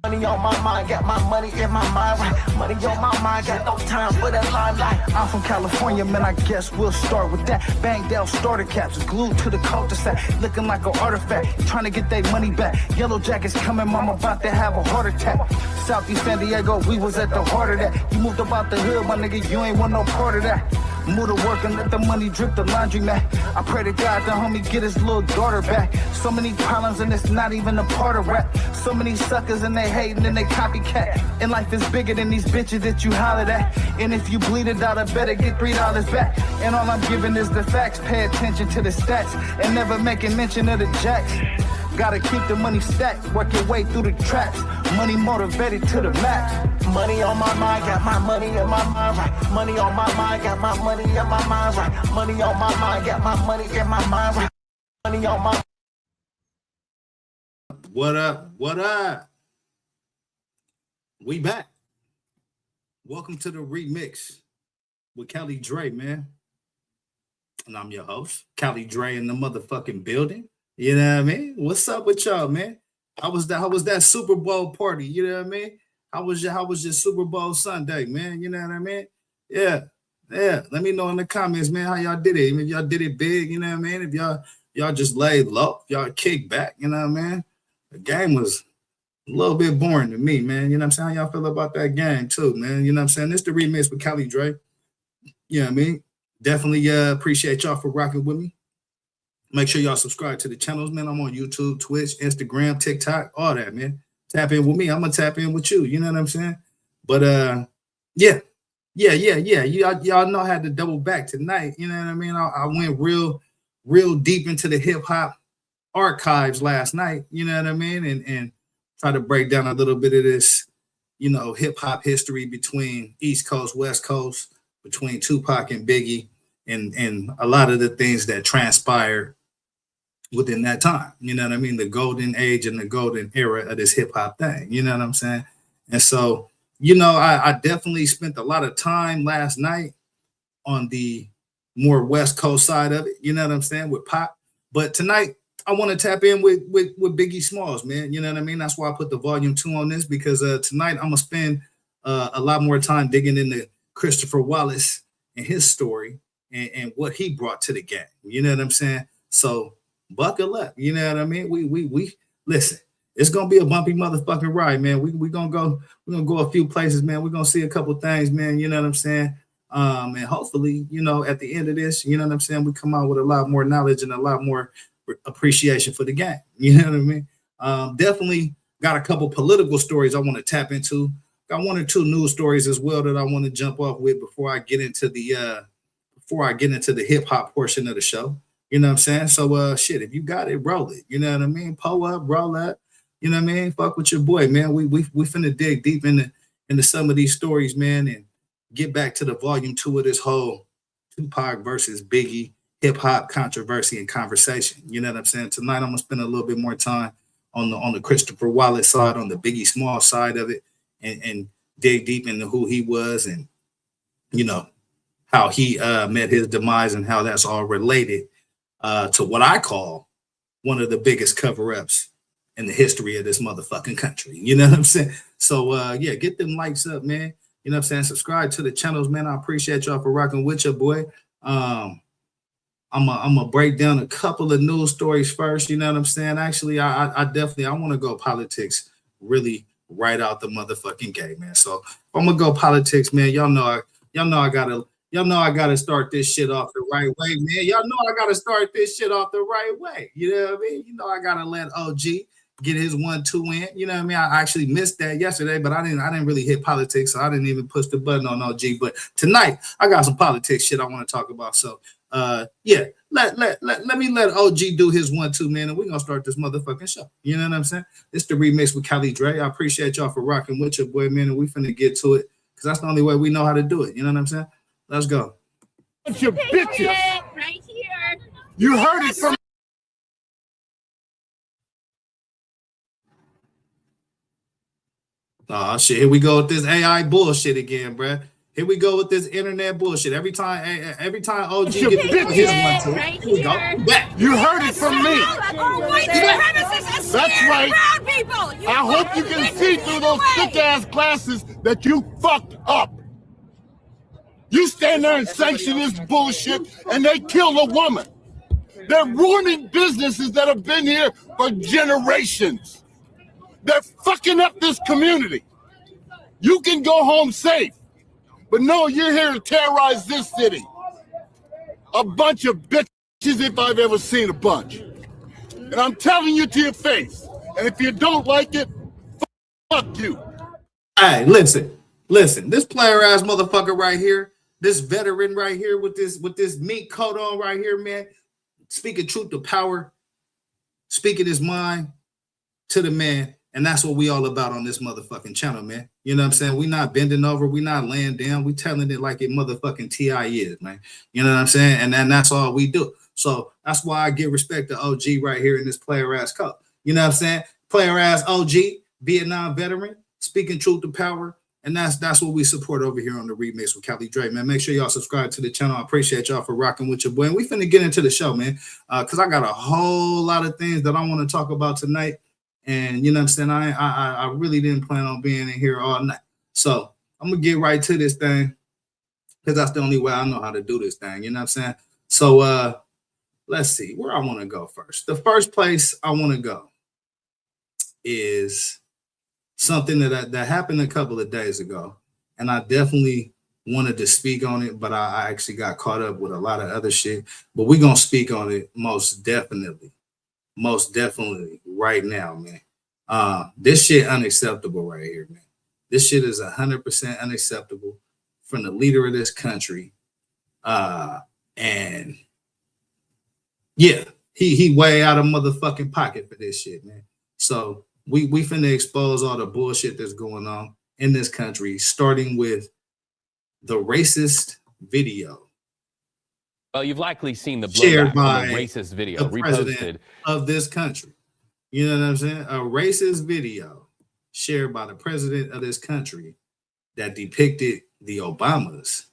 Money on my mind, got my money in my mind, right? Money on my mind, got no time for that limelight. I'm from California, man, I guess we'll start with that. Banged out starter caps, glued to the cul-de-sac, looking like an artifact, trying to get their money back. Yellow jackets coming, mama about to have a heart attack. Southeast San Diego, we was at the heart of that. You moved about the hood, my nigga, you ain't want no part of that. Move to work and let the money drip the laundry mat. I pray to God the homie get his little daughter back. So many problems and it's not even a part of rap. So many suckers and they hating and they copycat. And life is bigger than these bitches that you hollered at. And if you bleed it out, I better get $3 back. And all I'm giving is the facts. Pay attention to the stats and never making mention of the jacks. Gotta keep the money stacked, work your way through the traps. Money motivated to the max. Money on my mind, got my money in my mind, right? Money on my mind, got my money in my mind, right? Money on my mind, got my money in my mind, right? Money on my. What up? What up? We back. Welcome to the remix with Cali Dre, man. And I'm your host, Cali Dre, in the motherfucking building. You know what I mean? What's up with y'all, man? How was that Super Bowl party? You know what I mean? How was your Super Bowl Sunday, man? You know what I mean? Yeah. Let me know in the comments, man, how y'all did it. If y'all did it big, you know what I mean? If y'all just laid low, y'all kicked back, you know what I mean? The game was a little bit boring to me, man. You know what I'm saying? How y'all feel about that game too, man? You know what I'm saying? It's the remix with Cali Dre. You know what I mean? Definitely appreciate y'all for rocking with me. Make sure y'all subscribe to the channels, man. I'm on YouTube, Twitch, Instagram, TikTok, all that, man. Tap in with me. I'm gonna tap in with you. You know what I'm saying? But yeah. Y'all know I had to double back tonight. You know what I mean? I went real deep into the hip hop archives last night. You know what I mean? And try to break down a little bit of this, you know, hip hop history between East Coast, West Coast, between Tupac and Biggie, and a lot of the things that transpired within that time. You know what I mean? The golden age and the golden era of this hip hop thing. You know what I'm saying? And so, you know, I definitely spent a lot of time last night on the more West Coast side of it. You know what I'm saying? With Pop. But tonight, I want to tap in with Biggie Smalls, man. You know what I mean? That's why I put the volume 2 on this, because tonight I'm going to spend a lot more time digging into Christopher Wallace and his story and what he brought to the game. You know what I'm saying? So buckle up. You know what I mean? We listen. It's gonna be a bumpy motherfucking ride, man. We're gonna go a few places, man. We're gonna see a couple things, man. You know what I'm saying? And hopefully, you know, at the end of this, you know what I'm saying, we come out with a lot more knowledge and a lot more appreciation for the game. You know what I mean? Definitely got a couple political stories I want to tap into. Got one or two news stories as well that I want to jump off with before I get into the hip hop portion of the show. You know what I'm saying? So shit, if you got it, roll it. You know what I mean? Pull up, roll up. You know what I mean? Fuck with your boy, man. We finna dig deep into some of these stories, man, and get back to the volume 2 of this whole Tupac versus Biggie hip hop controversy and conversation. You know what I'm saying? Tonight I'm gonna spend a little bit more time on the Christopher Wallace side, on the Biggie Small side of it, and dig deep into who he was and, you know, how he met his demise and how that's all related to what I call one of the biggest cover-ups in the history of this motherfucking country. You know what I'm saying? So yeah, get them likes up, man. You know what I'm saying? Subscribe to the channels, man. I appreciate y'all for rocking with your boy. I'm gonna break down a couple of news stories first. You know what I'm saying? Actually, I definitely want to go politics really right out the motherfucking gate, man. So if I'm gonna go politics, man. Y'all know I gotta start this shit off the right way, man. Y'all know I gotta start this shit off the right way. You know what I mean? You know I gotta let OG get his 1-2 in. You know what I mean? I actually missed that yesterday, but I didn't really hit politics, so I didn't even push the button on OG. But tonight I got some politics shit I want to talk about. So yeah, let me let OG do his 1-2, man, and we're gonna start this motherfucking show. You know what I'm saying? It's the remix with Cali Dre. I appreciate y'all for rocking with your boy, man, and we finna get to it because that's the only way we know how to do it. You know what I'm saying? Let's go. Your bitches. Right here. You heard it from. Oh shit, here we go with this AI bullshit again, bruh. Here we go with this internet bullshit. Every time OG You gets bitch. his one too. Here we go. Back. You heard it from me. White supremacists are That's right. proud people. I hope you can see through those thick-ass glasses that you fucked up. You stand there and sanction this bullshit, and they kill a woman. They're ruining businesses that have been here for generations. They're fucking up this community. You can go home safe, but no, you're here to terrorize this city. A bunch of bitches if I've ever seen a bunch. And I'm telling you to your face, and if you don't like it, fuck you. Hey, listen. This player ass motherfucker right here, this veteran right here with this mink coat on right here, man, speaking truth to power, speaking his mind to the man. And that's what we all about on this motherfucking channel, man. You know what I'm saying? We not bending over. We not laying down. We telling it like it motherfucking T.I. is, man. You know what I'm saying? And then that's all we do. So that's why I give respect to OG right here in this player ass cup. You know what I'm saying? Player ass OG, Vietnam veteran, speaking truth to power. And that's what we support over here on the Remix with Cali Dre, man. Make sure y'all subscribe to the channel. I appreciate y'all for rocking with your boy. And we finna get into the show, man, because I got a whole lot of things that I want to talk about tonight. And you know what I'm saying? I really didn't plan on being in here all night. So I'm going to get right to this thing because that's the only way I know how to do this thing. You know what I'm saying? So let's see where I want to go first. The first place I want to go is something that happened a couple of days ago. And I definitely wanted to speak on it, but I actually got caught up with a lot of other shit. But we're going to speak on it most definitely right now, man. This shit unacceptable right here, man. This shit is 100% unacceptable from the leader of this country. And yeah, he way out of motherfucking pocket for this shit, man. So we finna expose all the bullshit that's going on in this country, starting with the racist video. Well, you've likely seen the shared blowback by from the racist video the president reposted of this country. You know what I'm saying? A racist video shared by the president of this country that depicted the Obamas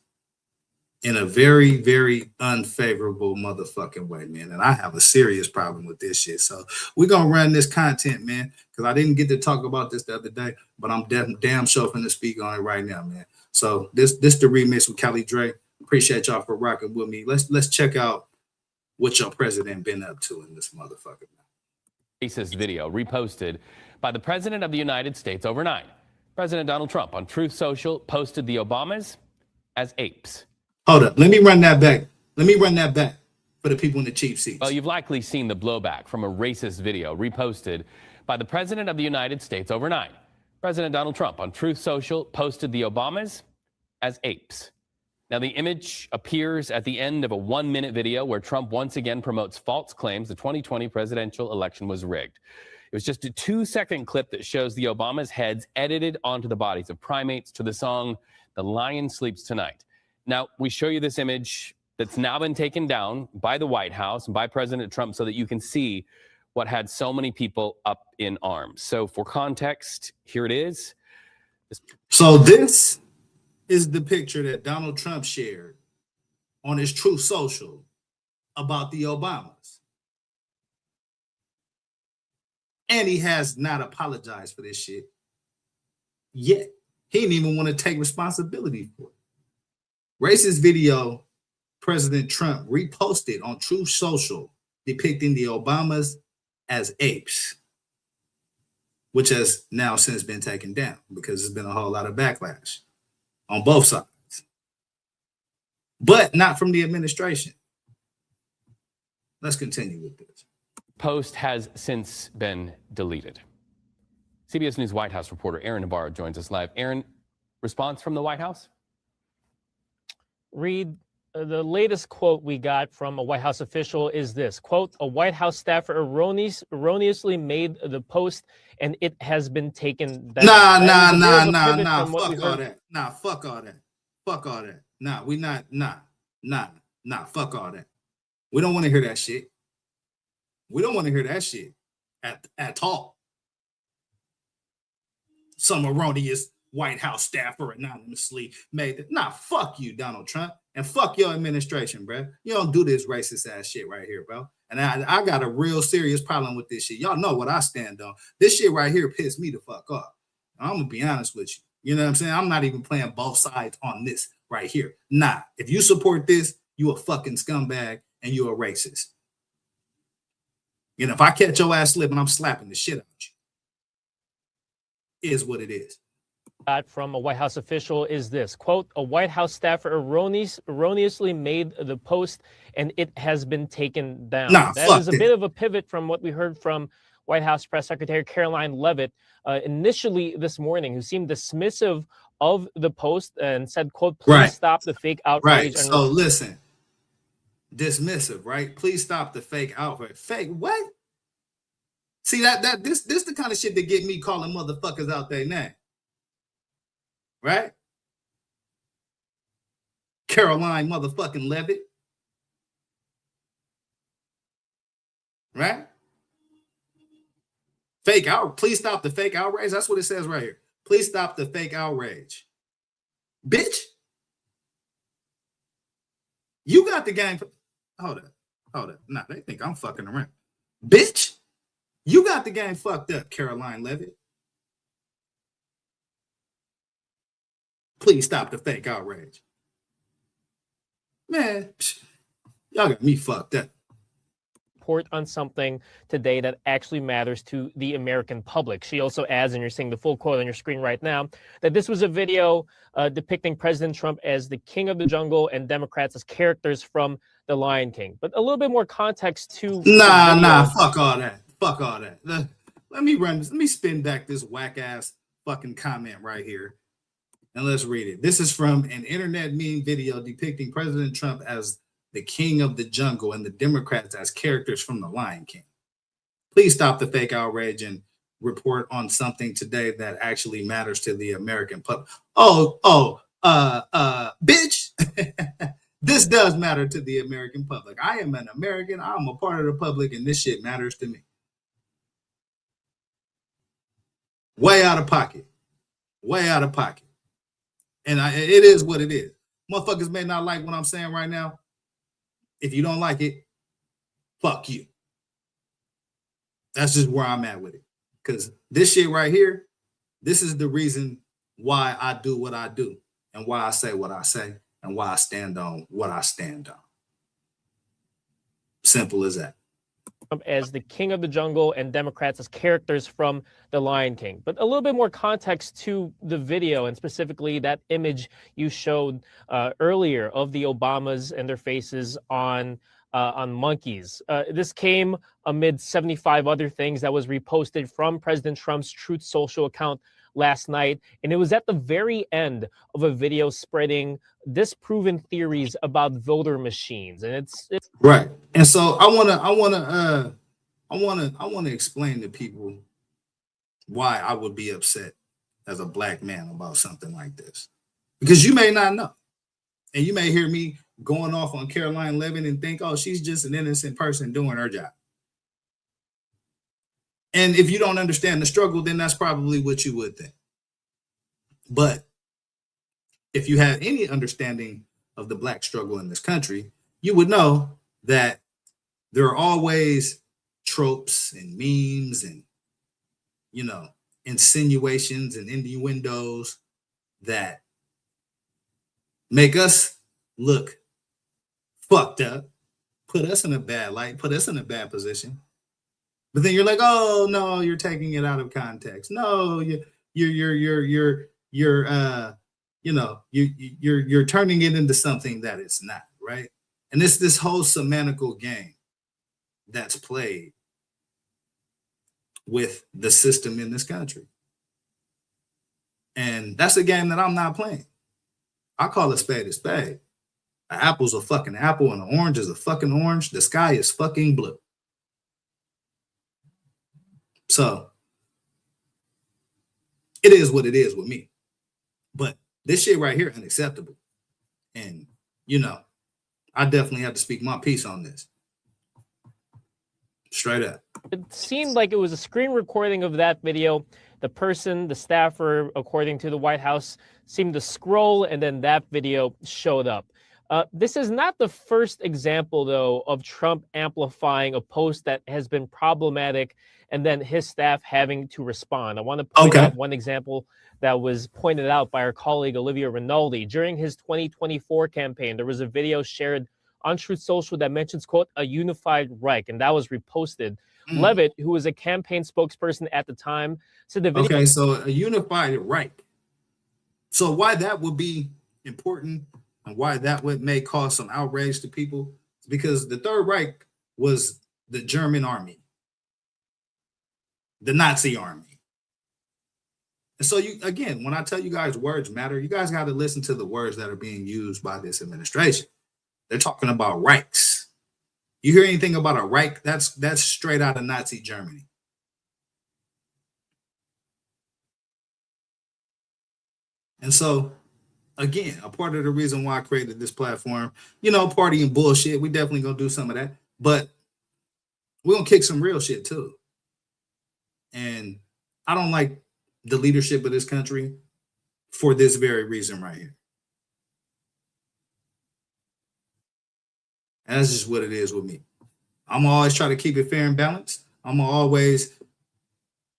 in a very, very unfavorable motherfucking way, man. And I have a serious problem with this shit. So we're going to run this content, man, because I didn't get to talk about this the other day, but I'm damn sure finna speak on it right now, man. So this the Remix with Cali Dre. Appreciate y'all for rocking with me. Let's check out what your president been up to in this motherfucker. racist video reposted by the President of the United States overnight. President Donald Trump on Truth Social posted the Obamas as apes. Hold up. Let me run that back. For the people in the cheap seats. Well, you've likely seen the blowback from a racist video reposted by the President of the United States overnight. President Donald Trump on Truth Social posted the Obamas as apes. Now, the image appears at the end of a 1-minute video where Trump once again promotes false claims the 2020 presidential election was rigged. It was just a 2-second clip that shows the Obamas' heads edited onto the bodies of primates to the song "The Lion Sleeps Tonight." Now, we show you this image that's now been taken down by the White House and by President Trump so that you can see what had so many people up in arms. So for context, here it is. So this is the picture that Donald Trump shared on his Truth Social about the Obamas. And he has not apologized for this shit yet. He didn't even want to take responsibility for it. Racist video President Trump reposted on Truth Social depicting the Obamas as apes, which has now since been taken down because there's been a whole lot of backlash on both sides, but not from the administration. Let's continue with this. Post has since been deleted. CBS News White House reporter Aaron Navarro joins us live. Aaron, response from the White House? Read the latest quote we got from a White House official is this, quote, "A White House staffer erroneously made the post and it has been taken down." Nah, fuck all that. Nah, fuck all that. Fuck all that. Nah, we not, nah, fuck all that. We don't want to hear that shit. We don't want to hear that shit at all. Some erroneous White House staffer anonymously made it. Nah, fuck you, Donald Trump. And fuck your administration, bro. You don't do this racist ass shit right here, bro. And I got a real serious problem with this shit. Y'all know what I stand on. This shit right here pissed me the fuck off. I'm going to be honest with you. You know what I'm saying? I'm not even playing both sides on this right here. Nah, if you support this, you a fucking scumbag and you a racist. You know, if I catch your ass slipping, I'm slapping the shit out of you. Is what it is. From a White House official is this, quote, a White House staffer erroneously made the post and it has been taken down. Nah, that is a bit of a pivot from what we heard from White House Press Secretary Caroline Leavitt initially this morning, who seemed dismissive of the post and said, quote, please stop the fake outrage. Right. So listen, dismissive, right? Please stop the fake outrage. Fake what? See, this the kind of shit that get me calling motherfuckers out their name. Right? Caroline motherfucking Leavitt. Right? Fake out. Please stop the fake outrage. That's what it says right here. Please stop the fake outrage. Bitch. You got the game. Hold up. Nah, they think I'm fucking around. Bitch. You got the game fucked up, Caroline Leavitt. Please stop the fake outrage. Man, y'all got me fucked up. Report on something today that actually matters to the American public. She also adds, and you're seeing the full quote on your screen right now, that this was a video depicting President Trump as the king of the jungle and Democrats as characters from The Lion King. But a little bit more context to Nah, fuck all that. Fuck all that. Let me spin back this whack ass fucking comment right here. And let's read it. This is from an internet meme video depicting President Trump as the king of the jungle and the Democrats as characters from The Lion King. Please stop the fake outrage and report on something today that actually matters to the American public. Bitch. This does matter to the American public. I am an American. I'm a part of the public, and this shit matters to me. Way out of pocket. Way out of pocket. And it is what it is. Motherfuckers may not like what I'm saying right now. If you don't like it, fuck you. That's just where I'm at with it. Because this shit right here, this is the reason why I do what I do and why I say what I say and why I stand on what I stand on. Simple as that. As the king of the jungle and Democrats as characters from The Lion King. But a little bit more context to the video, and specifically that image you showed earlier of the Obamas and their faces on monkeys. This came amid 75 other things that was reposted from President Trump's Truth Social account last night, and it was at the very end of a video spreading disproven theories about voter machines, and it's right. And so I want to explain to people why I would be upset as a black man about something like this, because you may not know, and you may hear me going off on Caroline Leavitt and think, oh, she's just an innocent person doing her job. And if you don't understand the struggle, then that's probably what you would think. But if you have any understanding of the black struggle in this country, you would know that there are always tropes and memes and, you know, insinuations and innuendos that make us look fucked up, put us in a bad light, put us in a bad position. But then you're like, oh no, you're taking it out of context. No, you're turning it into something that it's not, right? And it's this whole semantical game that's played with the system in this country. And that's a game that I'm not playing. I call a spade a spade. An apple's a fucking apple and an orange is a fucking orange. The sky is fucking blue. So it is what it is with me. But this shit right here, unacceptable. And, you know, I definitely have to speak my piece on this. Straight up. It seemed like it was a screen recording of that video the person, the staffer, according to the White House, seemed to scroll, and then that video showed up. This is not the first example, though, of Trump amplifying a post that has been problematic and then his staff having to respond. I want to point out one example that was pointed out by our colleague Olivia Rinaldi. During his 2024 campaign, there was a video shared on Truth Social that mentions, quote, a unified Reich, and that was reposted. Levitt, who was a campaign spokesperson at the time, said the video... Okay, so a unified Reich. So why that would be important and why that may cause some outrage to people is because the Third Reich was the German army, the Nazi army. And so you, again, when I tell you guys words matter, you guys got to listen to the words that are being used by this administration. They're talking about Reichs. You hear anything about a Reich, that's straight out of Nazi Germany. And so, again, a part of the reason why I created this platform, you know, party and bullshit, we definitely gonna do some of that, but we're gonna kick some real shit too. And I don't like the leadership of this country for this very reason right here. And that's just what it is with me. I'm always trying to keep it fair and balanced.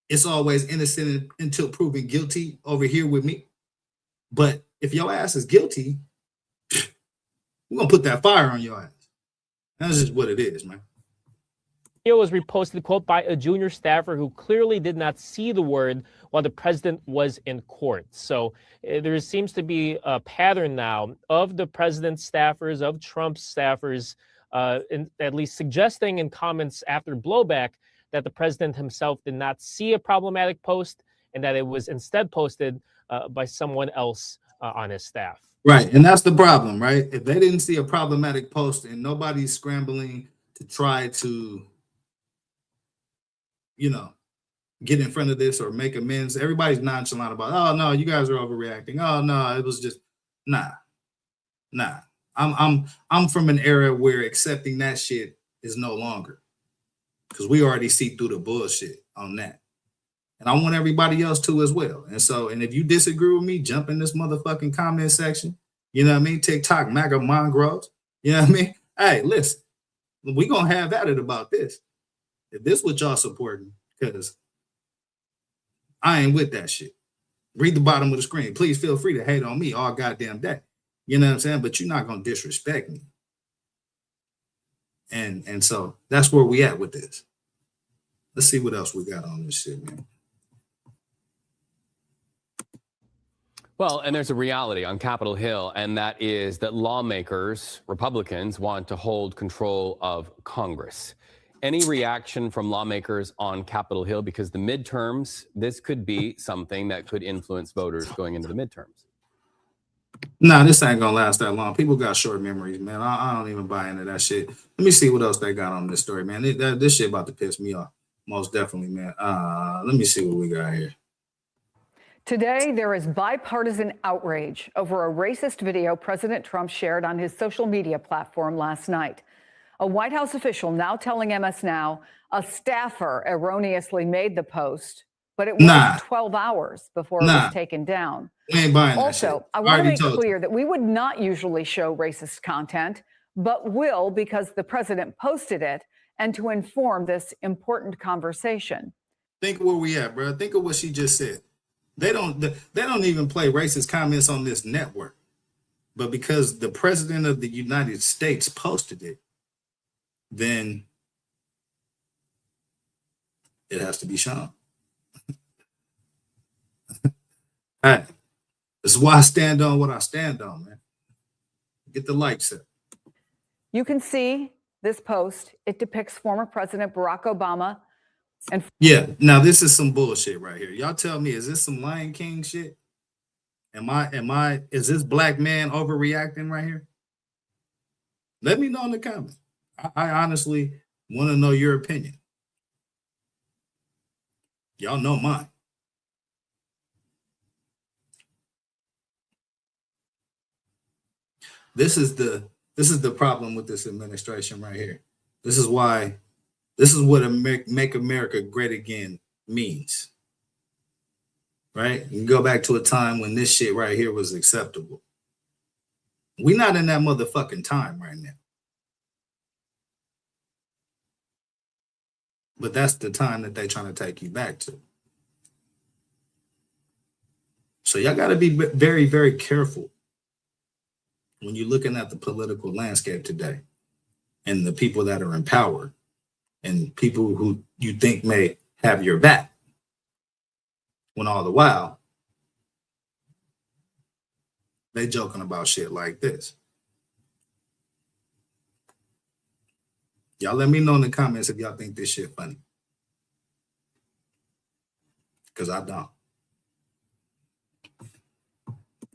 It's always innocent until proven guilty over here with me. But if your ass is guilty, we're going to put that fire on your ass. That's just what it is, man. Video was reposted, quote, by a junior staffer who clearly did not see the word while the president was in court. So there seems to be a pattern now of the president's staffers, of Trump's staffers, at least suggesting in comments after blowback that the president himself did not see a problematic post and that it was instead posted by someone else on his staff. Right, and that's the problem, right? If they didn't see a problematic post and nobody's scrambling to try to, you know, get in front of this or make amends, everybody's nonchalant about, oh no, you guys are overreacting. Oh no, it was just nah. I'm from an era where accepting that shit is no longer, because we already see through the bullshit on that. And I want everybody else to as well. And so, and if you disagree with me, jump in this motherfucking comment section. You know what I mean? TikTok, MAGA mongrels. You know what I mean? Hey, listen, we gonna have at it about this. If this what y'all supporting, because I ain't with that shit. Read the bottom of the screen. Please feel free to hate on me all goddamn day. You know what I'm saying? But you're not gonna disrespect me. And so that's where we at with this. Let's see what else we got on this shit, man. Well, and there's a reality on Capitol Hill, and that is that lawmakers, Republicans, want to hold control of Congress. Any reaction from lawmakers on Capitol Hill? Because the midterms, this could be something that could influence voters going into the midterms. Nah, this ain't gonna last that long. People got short memories, man. I don't even buy into that shit. Let me see what else they got on this story, man. This shit about to piss me off. Most definitely, man. Let me see what we got here. Today, there is bipartisan outrage over a racist video President Trump shared on his social media platform last night. A White House official now telling MS Now a staffer erroneously made the post, but it was 12 hours before it was taken down. We ain't buying also, that shit. I want to make clear that we would not usually show racist content, but will because the president posted it and to inform this important conversation. Think where we at, bro. Think of what she just said. They don't even play racist comments on this network. But because the president of the United States posted it, then it has to be shown. Hey, this is why I stand on what I stand on, man. Get the likes up. You can see this post. It depicts former President Barack Obama. And yeah, now this is some bullshit right here. Y'all tell me, is this some Lion King shit? Is this black man overreacting right here? Let me know in the comments. I honestly want to know your opinion. Y'all know mine. This is the problem with this administration right here. This is what Make America Great Again means. right? You can go back to a time when this shit right here was acceptable. We're not in that motherfucking time right now. But that's the time that they're trying to take you back to. So y'all got to be very, very careful when you're looking at the political landscape today and the people that are in power and people who you think may have your back, when all the while they joking about shit like this. Y'all let me know in the comments if y'all think this shit funny. Because I don't.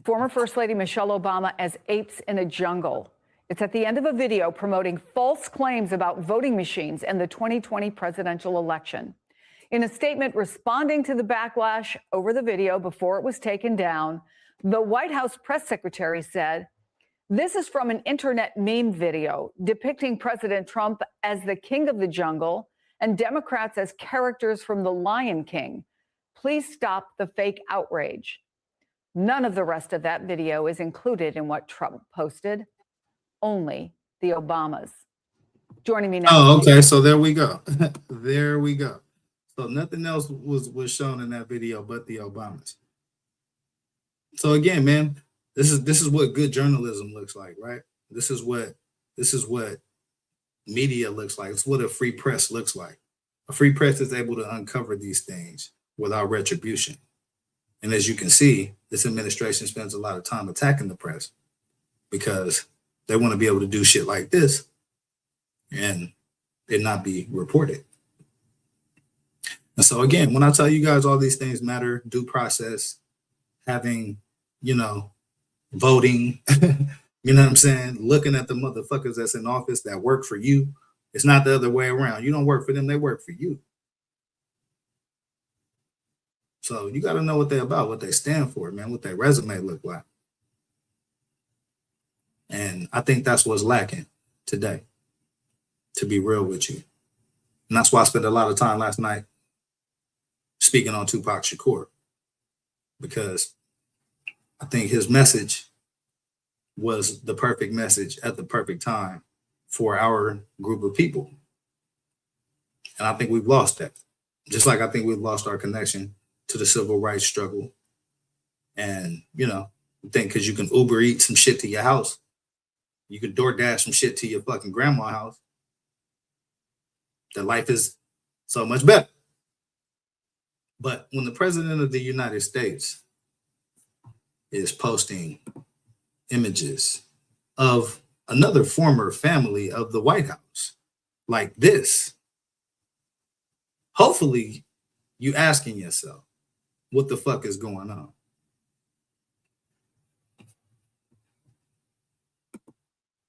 Former First Lady Michelle Obama as apes in a jungle. It's at the end of a video promoting false claims about voting machines and the 2020 presidential election. In a statement responding to the backlash over the video before it was taken down, the White House press secretary said, "This is from an internet meme video depicting President Trump as the king of the jungle and Democrats as characters from The Lion King. Please stop the fake outrage." None of the rest of that video is included in what Trump posted, only the Obamas. Joining me now. Oh, okay. So there we go. There we go. So nothing else was shown in that video but the Obamas. So again, man, this is what good journalism looks like, right? This is what media looks like. It's what a free press looks like. A free press is able to uncover these things without retribution. And as you can see, this administration spends a lot of time attacking the press because they want to be able to do shit like this and it not be reported. And so again, when I tell you guys all these things matter, due process, having, voting, you know what I'm saying? Looking at the motherfuckers that's in office that work for you. It's not the other way around. You don't work for them, they work for you. So you got to know what they're about, what they stand for, man, what their resume look like. And I think that's what's lacking today, to be real with you. And that's why I spent a lot of time last night speaking on Tupac Shakur, because I think his message was the perfect message at the perfect time for our group of people. And I think we've lost that. Just like I think we've lost our connection to the civil rights struggle. And, I think because you can Uber eat some shit to your house, you can DoorDash some shit to your fucking grandma's house, that life is so much better. But when the president of the United States is posting images of another former family of the White House like this, hopefully you asking yourself, what the fuck is going on?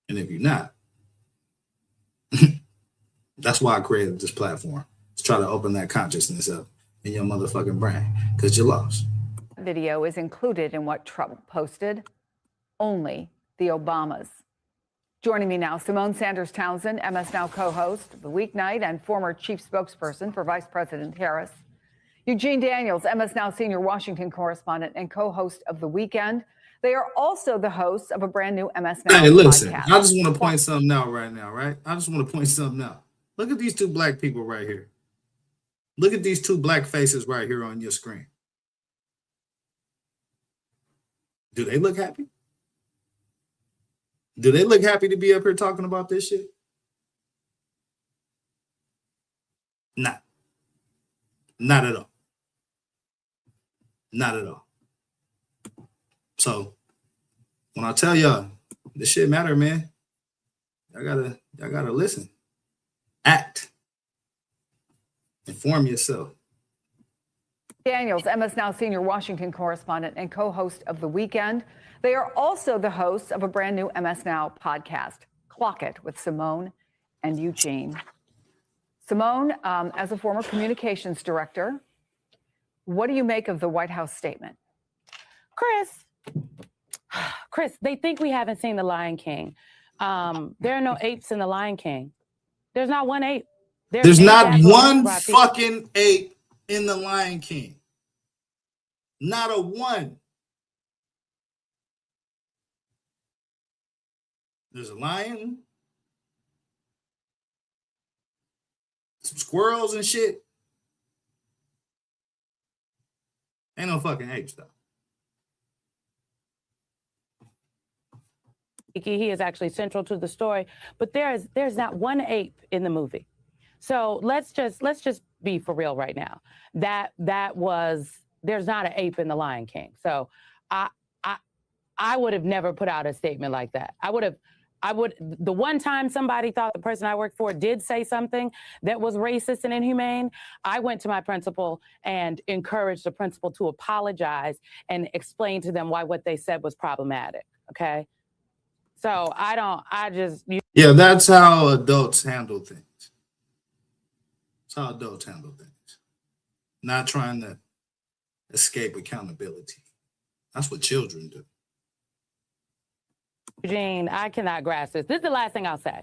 And if you're not, that's why I created this platform, to try to open that consciousness up in your motherfucking brain, because you're lost. Video is included in what Trump posted, only the Obamas. Joining me now, Simone Sanders Townsend, MS Now co-host of The Weeknight and former chief spokesperson for Vice President Harris. Eugene Daniels, MS Now senior Washington correspondent and co-host of The Weekend. They are also the hosts of a brand new MS Now Hey, listen, podcast. I just want to point something out right now, right? I just want to point something out. Look at these two black people right here. Look at these two black faces right here on your screen. Do they look happy? Do they look happy to be up here talking about this shit? Nah. Not at all. Not at all. So when I tell y'all this shit matter, man, y'all gotta listen. Act. Inform yourself. Daniels, MS Now senior Washington correspondent and co-host of The Weekend. They are also the hosts of a brand new MS Now podcast, Clock It, with Simone and Eugene. Simone, as a former communications director, what do you make of the White House statement? Chris, they think we haven't seen The Lion King. There are no apes in The Lion King. There's not one ape. There's not one fucking ape in The Lion King. Not a one. There's a lion, some squirrels and shit. Ain't no fucking apes though. He is actually central to the story, but there's not one ape in the movie. So let's just be for real right now. There's not an ape in The Lion King. So I would have never put out a statement like that. The one time somebody thought the person I worked for did say something that was racist and inhumane, I went to my principal and encouraged the principal to apologize and explain to them why what they said was problematic. Okay. So Yeah, that's how adults handle things. That's how adults handle things. Not trying to escape accountability. That's what children do. Eugene, I cannot grasp this. This is the last thing I'll say.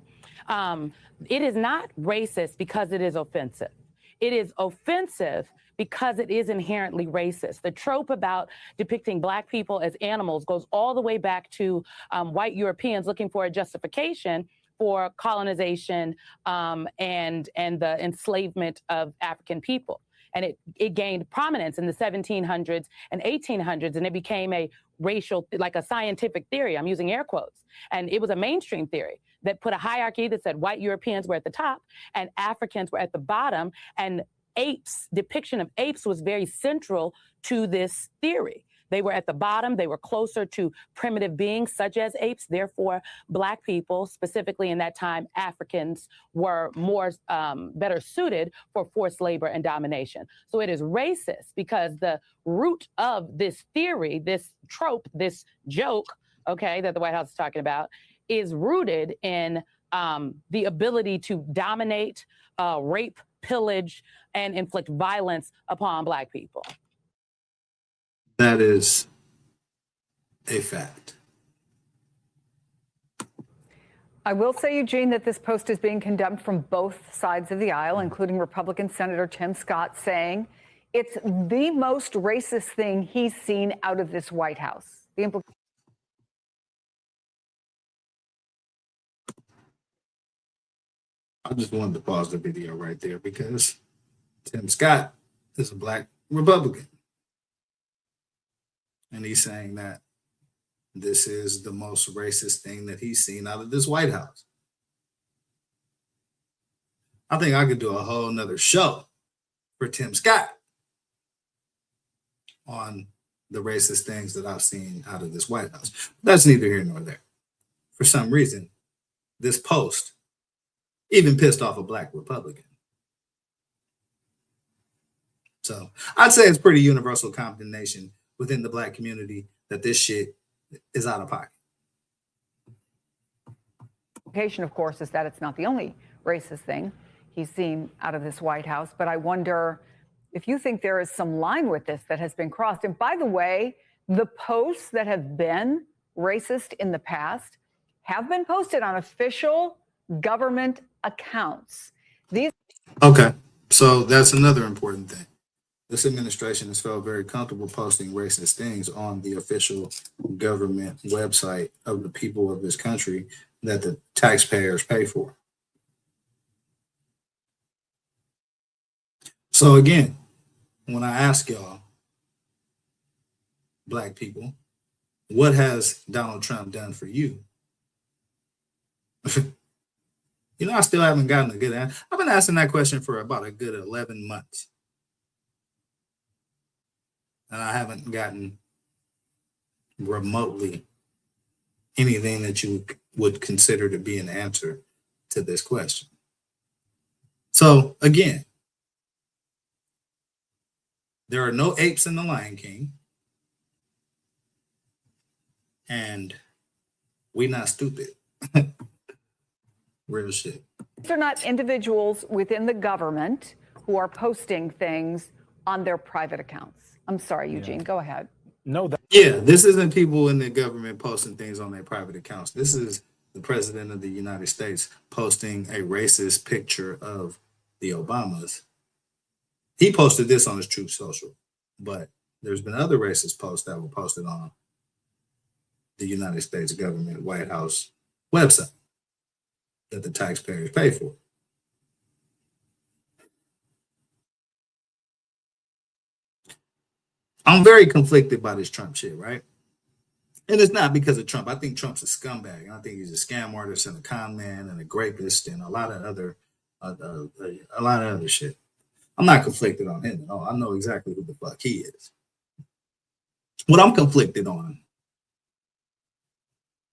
It is not racist because it is offensive. It is offensive because it is inherently racist. The trope about depicting Black people as animals goes all the way back to white Europeans looking for a justification for colonization and the enslavement of African people. And it gained prominence in the 1700s and 1800s, and it became a racial, like a scientific theory. I'm using air quotes. And it was a mainstream theory that put a hierarchy that said white Europeans were at the top and Africans were at the bottom. And depiction of apes was very central to this theory. They were at the bottom. They were closer to primitive beings such as apes. Therefore, Black people, specifically in that time, Africans, were better suited for forced labor and domination. So it is racist because the root of this theory, this trope, this joke, okay, that the White House is talking about, is rooted in the ability to dominate, rape, pillage, and inflict violence upon Black people. That is a fact. I will say, Eugene, that this post is being condemned from both sides of the aisle, including Republican Senator Tim Scott saying it's the most racist thing he's seen out of this White House. I just wanted to pause the video right there because Tim Scott is a Black Republican. And he's saying that this is the most racist thing that he's seen out of this White House. I think I could do a whole nother show for Tim Scott on the racist things that I've seen out of this White House. That's neither here nor there. For some reason, this post even pissed off a Black Republican. So I'd say it's pretty universal condemnation within the Black community that this shit is out of pocket. Implication, of course, is that it's not the only racist thing he's seen out of this White House. But I wonder if you think there is some line with this that has been crossed. And by the way, the posts that have been racist in the past have been posted on official government accounts. Okay, so that's another important thing. This administration has felt very comfortable posting racist things on the official government website of the people of this country that the taxpayers pay for. So again, when I ask y'all, Black people, what has Donald Trump done for you? You know, I still haven't gotten a good answer. I've been asking that question for about a good 11 months. And I haven't gotten remotely anything that you would consider to be an answer to this question. So again, there are no apes in The Lion King. And we not stupid. Real shit. These are not individuals within the government who are posting things on their private accounts. I'm sorry, Eugene, go ahead. Yeah, this isn't people in the government posting things on their private accounts. This is the president of the United States posting a racist picture of the Obamas. He posted this on his Truth Social, but there's been other racist posts that were posted on the United States government White House website that the taxpayers pay for. I'm very conflicted by this Trump shit, right? And it's not because of Trump. I think Trump's a scumbag. I think he's a scam artist and a con man and a rapist and a lot of other shit. I'm not conflicted on him at all. I know exactly who the fuck he is. What I'm conflicted on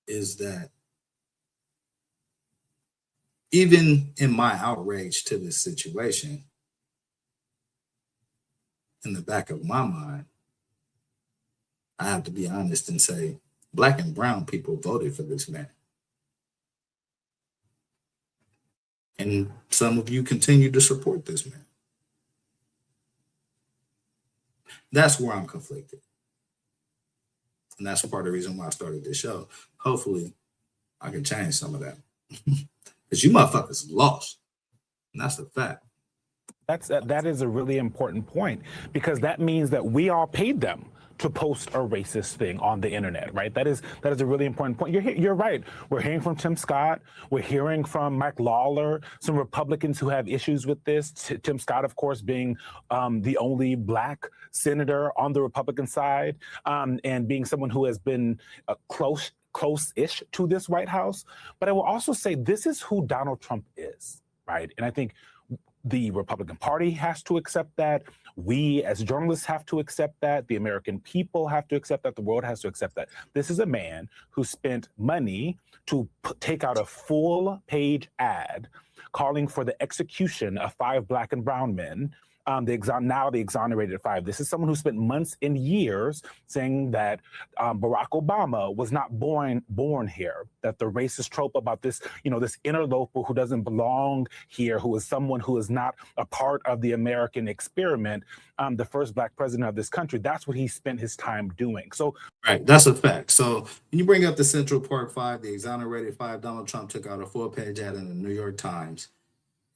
is that even in my outrage to this situation, in the back of my mind, I have to be honest and say, Black and brown people voted for this man. And some of you continue to support this man. That's where I'm conflicted. And that's part of the reason why I started this show. Hopefully, I can change some of that. Because you motherfuckers lost. And that's the fact. That is a really important point, because that means that we all paid them to post a racist thing on the internet, right? That is a really important point. You're right. We're hearing from Tim Scott. We're hearing from Mike Lawler, some Republicans who have issues with this. Tim Scott, of course, being the only Black senator on the Republican side, and being someone who has been close-ish to this White House. But I will also say this is who Donald Trump is, right? And I think the Republican Party has to accept that. We as journalists have to accept that. The American people have to accept that. The world has to accept that. This is a man who spent money to take out a full-page ad calling for the execution of 5 Black and brown men. Now the exonerated 5. This is someone who spent months and years saying that Barack Obama was not born here, that the racist trope about this, this interloper who doesn't belong here, who is someone who is not a part of the American experiment, the first Black president of this country, that's what he spent his time doing. So, right, that's a fact. So when you bring up the Central Park 5, the exonerated 5, Donald Trump took out a full-page ad in the New York Times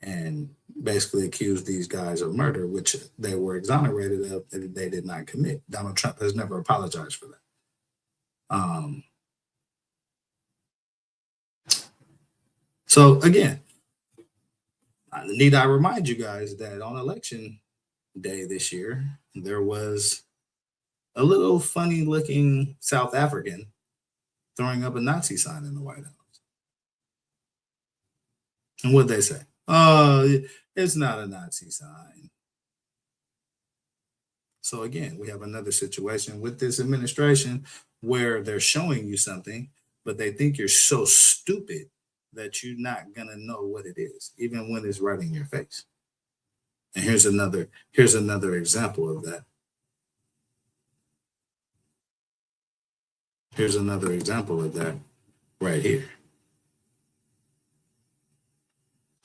and basically accused these guys of murder, which they were exonerated of and they did not commit. Donald Trump has never apologized for that. So again, need I remind you guys that on election day this year, there was a little funny looking South African throwing up a Nazi sign in the White House. And what'd they say? Oh, it's not a Nazi sign. So again, we have another situation with this administration where they're showing you something, but they think you're so stupid that you're not gonna know what it is, even when it's right in your face. And here's another example of that. Here's another example of that right here.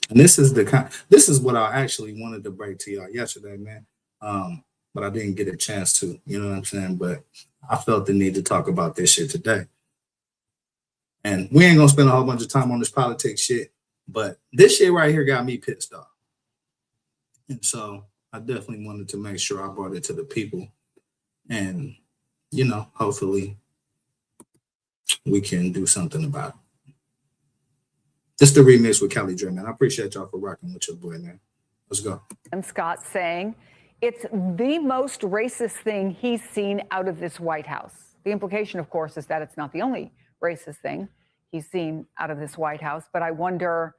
And this is what I actually wanted to break to y'all yesterday, man. But I didn't get a chance to, you know what I'm saying? But I felt the need to talk about this shit today. And we ain't gonna spend a whole bunch of time on this politics shit, but this shit right here got me pissed off. And so I definitely wanted to make sure I brought it to the people. And, hopefully we can do something about it. This is the remix with Callie Dre, man. I appreciate y'all for rocking with your boy, man. Let's go. And Scott saying it's the most racist thing he's seen out of this White House. The implication, of course, is that it's not the only racist thing he's seen out of this White House. But I wonder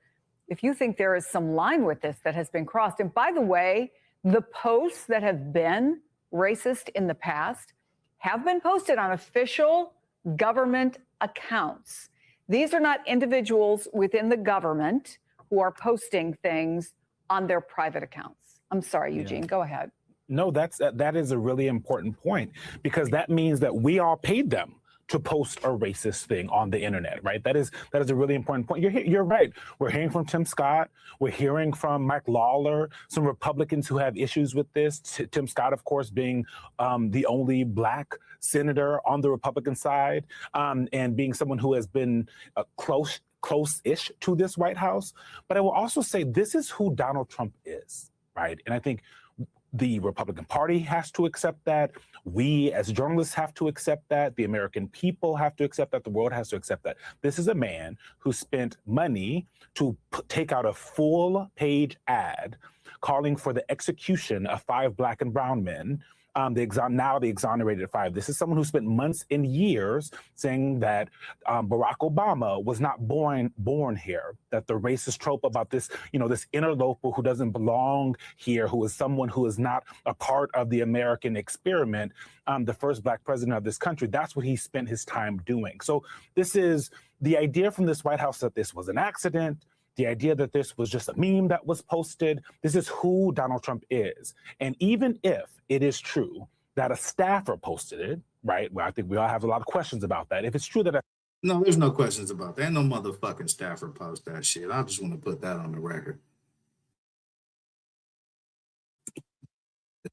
if you think there is some line with this that has been crossed. And by the way, the posts that have been racist in the past have been posted on official government accounts. These are not individuals within the government who are posting things on their private accounts. I'm sorry, Eugene, go ahead. No, that is a really important point, because that means that we all paid them to post a racist thing on the internet, right? That is a really important point. You're right. We're hearing from Tim Scott. We're hearing from Mike Lawler, some Republicans who have issues with this. Tim Scott, of course, being the only Black senator on the Republican side, and being someone who has been close-ish to this White House. But I will also say this is who Donald Trump is, right? And I think The Republican Party has to accept that. We as journalists have to accept that. The American people have to accept that. The world has to accept that. This is a man who spent money to take out a full-page ad calling for the execution of 5 Black and brown men. Now the exonerated 5. This is someone who spent months and years saying that Barack Obama was not born here, that the racist trope about this, this interloper who doesn't belong here, who is someone who is not a part of the American experiment, the first Black president of this country, that's what he spent his time doing. So this is the idea from this White House that this was an accident, the idea that this was just a meme that was posted. This is who Donald Trump is. And even if it is true that a staffer posted it, right? Well, I think we all have a lot of questions about that. If it's true that No, there's no questions about that. Ain't no motherfucking staffer post that shit. I just want to put that on the record.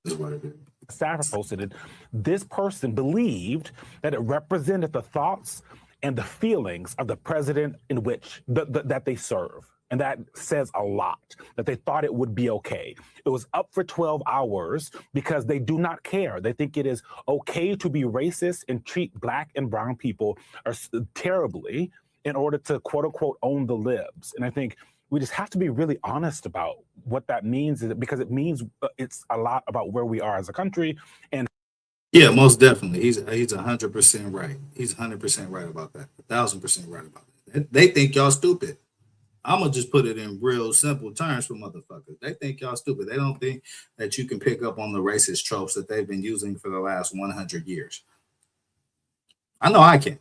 This is what it is. staffer posted it, this person believed that it represented the thoughts and the feelings of the president in which that they serve. And that says a lot, that they thought it would be okay. It was up for 12 hours because they do not care. They think it is okay to be racist and treat Black and brown people terribly in order to, quote unquote, own the libs. And I think we just have to be really honest about what that means, because it means it's a lot about where we are as a country. And yeah, most definitely. He's 100% right. He's 100% right about that. 1,000% right about that. They think y'all stupid. I'm going to just put it in real simple terms for motherfuckers. They think y'all stupid. They don't think that you can pick up on the racist tropes that they've been using for the last 100 years. I know I can.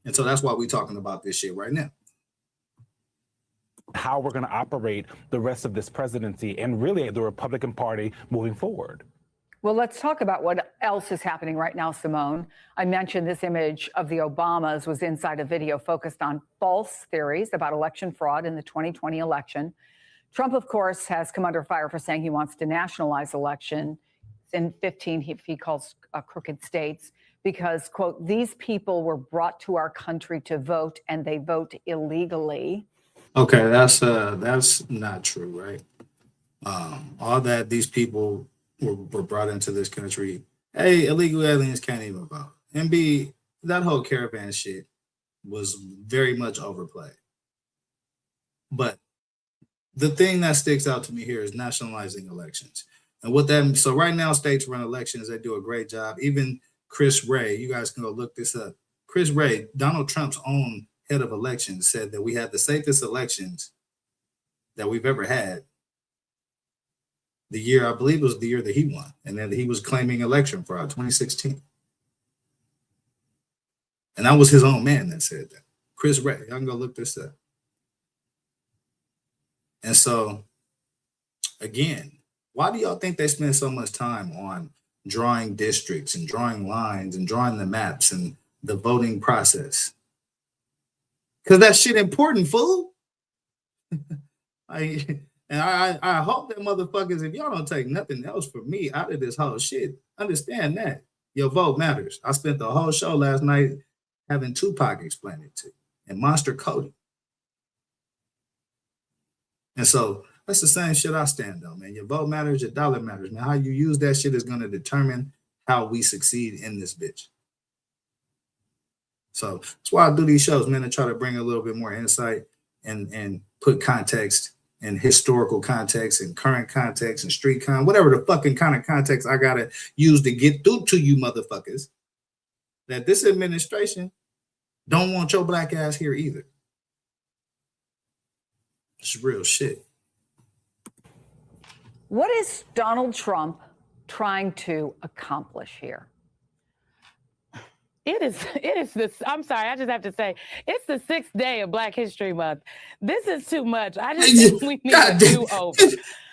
And so that's why we're talking about this shit right now. How we're going to operate the rest of this presidency and really the Republican Party moving forward. Well, let's talk about what else is happening right now, Simone. I mentioned this image of the Obamas was inside a video focused on false theories about election fraud in the 2020 election. Trump, of course, has come under fire for saying he wants to nationalize election in 15, he calls crooked states, because, quote, these people were brought to our country to vote and they vote illegally. Okay, that's not true, right? All that these people were brought into this country. A, illegal aliens can't even vote. And B, that whole caravan shit was very much overplayed. But the thing that sticks out to me here is nationalizing elections. And what that, so right now states run elections, they do a great job. Even Chris Wray, you guys can go look this up. Chris Wray, Donald Trump's own head of elections, said that we had the safest elections that we've ever had. The year, I believe, was the year that he won, and then he was claiming election fraud, 2016. And that was his own man that said that. Chris Wray, y'all can go look this up. And so, again, why do y'all think they spend so much time on drawing districts and drawing lines and drawing the maps and the voting process? Because that shit important, fool. And I hope that motherfuckers, if y'all don't take nothing else from me out of this whole shit, understand that your vote matters. I spent the whole show last night having Tupac explain it to you and Monster Cody. And so that's the same shit I stand on, man. Your vote matters, your dollar matters, man. How you use that shit is going to determine how we succeed in this bitch. So that's why I do these shows, man, to try to bring a little bit more insight and put context and historical context and current context and street whatever the fucking kind of context I gotta use to get through to you motherfuckers that this administration don't want your Black ass here either. It's real shit. What is Donald Trump trying to accomplish here? It is this. I'm sorry, I just have to say, it's the 6th day of Black History Month. This is too much. I just think we need a do-over.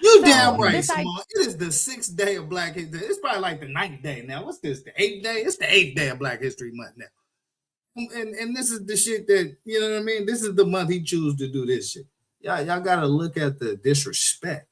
You damn right, Simone. It is the 6th day of Black History. It's probably like the 9th day now. What's this? The 8th day? It's the 8th day of Black History Month now. And this is the shit that, you know what I mean? This is the month he chose to do this shit. Y'all gotta look at the disrespect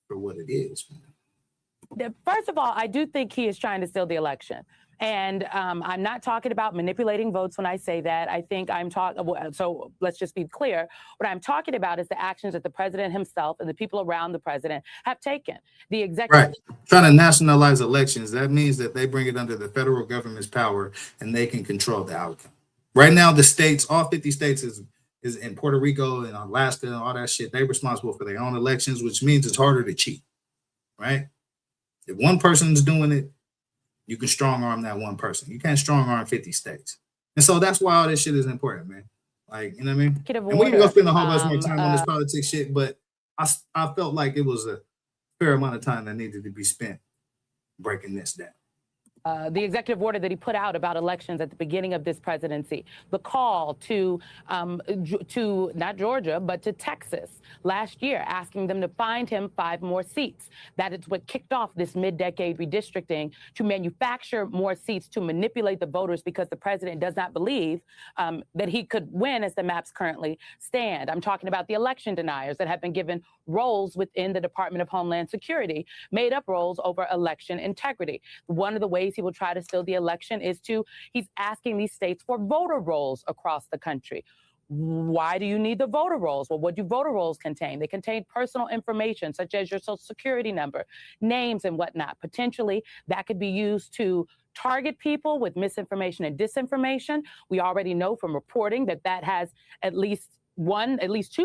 for what it is, man. First of all, I do think he is trying to steal the election. And I'm not talking about manipulating votes when I say that. I think I'm talking, so let's just be clear. What I'm talking about is the actions that the president himself and the people around the president have taken. The executive. Right. Trying to nationalize elections, that means that they bring it under the federal government's power and they can control the outcome. Right now, the states, all 50 states is in Puerto Rico and Alaska and all that shit. They're responsible for their own elections, which means it's harder to cheat, right? If one person's doing it, you can strong arm that one person. You can't strong arm 50 states. And so that's why all this shit is important, man. Like, you know what I mean? And we can go spend a whole bunch more time on this politics shit, but I felt like it was a fair amount of time that needed to be spent breaking this down. The executive order that he put out about elections at the beginning of this presidency, the call to not Georgia, but to Texas last year, asking them to find him 5 more seats. That is what kicked off this mid-decade redistricting to manufacture more seats to manipulate the voters because the president does not believe that he could win as the maps currently stand. I'm talking about the election deniers that have been given roles within the Department of Homeland Security, made up roles over election integrity. One of the ways he will try to steal the election is he's asking these states for voter rolls across the country. Why do you need the voter rolls? Well, what do voter rolls contain? They contain personal information such as your social security number, names and whatnot. Potentially that could be used to target people with misinformation and disinformation. We already know from reporting that has at least 2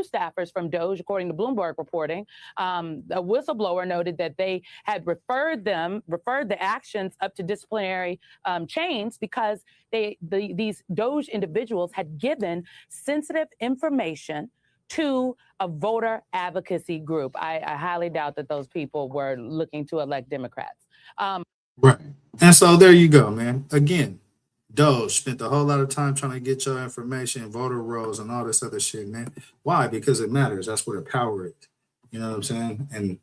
staffers from DOJ, according to Bloomberg reporting. A whistleblower noted that they had referred the actions up to disciplinary chains because these DOJ individuals had given sensitive information to a voter advocacy group. I highly doubt that those people were looking to elect Democrats. Right. And so there you go, man. Again, Doge spent a whole lot of time trying to get your information, voter rolls, and all this other shit, man. Why? Because it matters. That's where the power is. You know what I'm saying? And,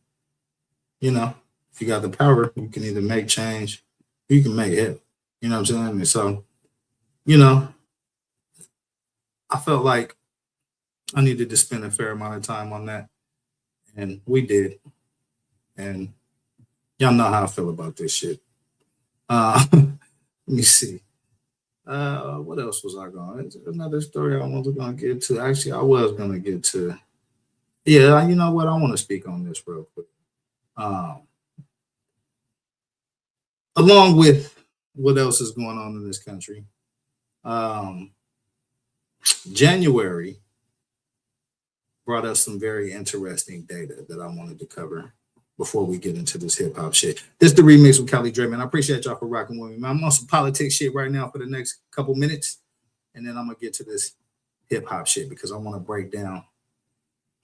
you know, if you got the power, you can either make change, or you can make it. You know what I'm saying? And so, you know, I felt like I needed to spend a fair amount of time on that. And we did. And y'all know how I feel about this shit. Let me see. What else was I going? Another story I was going to get to. Actually, I was going to get to. Yeah, you know what? I want to speak on this real quick. Along with what else is going on in this country, January brought us some very interesting data that I wanted to cover before we get into this hip hop shit. This is the remix with Callie Dre, man. I appreciate y'all for rocking with me, man. I'm on some politics shit right now for the next couple minutes, and then I'm gonna get to this hip hop shit because I want to break down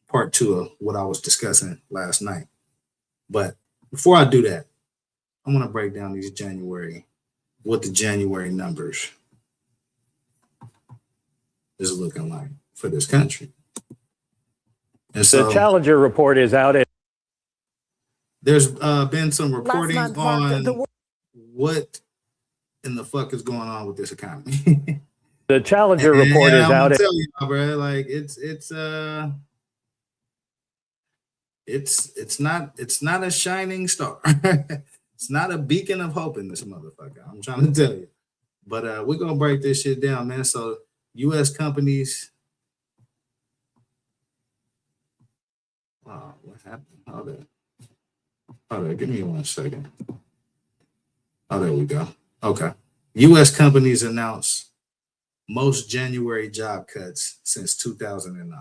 part 2 of what I was discussing last night. But before I do that, I want to break down what the January numbers is looking like for this country. And so the Challenger report is out. There's been some reporting on what in the fuck is going on with this economy. The Challenger report is out. I'm telling you, bro, like it's not a shining star. It's not a beacon of hope in this motherfucker. I'm trying to tell you. But we're gonna break this shit down, man. So U.S. companies. Wow, what happened? Hold on, give me 1 second. Oh, there we go. Okay. U.S. companies announce most January job cuts since 2009.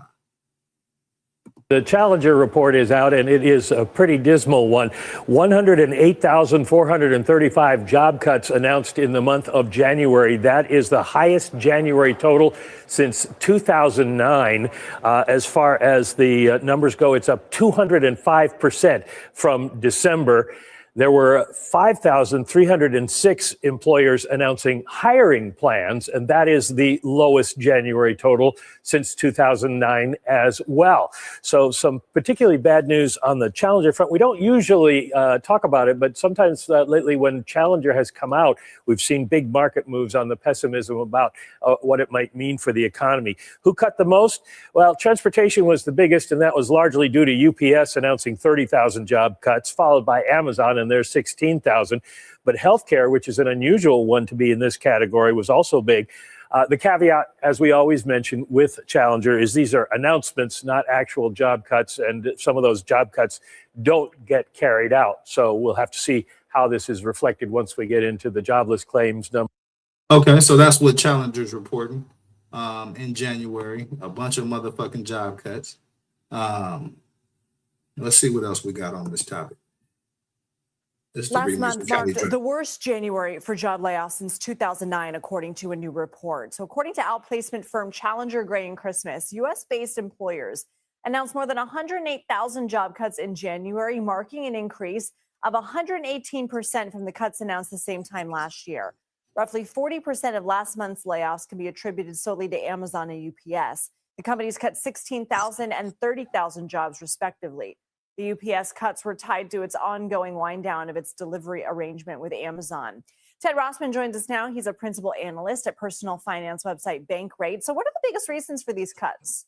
The Challenger report is out, and it is a pretty dismal one. 108,435 job cuts announced in the month of January. That is the highest January total since 2009. As far as the numbers go, it's up 205% from December. There were 5,306 employers announcing hiring plans, and that is the lowest January total since 2009 as well. So some particularly bad news on the Challenger front. We don't usually talk about it, but sometimes lately when Challenger has come out, we've seen big market moves on the pessimism about what it might mean for the economy. Who cut the most? Well, transportation was the biggest, and that was largely due to UPS announcing 30,000 job cuts, followed by Amazon and there's 16,000. But healthcare, which is an unusual one to be in this category, was also big. The caveat, as we always mention with Challenger, is these are announcements, not actual job cuts, and some of those job cuts don't get carried out. So we'll have to see how this is reflected once we get into the jobless claims number. Okay, so that's what Challenger's reporting in January. A bunch of motherfucking job cuts. Let's see what else we got on this topic. Last month marked the worst January for job layoffs since 2009, according to a new report. So according to outplacement firm Challenger Gray & Christmas, U.S.-based employers announced more than 108,000 job cuts in January, marking an increase of 118% from the cuts announced the same time last year. Roughly 40% of last month's layoffs can be attributed solely to Amazon and UPS. The companies cut 16,000 and 30,000 jobs, respectively. The UPS cuts were tied to its ongoing wind down of its delivery arrangement with Amazon. Ted Rossman joins us now. He's a principal analyst at personal finance website Bankrate. So what are the biggest reasons for these cuts?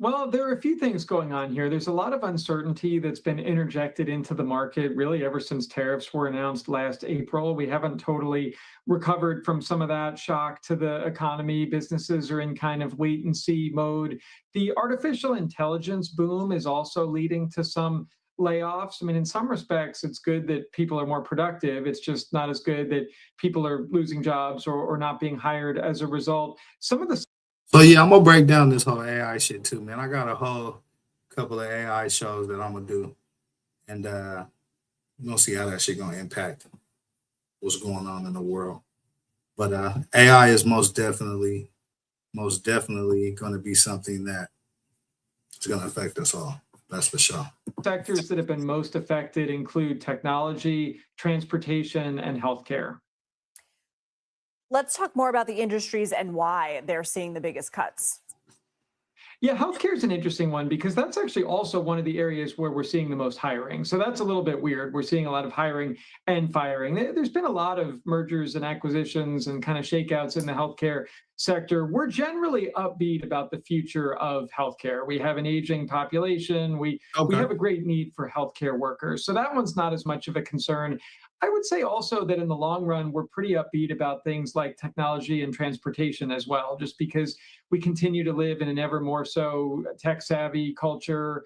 Well, there are a few things going on here. There's a lot of uncertainty that's been interjected into the market really ever since tariffs were announced last April. We haven't totally recovered from some of that shock to the economy. Businesses are in kind of wait and see mode. The artificial intelligence boom is also leading to some layoffs. I mean, in some respects, it's good that people are more productive. It's just not as good that people are losing jobs or not being hired as a result. Some of the So yeah, I'm gonna break down this whole AI shit too, man. I got a whole couple of AI shows that I'm gonna do, and we're gonna see how that shit gonna impact what's going on in the world. But AI is most definitely gonna be something that is gonna affect us all. That's for sure. sectors that have been most affected include technology, transportation, and healthcare. Let's talk more about the industries and why they're seeing the biggest cuts. Yeah, healthcare is an interesting one because that's actually also one of the areas where we're seeing the most hiring. So that's a little bit weird. We're seeing a lot of hiring and firing. There's been a lot of mergers and acquisitions and kind of shakeouts in the healthcare sector. We're generally upbeat about the future of healthcare. We have an aging population. We have a great need for healthcare workers. So that one's not as much of a concern. I would say also that in the long run, we're pretty upbeat about things like technology and transportation as well, just because we continue to live in an ever more so tech-savvy culture.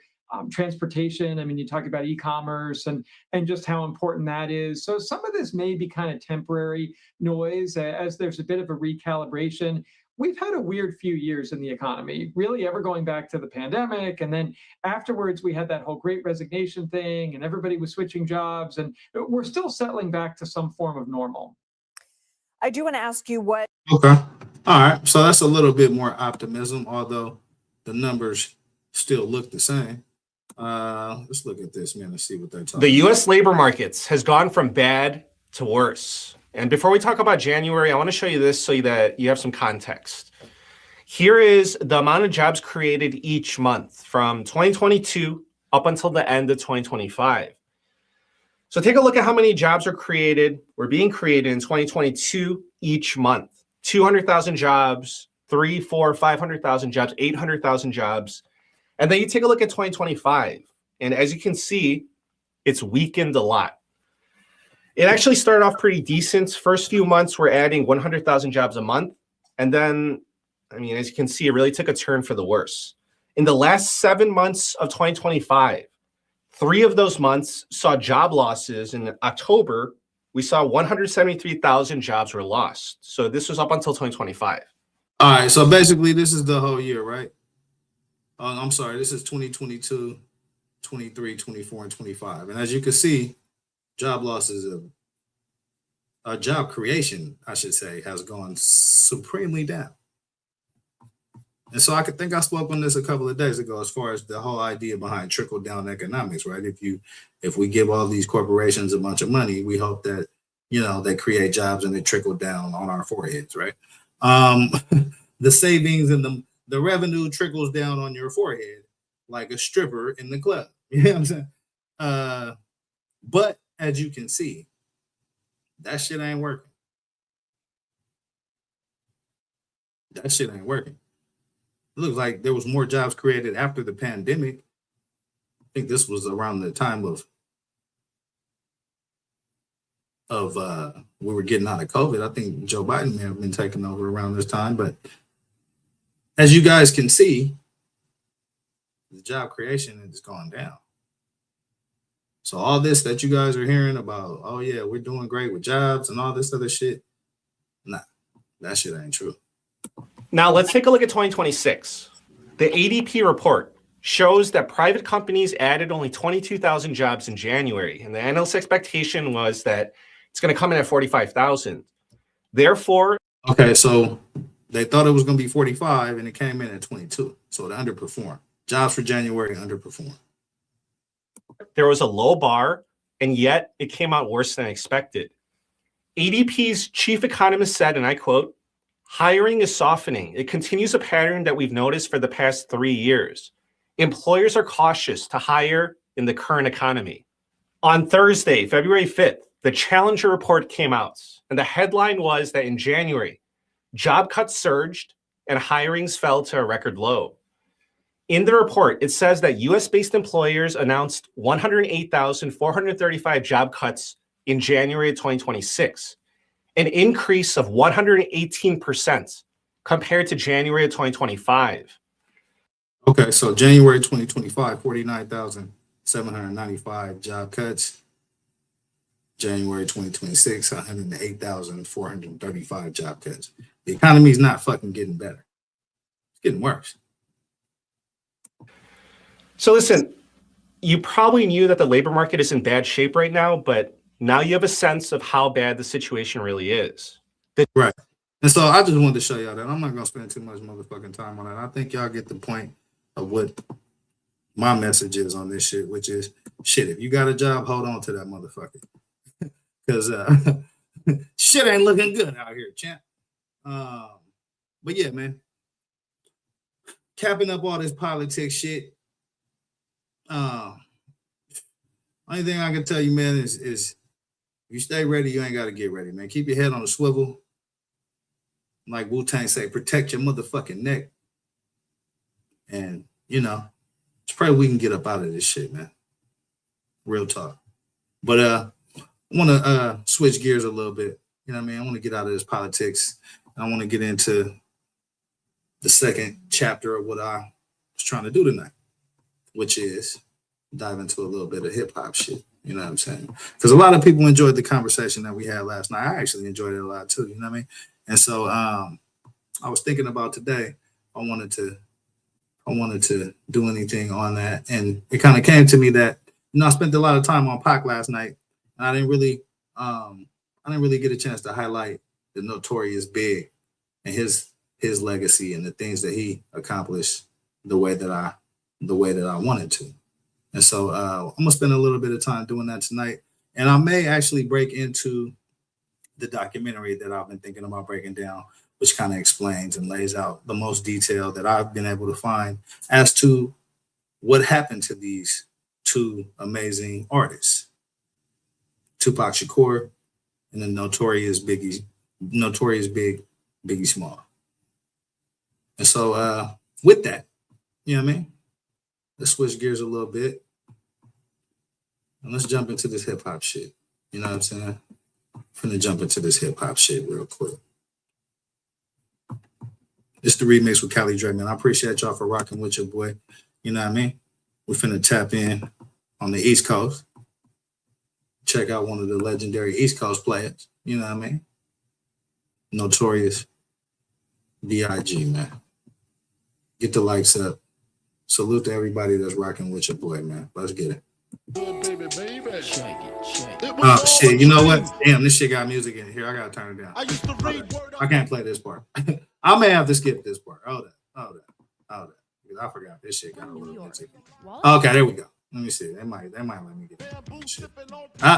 Transportation, I mean, you talk about e-commerce and just how important that is. So some of this may be kind of temporary noise as there's a bit of a recalibration. We've had a weird few years in the economy, really ever going back to the pandemic. And then afterwards, we had that whole great resignation thing and everybody was switching jobs. And we're still settling back to some form of normal. I do want to ask you what. Okay. All right. So that's a little bit more optimism, although the numbers still look the same. Let's look at this, man, and see what they're talking about. The U.S. labor markets has gone from bad to worse. And before we talk about January, I want to show you this so that you have some context. Here is the amount of jobs created each month from 2022 up until the end of 2025. So take a look at how many jobs are being created in 2022 each month. 200,000 jobs, 300,000, 400,000, 500,000 jobs, 800,000 jobs. And then you take a look at 2025. And as you can see, it's weakened a lot. It actually started off pretty decent. First few months, we're adding 100,000 jobs a month. And then, I mean, as you can see, it really took a turn for the worse. In the last 7 months of 2025, 3 of those months saw job losses. In October, we saw 173,000 jobs were lost. So this was up until 2025. All right. So basically, this is the whole year, right? I'm sorry. This is 2022, 23, 24, and 25. And as you can see, job losses of job creation, I should say, has gone supremely down. And so I think I spoke on this a couple of days ago as far as the whole idea behind trickle down economics, right? If we give all these corporations a bunch of money, we hope that, they create jobs and they trickle down on our foreheads, right? The savings and the revenue trickles down on your forehead like a stripper in the club. You know what I'm saying? But as you can see, that shit ain't working. That shit ain't working. It looks like there was more jobs created after the pandemic. I think this was around the time of we were getting out of COVID. I think Joe Biden may have been taking over around this time, but as you guys can see, the job creation is going down. So all this that you guys are hearing about, oh yeah, we're doing great with jobs and all this other shit, nah, that shit ain't true. Now let's take a look at 2026. The ADP report shows that private companies added only 22,000 jobs in January, and the analyst expectation was that it's going to come in at 45,000. Therefore, okay, so they thought it was going to be 45, and it came in at 22. So it underperformed. Jobs for January underperformed. there was a low bar, and yet it came out worse than expected. ADP's chief economist said, and I quote, "Hiring is softening. It continues a pattern that we've noticed for the past 3 years. Employers are cautious to hire in the current economy." On Thursday, February 5th, the Challenger report came out, and the headline was that in January, job cuts surged and hirings fell to a record low. In the report, it says that US-based employers announced 108,435 job cuts in January of 2026, an increase of 118% compared to January of 2025. Okay, so January 2025, 49,795 job cuts. January 2026, 108,435 job cuts. The economy is not fucking getting better. It's getting worse. So listen, you probably knew that the labor market is in bad shape right now, but now you have a sense of how bad the situation really is. Right. And so I just wanted to show y'all that. I'm not going to spend too much motherfucking time on it. I think y'all get the point of what my message is on this shit, which is, shit, if you got a job, hold on to that motherfucker. Because shit ain't looking good out here, champ. But yeah, man. Capping up all this politics shit. Only thing I can tell you, man, is if you stay ready, you ain't got to get ready, man. Keep your head on a swivel. Like Wu-Tang say, protect your motherfucking neck. And, you know, just pray we can get up out of this shit, man. Real talk. But I want to switch gears a little bit. You know what I mean? I want to get out of this politics. I want to get into the second chapter of what I was trying to do tonight, which is dive into a little bit of hip hop shit. You know what I'm saying? Because a lot of people enjoyed the conversation that we had last night. I actually enjoyed it a lot too. You know what I mean? And so I was thinking about today. I wanted to do anything on that, and it kind of came to me that, you know, I spent a lot of time on Pac last night, and I didn't really get a chance to highlight the Notorious Big and his legacy and the things that he accomplished the way that I wanted to. And so I'm gonna spend a little bit of time doing that tonight, and I may actually break into the documentary that I've been thinking about breaking down, which kind of explains and lays out the most detail that I've been able to find as to what happened to these two amazing artists, Tupac Shakur and the Notorious Big Biggie Small. And so with that, you know what I mean? Let's switch gears a little bit and let's jump into this hip hop shit. You know what I'm saying? I'm finna jump into this hip hop shit real quick. It's the remix with Cali Dre, man. I appreciate y'all for rocking with your boy. You know what I mean? We're finna tap in on the East Coast. Check out one of the legendary East Coast players. You know what I mean? Notorious B.I.G., man. Get the likes up. Salute to everybody that's rocking with your boy, man. Let's get it. Oh, shit. You know what? Damn, this shit got music in here. I gotta turn it down. I can't play this part. I may have to skip this part. Hold up. Because I forgot this shit got a little music. Okay, there we go. Let me see. They might let me get that shit.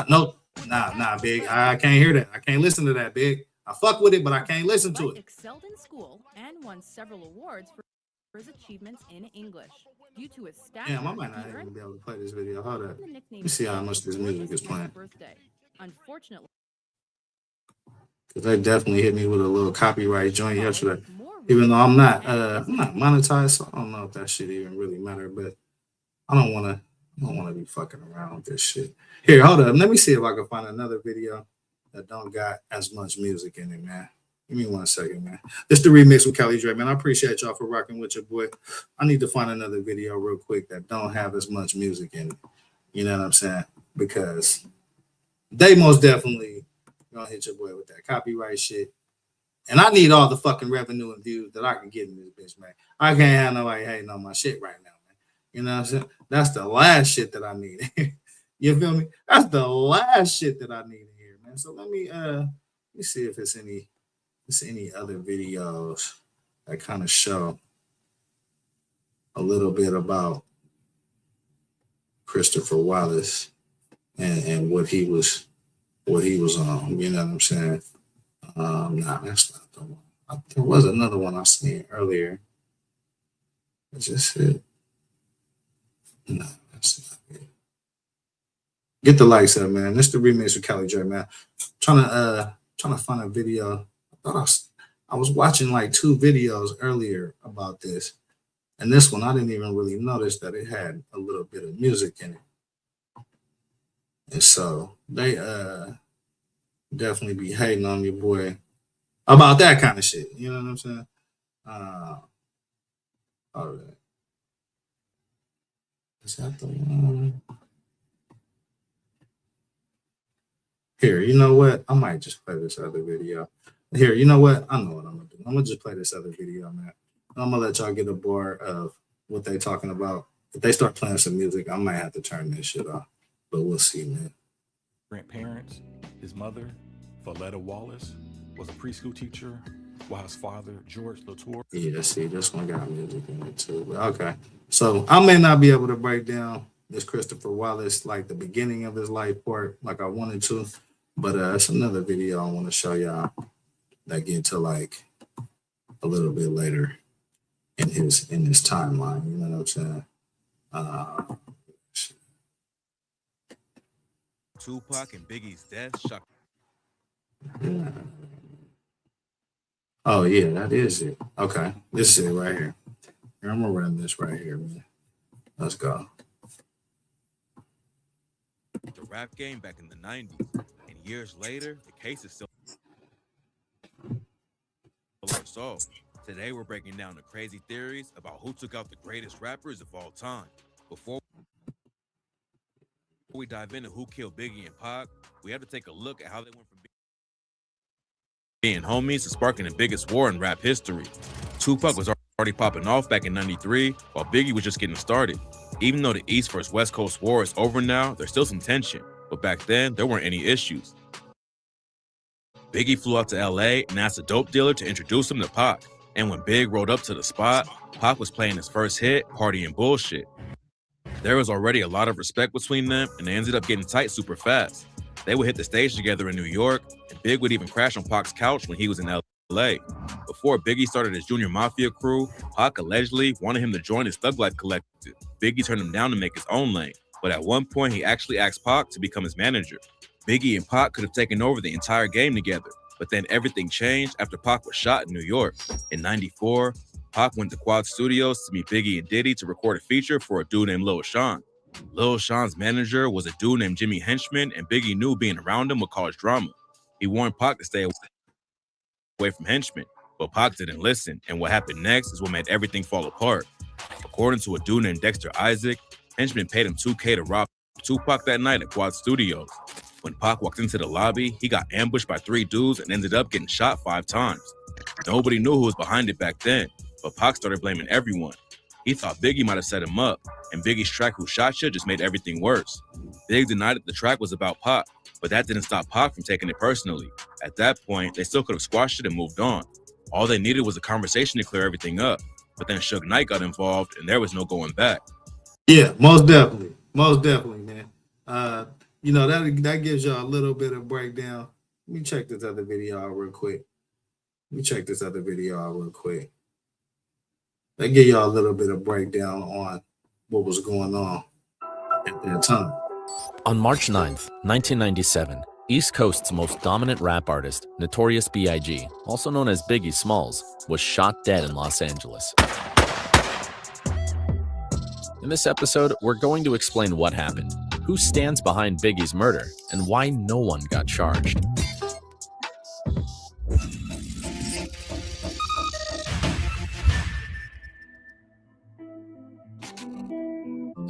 Nope. Nah, Big. I can't hear that. I can't listen to that, Big. I fuck with it, but I can't listen to it. Excelled in school and won several awards for his achievements in English. Due to his stature, damn, I might not even be able to play this video. Hold up. Let me see how much this music is playing. Unfortunately, because they definitely hit me with a little copyright joint yesterday. Even though I'm not monetized, so I don't know if that shit even really matter. But I don't want to be fucking around with this shit. Here, hold up. Let me see if I can find another video that don't got as much music in it, man. Give me 1 second, man. This the remix with Cali Dre, man. I appreciate y'all for rocking with your boy. I need to find another video real quick that don't have as much music in it. You know what I'm saying? Because they most definitely gonna hit your boy with that copyright shit. And I need all the fucking revenue and views that I can get in this bitch, man. I can't have nobody hating on my shit right now, man. You know what I'm saying? That's the last shit that I need. You feel me? That's the last shit that I need in here, man. So let me see if it's any other videos that kind of show a little bit about Christopher Wallace and what he was on. You know what I'm saying? Nah, that's not the one. There was another one I seen earlier. Is this it? No, that's not it. Get the likes up, man. This is the remix with Cali Dre, man. Trying to find a video. I was watching like 2 videos earlier about this, and this one I didn't even really notice that it had a little bit of music in it. And so they definitely be hating on your boy about that kind of shit. You know what I'm saying? All right. Is that the one? Here, you know what? I might just play this other video. Here, you know what? I know what I'm gonna do. I'm gonna just play this other video, man. I'm gonna let y'all get a bar of what they talking about. If they start playing some music, I might have to turn this shit off. But we'll see, man. Grandparents, his mother, Valletta Wallace, was a preschool teacher, while his father, George Latour. Yeah, see, this one got music in it too. But okay. So I may not be able to break down this Christopher Wallace, like the beginning of his life part, like I wanted to. But it's another video I want to show y'all that get to like a little bit later in his timeline. You know what I'm saying? Tupac and Biggie's death shocked. Yeah. Oh yeah, that is it. Okay, this is it right here. Here, I'm gonna run this right here, man. Let's go. The rap game back in the 90s, and years later, the case is still unsolved. Today, we're breaking down the crazy theories about who took out the greatest rappers of all time. Before we dive into who killed Biggie and Pac, we have to take a look at how they went from being homies to sparking the biggest war in rap history. Tupac was already popping off back in '93, while Biggie was just getting started. Even though the East versus West Coast war is over now, there's still some tension. But back then, there weren't any issues. Biggie flew out to LA and asked a dope dealer to introduce him to Pac. And when Big rolled up to the spot, Pac was playing his first hit, Party and Bullshit. There was already a lot of respect between them, and they ended up getting tight super fast. They would hit the stage together in New York, and Big would even crash on Pac's couch when he was in LA. Before Biggie started his Junior Mafia crew, Pac allegedly wanted him to join his Thug Life collective. Biggie turned him down to make his own lane, but at one point he actually asked Pac to become his manager. Biggie and Pac could have taken over the entire game together, but then everything changed after Pac was shot in New York. In '94, Pac went to Quad Studios to meet Biggie and Diddy to record a feature for a dude named Lil Sean. Lil Sean's manager was a dude named Jimmy Henchman, and Biggie knew being around him would cause drama. He warned Pac to stay away from Henchman, but Pac didn't listen, and what happened next is what made everything fall apart. According to a dude named Dexter Isaac, Henchman paid him $2K to rob Tupac that night at Quad Studios. When Pac walked into the lobby, he got ambushed by 3 dudes and ended up getting shot 5 times. Nobody knew who was behind it back then, but Pac started blaming everyone. He thought Biggie might have set him up, and Biggie's track Who Shot Ya just made everything worse. Big denied that the track was about Pac, but that didn't stop Pac from taking it personally. At that point, they still could have squashed it and moved on. All they needed was a conversation to clear everything up, but then Suge Knight got involved, and there was no going back. Yeah, most definitely, man. You know, that gives y'all a little bit of breakdown. Let me check this other video out real quick. They give y'all a little bit of breakdown on what was going on at that time. On March 9th, 1997, East Coast's most dominant rap artist, Notorious B.I.G., also known as Biggie Smalls, was shot dead in Los Angeles. In this episode, we're going to explain what happened, who stands behind Biggie's murder, and why no one got charged.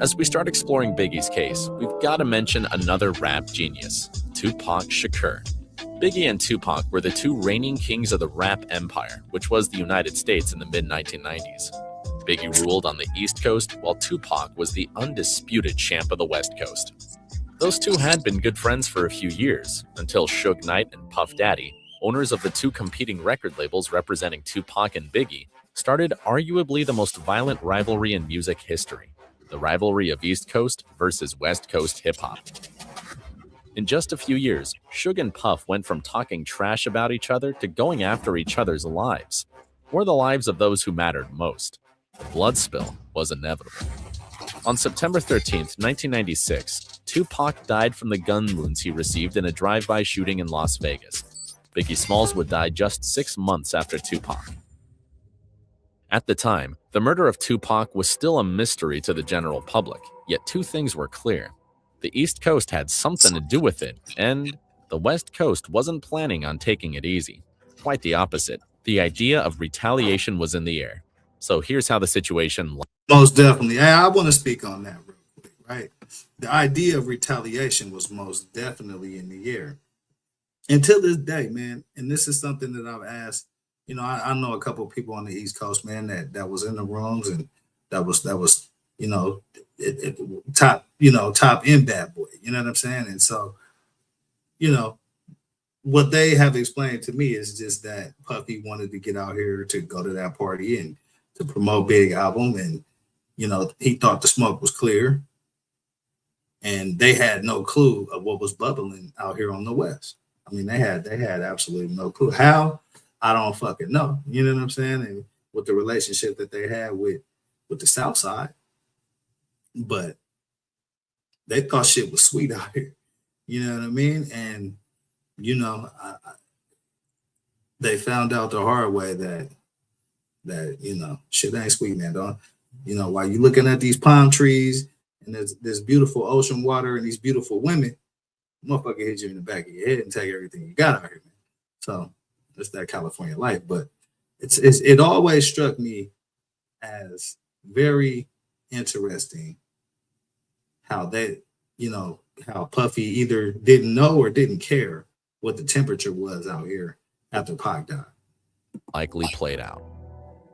As we start exploring Biggie's case, we've got to mention another rap genius, Tupac Shakur. Biggie and Tupac were the two reigning kings of the rap empire, which was the United States in the mid-1990s. Biggie ruled on the East Coast, while Tupac was the undisputed champ of the West Coast. Those two had been good friends for a few years, until Suge Knight and Puff Daddy, owners of the two competing record labels representing Tupac and Biggie, started arguably the most violent rivalry in music history, the rivalry of East Coast versus West Coast hip-hop. In just a few years, Suge and Puff went from talking trash about each other to going after each other's lives, or the lives of those who mattered most. The blood spill was inevitable. On September 13th, 1996, Tupac died from the gun wounds he received in a drive-by shooting in Las Vegas. Biggie Smalls would die just 6 months after Tupac. At the time, the murder of Tupac was still a mystery to the general public, yet two things were clear. The East Coast had something to do with it, and the West Coast wasn't planning on taking it easy. Quite the opposite. The idea of retaliation was in the air. So here's how the situation... Most definitely. I want to speak on that real quick, right? The idea of retaliation was most definitely in the air. Until this day, man, and this is something that I've asked, I know a couple of people on the East Coast, man, that was in the rooms, and that was top end bad boy, you know what I'm saying? And so, what they have explained to me is just that Puffy wanted to get out here to go to that party and to promote Big album, and he thought the smoke was clear, and they had no clue of what was bubbling out here on the West. I mean, they had absolutely no clue. How? I don't fucking know. You know what I'm saying? And with the relationship that they had with the South Side, but they thought shit was sweet out here. You know what I mean? And they found out the hard way that shit ain't sweet, man. Don't while you looking at these palm trees and there's this beautiful ocean water and these beautiful women, motherfucker hit you in the back of your head and take everything you got out here, man. So it's that California life. But it always struck me as very interesting how they, how Puffy either didn't know or didn't care what the temperature was out here after Pac died. Likely played out.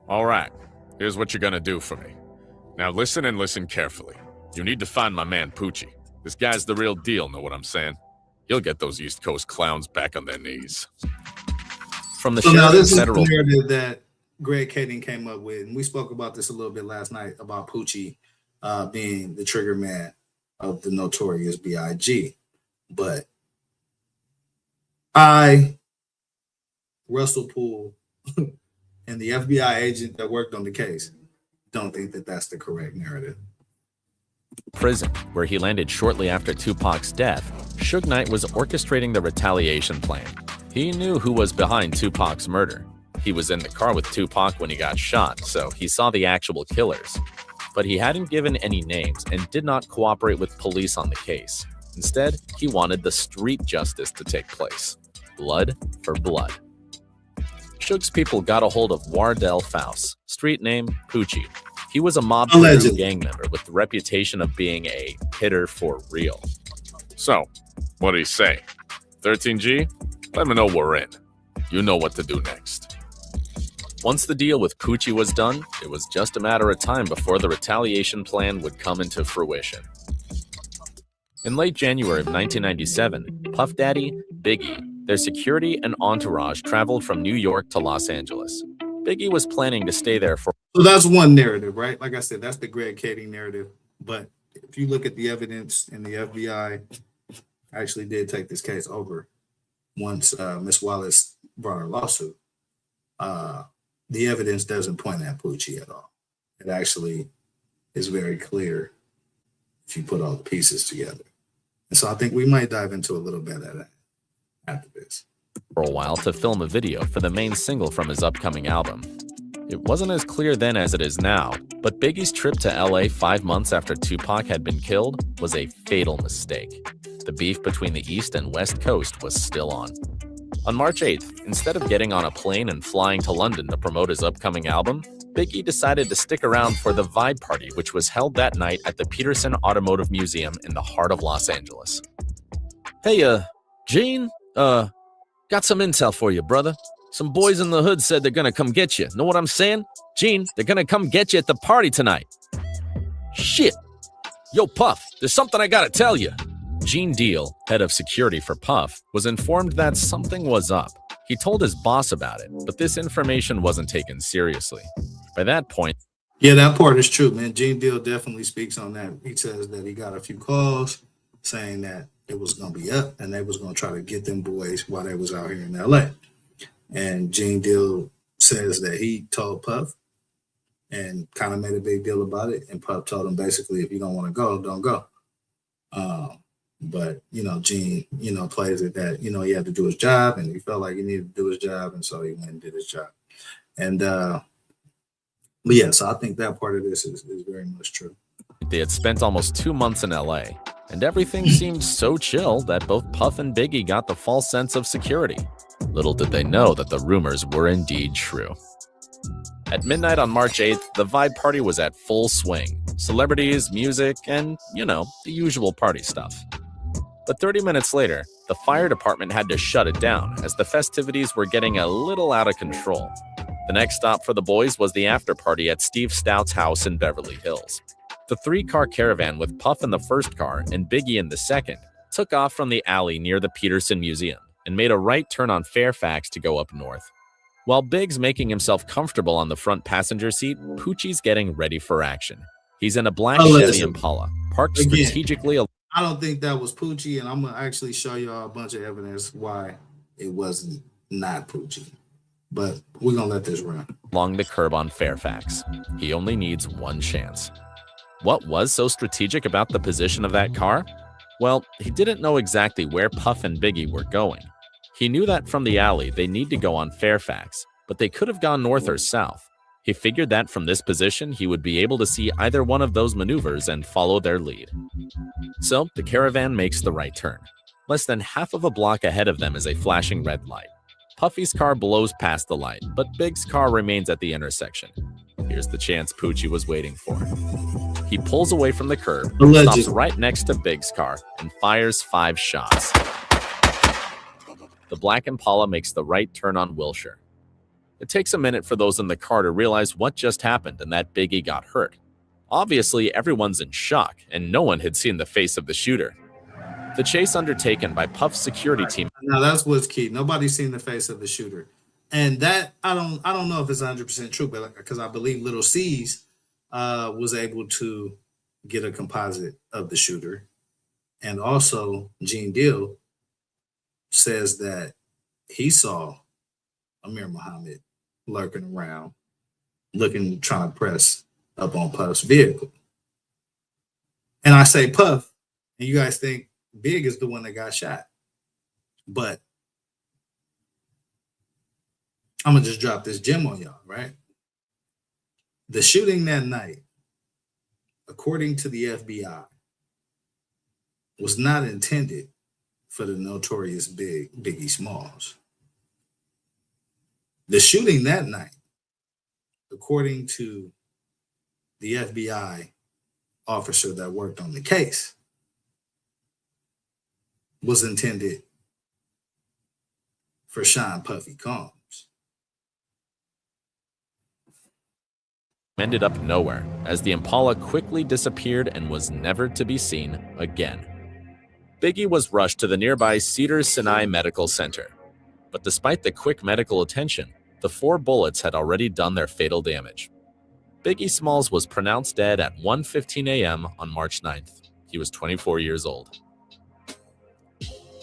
All right, here's what you're gonna do for me. Now listen and listen carefully. You need to find my man Poochie. This guy's the real deal, know what I'm saying? He'll get those East Coast clowns back on their knees. From the now this federal is the narrative that Greg Kading came up with, and we spoke about this a little bit last night about Poochie being the trigger man of the notorious B.I.G. But Russell Poole, and the FBI agent that worked on the case don't think that that's the correct narrative. Prison, where he landed shortly after Tupac's death, Suge Knight was orchestrating the retaliation plan. He knew who was behind Tupac's murder. He was in the car with Tupac when he got shot, so he saw the actual killers. But he hadn't given any names and did not cooperate with police on the case. Instead, he wanted the street justice to take place. Blood for blood. Suge's people got a hold of Wardell Faust, street name Poochie. He was a mob gang member with the reputation of being a hitter for real. So, what do you say? 13G? Let me know we're in. You know what to do next. Once the deal with Poochie was done, it was just a matter of time before the retaliation plan would come into fruition. In late January of 1997, Puff Daddy, Biggie, their security and entourage traveled from New York to Los Angeles. Biggie was planning to stay there for... So that's one narrative, right? Like I said, that's the Greg Kading narrative. But if you look at the evidence, and the FBI actually did take this case over once Miss Wallace brought her lawsuit, the evidence doesn't point at Poochie at all. It actually is very clear if you put all the pieces together. And so I think we might dive into a little bit of that after this. For a while to film a video for the main single from his upcoming album. It wasn't as clear then as it is now, but Biggie's trip to LA 5 months after Tupac had been killed was a fatal mistake. The beef between the East and West Coast was still on. On March 8th, instead of getting on a plane and flying to London to promote his upcoming album, Biggie decided to stick around for the Vibe Party, which was held that night at the Peterson Automotive Museum in the heart of Los Angeles. Hey, Gene, got some intel for you, brother. Some boys in the hood said they're gonna come get you. Know what I'm saying? Gene, they're gonna come get you at the party tonight. Shit. Yo, Puff, there's something I gotta tell you. Gene Deal, head of security for Puff, was informed that something was up. He told his boss about it, but this information wasn't taken seriously. By that point, Yeah, that part is true, man. Gene Deal definitely speaks on that. He says that he got a few calls saying that it was going to be up and they was going to try to get them boys while they was out here in LA. And Gene Deal says that he told Puff and kind of made a big deal about it. And Puff told him basically, if you don't want to go, don't go. But, Gene, plays it that, he had to do his job and he felt like he needed to do his job. And so he went and did his job. And, but yeah, so I think that part of this is very much true. they had spent almost 2 months in LA, and everything seemed so chill that both Puff and Biggie got the false sense of security. Little did they know that the rumors were indeed true. At midnight on March 8th, the Vibe Party was at full swing. Celebrities, music, and, the usual party stuff. But 30 minutes later, the fire department had to shut it down as the festivities were getting a little out of control. The next stop for the boys was the after party at Steve Stout's house in Beverly Hills. The 3-car caravan with Puff in the first car and Biggie in the second took off from the alley near the Peterson Museum and made a right turn on Fairfax to go up north. While Big's making himself comfortable on the front passenger seat, Poochie's getting ready for action. He's in a black Chevy Impala, parked strategically. I don't think that was Poochie, and I'm going to actually show y'all a bunch of evidence why it wasn't not Poochie. But we're going to let this run. Along the curb on Fairfax. He only needs one chance. What was so strategic about the position of that car? Well, he didn't know exactly where Puff and Biggie were going. He knew that from the alley they need to go on Fairfax, but they could have gone north or south. He figured that from this position he would be able to see either one of those maneuvers and follow their lead. So the caravan makes the right turn. Less than half of a block ahead of them is a flashing red light. Puffy's car blows past the light, but Big's car remains at the intersection. Here's the chance Poochie was waiting for. He pulls away from the curb, stops right next to Big's car, and fires 5 shots. The black Impala makes the right turn on Wilshire. It takes a minute for those in the car to realize what just happened and that Biggie got hurt. Obviously, everyone's in shock, and no one had seen the face of the shooter. The chase undertaken by Puff's security team. Now that's what's key. Nobody's seen the face of the shooter, and that I don't know if it's 100% true, but because I believe Little C's was able to get a composite of the shooter, and also Gene Deal says that he saw Amir Muhammad lurking around, trying to press up on Puff's vehicle. And I say Puff, and you guys think Big is the one that got shot. But I'm going to just drop this gem on y'all, right? The shooting that night, according to the FBI, was not intended for the notorious Biggie Smalls. The shooting that night, according to the FBI officer that worked on the case, was intended for Sean Puffy Combs. Ended up nowhere, as the Impala quickly disappeared and was never to be seen again. Biggie was rushed to the nearby Cedars-Sinai Medical Center. But despite the quick medical attention, the 4 bullets had already done their fatal damage. Biggie Smalls was pronounced dead at 1:15 a.m. on March 9th. He was 24 years old.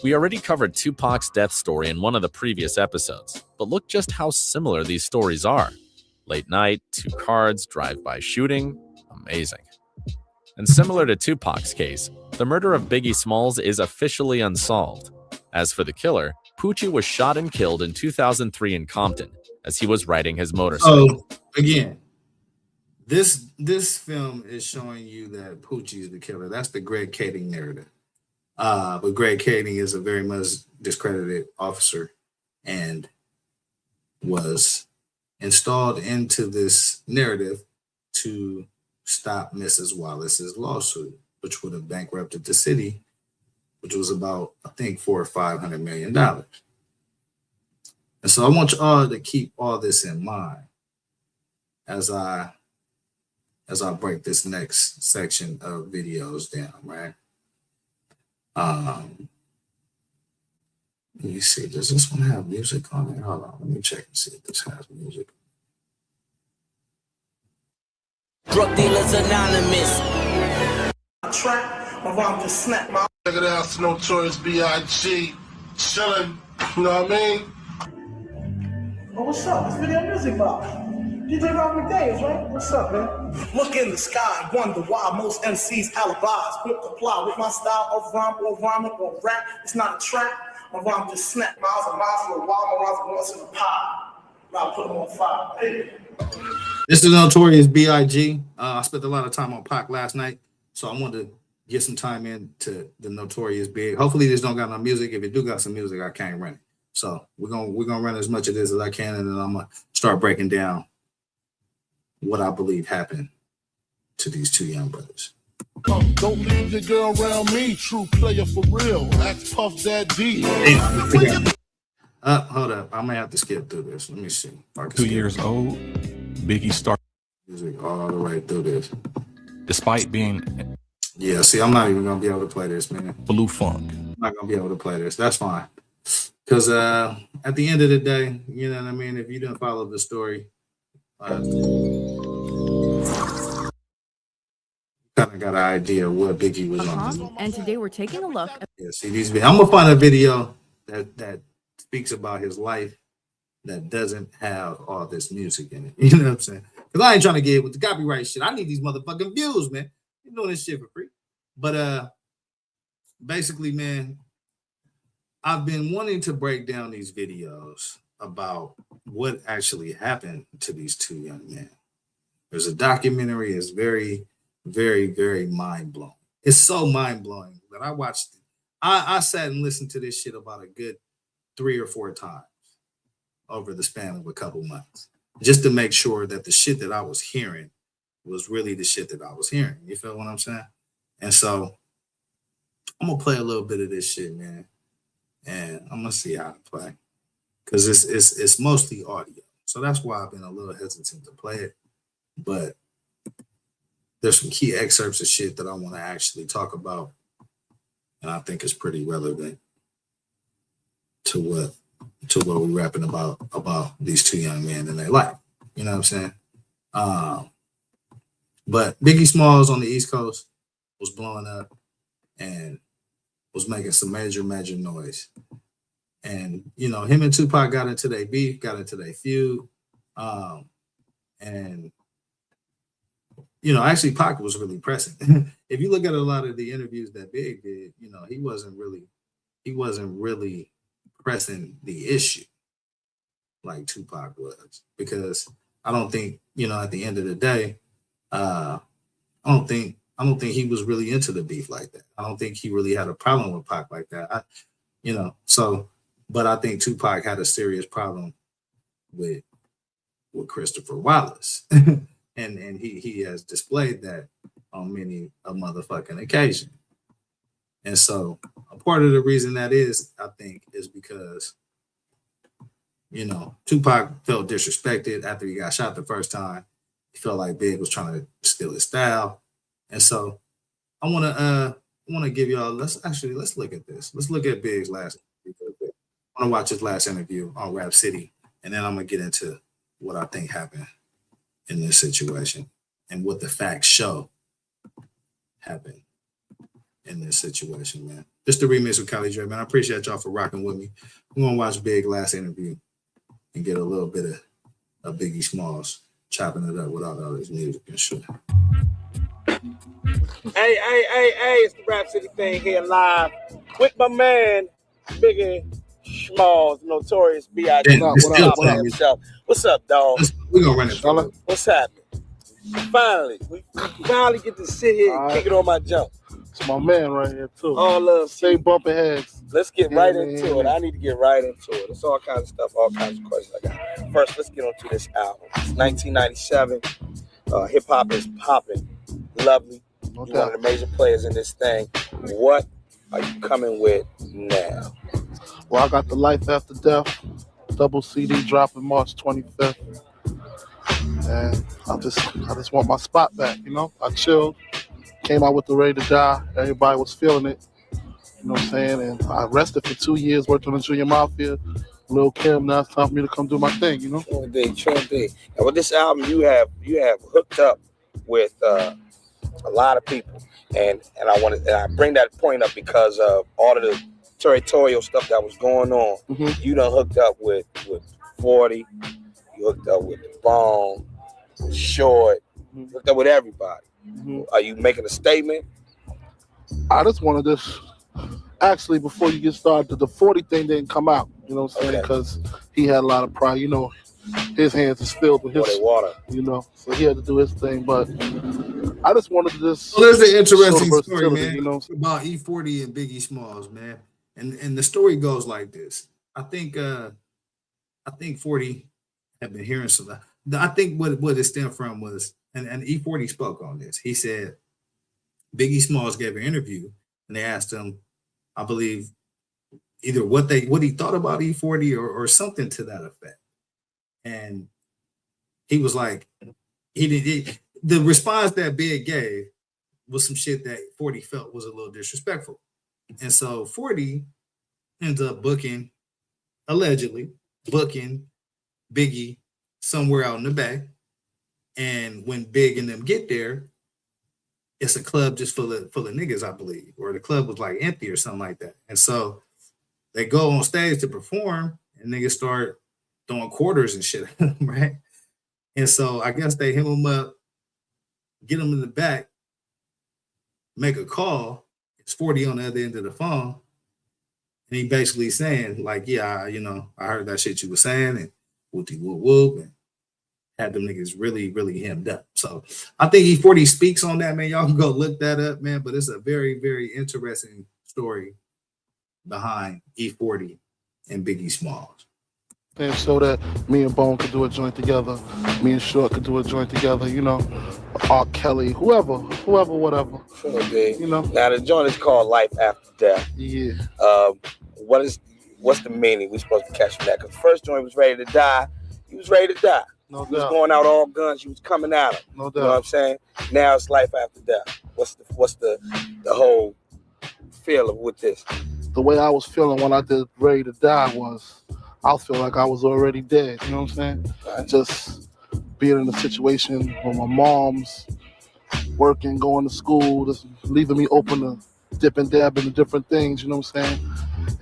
We already covered Tupac's death story in one of the previous episodes, but look just how similar these stories are. Late night, 2 cards, drive-by shooting, amazing. And similar to Tupac's case, the murder of Biggie Smalls is officially unsolved. As for the killer, Poochie was shot and killed in 2003 in Compton as he was riding his motorcycle. So, again, this film is showing you that Poochie is the killer. That's the Greg Kading narrative. But Greg Kading is a very much discredited officer and was installed into this narrative to stop Mrs. Wallace's lawsuit, which would have bankrupted the city, which was about, I think, $400 or $500 million. And so I want you all to keep all this in mind as I break this next section of videos down, right? Let me see, does this one have music on it? Hold on, let me check and see if this has music. Drug dealers anonymous. Trap, my mom just snapped my. Check it out, it's Notorious B.I.G. Chillin', you know what I mean? Oh, what's up? It's video music box. DJ Robert Davis, right? What's up, man? Look in the sky and wonder why most MCs alibis won't comply with my style of rhyme or rhyming or rap. It's not a trap. My rhyme just snapped miles and miles for a while. My rhymes are once in a pie. Now I put them on fire. Hey. This is Notorious B.I.G. I spent a lot of time on Pac last night, so I wanted to get some time into the Notorious Big. Hopefully this don't got no music. If it do got some music, I can't run it. So we're gonna run as much of this as I can, and then I'm gonna start breaking down what I believe happened to these two young brothers. Don't leave your girl around me, true player for real. Ask Puff Dad D. Hold up. I may have to skip through this. Let me see. 2 years old, Biggie started music all the way through this. Despite being Yeah, see, I'm not even gonna be able to play this, man. Blue Funk. I'm not gonna be able to play this. That's fine. Because at the end of the day, you know what I mean? If you didn't follow the story, kind of got an idea of what Biggie was on. And today we're taking a look at Yeah, see these. I'm gonna find a video that speaks about his life that doesn't have all this music in it. You know what I'm saying? Because I ain't trying to get with the copyright shit. I need these motherfucking views, man. You're doing this shit for free. But basically, man, I've been wanting to break down these videos about what actually happened to these two young men. There's a documentary. It's very, very, very mind-blowing. It's so mind-blowing that I watched it. I sat and listened to this shit about a good 3 or 4 times over the span of a couple months, just to make sure that the shit that I was hearing was really the shit that I was hearing. You feel what I'm saying? And so I'm gonna play a little bit of this shit, man, and I'm gonna see how to play, because it's mostly audio. So that's why I've been a little hesitant to play it. But there's some key excerpts of shit that I want to actually talk about, and I think it's pretty relevant to what we're rapping about these two young men in their life. You know what I'm saying? But Biggie Smalls on the East Coast was blowing up and was making some major noise. And, you know, him and Tupac got into their beef, got into their feud. And, you know, actually Pac was really pressing. If you look at a lot of the interviews that Big did, you know, he wasn't really pressing the issue like Tupac was, because I don't think, you know, at the end of the day, I don't think he was really into the beef like that. I don't think he really had a problem with Pac like that. But I think Tupac had a serious problem with Christopher Wallace. and he has displayed that on many a motherfucking occasion. And so a part of the reason that is, I think, is because, you know, Tupac felt disrespected after he got shot the first time. He felt like Big was trying to steal his style. And so I want to give y'all, let's look at this. Let's look at Big's last interview. I want to watch his last interview on Rap City, and then I'm going to get into what I think happened in this situation and what the facts show happened in this situation, man. Just a remix with Cali Dre, man. I appreciate y'all for rocking with me. We're going to watch Big's last interview and get a little bit of Biggie Smalls chopping it up without all this music and shit. Hey, it's the Rap City thing here live with my man, Biggie Smalls, Notorious B.I.G. What's up, dog? We're going to run it, fella. What's happening? We finally get to sit here and kick it on my jump. It's my man right here too. All love. Stay bumping heads. Let's get right into it. I need to get right into it. It's all kinds of stuff, all kinds of questions I got. First, let's get onto this album. It's 1997. Hip hop is popping. Lovely. You're one of the major players in this thing. What are you coming with now? Well, I got the Life After Death double CD dropping March 25th. And I just want my spot back, you know. I chilled, came out with the Ready to Die. Everybody was feeling it, you know what I'm saying? And I rested for 2 years, worked on the Junior Mafia, Lil Kim. Now it's time for me to come do my thing, you know. True indeed. And with this album, you have hooked up with a lot of people, and I bring that point up because of all of the territorial stuff that was going on. Mm-hmm. You done hooked up with 40. You hooked up with the Bone, with Short. You hooked up with everybody. Mm-hmm. Are you making a statement? I just wanted this. Actually, before you get started, the 40 thing didn't come out. You know what I'm saying? Because he had a lot of pride. You know, his hands is filled with his water. You know, so he had to do his thing. But I just wanted to just. Well, there's an interesting show the story, man, you know? about E40 and Biggie Smalls, man. And the story goes like this. I think 40 had been hearing some. I think what it stemmed from was, and E40 spoke on this. He said Biggie Smalls gave an interview, and they asked him, I believe, either what he thought about E40 or something to that effect. And he was like, the response that Big gave was some shit that 40 felt was a little disrespectful. And so 40 ends up allegedly booking Biggie somewhere out in the back. And when Big and them get there, it's a club just full of niggas, I believe, or the club was like empty or something like that. And so they go on stage to perform, and niggas start throwing quarters and shit, right? And so I guess they hit him up, get him in the back, make a call. It's 40 on the other end of the phone. And he basically saying, like, yeah, I heard that shit you were saying, and whoop, and had them niggas really, really hemmed up. So I think E40 speaks on that, man. Y'all can go look that up, man. But it's a very, very interesting story behind E40 and Biggie Smalls. And so that me and Bone could do a joint together, me and Short could do a joint together, you know, R. Kelly, whoever, whatever. Sure, dude. You know. Now the joint is called Life After Death. Yeah. What's the meaning? We supposed to catch from that? Because the first joint was Ready to Die. He was ready to die. No He was doubt. going out all guns. He was coming at him. No doubt. You know what I'm saying? Now it's Life After Death. What's the whole feel with this? The way I was feeling when I did Ready to Die was, I feel like I was already dead. You know what I'm saying? Right. Just being in a situation where my mom's working, going to school, just leaving me open to dip and dab into different things. You know what I'm saying?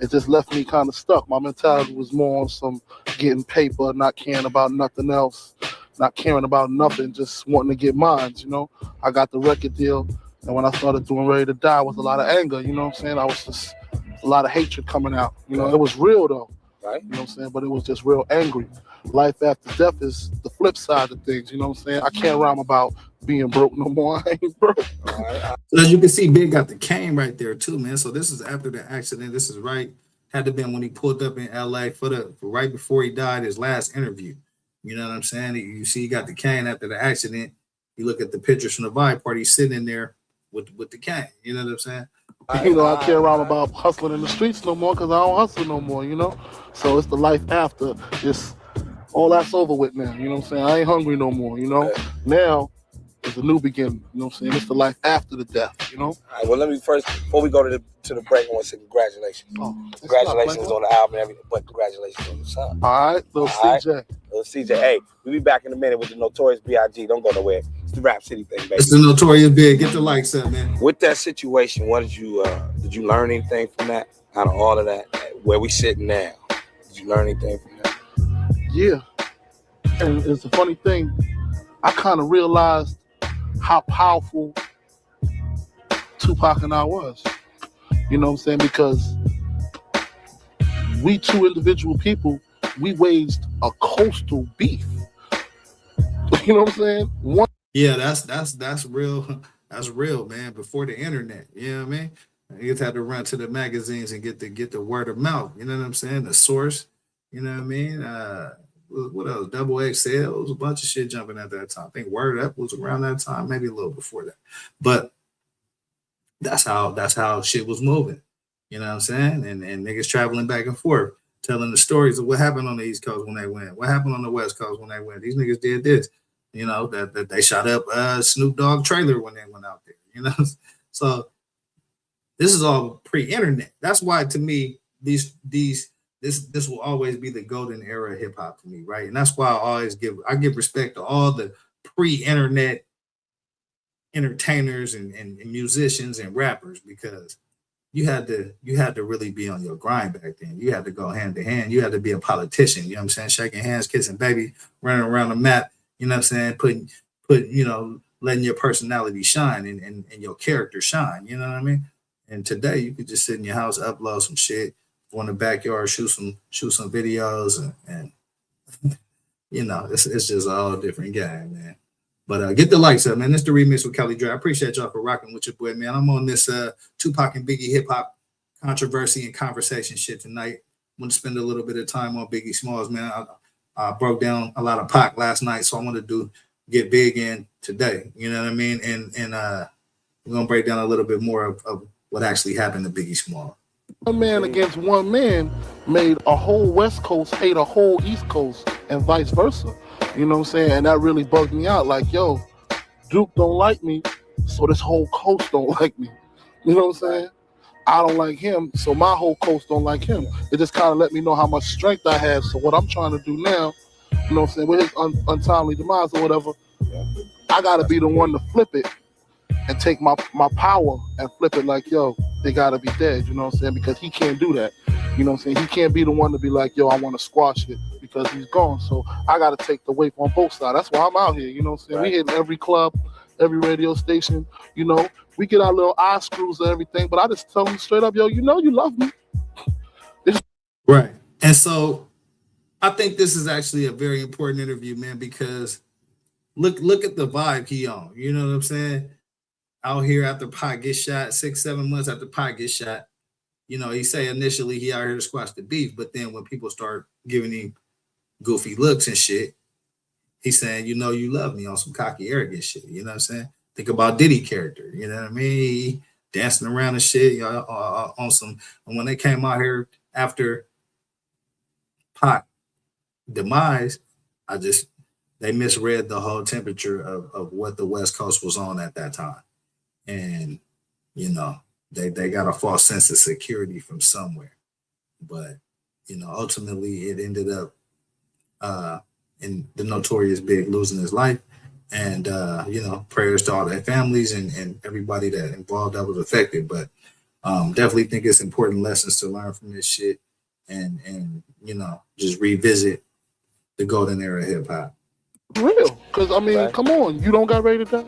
It just left me kind of stuck. My mentality was more on some getting paper, not caring about nothing else, not caring about nothing, just wanting to get mines, you know? I got the record deal, and when I started doing Ready to Die, with a lot of anger, you know what I'm saying? I was just, a lot of hatred coming out. You know, it was real though. Right. You know what I'm saying? But it was just real angry. Life after death is the flip side of things, you know what I'm saying? I can't rhyme about being broke no more. I ain't broke. So as you can see, Big got the cane right there too, man. So this is after the accident. This is had to been when he pulled up in LA for right before he died, his last interview. You know what I'm saying? You see he got the cane after the accident. You look at the pictures from the vibe party, he's sitting in there with the cane. You know what I'm saying? You know, I can't rhyme about hustling in the streets no more because I don't hustle no more, you know? So it's the life after. It's all that's over with now, you know what I'm saying? I ain't hungry no more, you know? Now it's a new beginning, you know what I'm saying? It's the life after the death, you know? All right, well, let me first, before we go to the break, I want to say congratulations. Congratulations on the album and everything, but congratulations on the song. All right, little CJ. Little CJ. Hey, we'll be back in a minute with the Notorious B.I.G. Don't go nowhere. It's the Rap City thing, baby. It's the Notorious Big. Get the likes up, man. With that situation, what did you learn anything from that? Out of all of that, where we sitting now, did you learn anything from that? Yeah. And it's a funny thing. I kind of realized how powerful Tupac and I was. You know what I'm saying? Because we two individual people, we waged a coastal beef. You know what I'm saying? Yeah, that's real. That's real, man. Before the internet, you know what I mean? You just had to run to the magazines and get the word of mouth. You know what I'm saying? The source. You know what I mean? What else? Double XL. It was a bunch of shit jumping at that time. I think Word Up was around that time, maybe a little before that. But that's how shit was moving. You know what I'm saying? And niggas traveling back and forth, telling the stories of what happened on the East Coast when they went, what happened on the West Coast when they went. These niggas did this. You know, that they shot up Snoop Dogg trailer when they went out there. You know, so this is all pre-internet. That's why, to me, this will always be the golden era of hip hop to me, right? And that's why I give respect to all the pre-internet entertainers and musicians and rappers, because you had to really be on your grind back then. You had to go hand to hand. You had to be a politician. You know what I'm saying? Shaking hands, kissing baby, running around the map. You know what I'm saying? Putting letting your personality shine and your character shine. You know what I mean? And today you could just sit in your house, upload some shit, go in the backyard, shoot some videos, and you know, it's just a whole different game, man. But get the likes up, man. This is the remix with Kelly Dre. I appreciate y'all for rocking with your boy, man. I'm on this Tupac and Biggie hip hop controversy and conversation shit tonight. I'm gonna spend a little bit of time on Biggie Smalls, man. I broke down a lot of Pac last night, so I wanted to get big in today. You know what I mean? And we're gonna break down a little bit more of what actually happened to Biggie Smalls. One man against one man made a whole West Coast hate a whole East Coast and vice versa. You know what I'm saying? And that really bugged me out. Like, yo, Duke don't like me, so this whole coast don't like me. You know what I'm saying? I don't like him, so my whole coast don't like him. It just kind of let me know how much strength I have. So what I'm trying to do now, you know what I'm saying, with his untimely demise or whatever, I got to be the one to flip it and take my power and flip it like, yo, they got to be dead, you know what I'm saying? Because he can't do that. You know what I'm saying? He can't be the one to be like, yo, I want to squash it because he's gone. So I got to take the weight on both sides. That's why I'm out here, you know what I'm saying? Right. We hitting every club, every radio station, you know. We get our little eye screws and everything, but I just tell them straight up, yo, you know you love me. Right. And so I think this is actually a very important interview, man, because look at the vibe he on. You know what I'm saying? Out here after Pac gets shot, 6-7 months after Pac gets shot, you know, he say initially he out here to squash the beef, but then when people start giving him goofy looks and shit, he's saying, you know, you love me on some cocky, arrogant shit. You know what I'm saying? Think about Diddy character. You know what I mean? He dancing around and shit, you know, on some. And when they came out here after Pac demise, they misread the whole temperature of what the West Coast was on at that time. And, you know, they got a false sense of security from somewhere. But, you know, ultimately it ended up in the Notorious Big losing his life. And, you know, prayers to all their families and everybody that involved that was affected. But definitely think it's important lessons to learn from this shit and you know, just revisit the golden era of hip hop. Real. Because, I mean, come on. You don't got ready to die?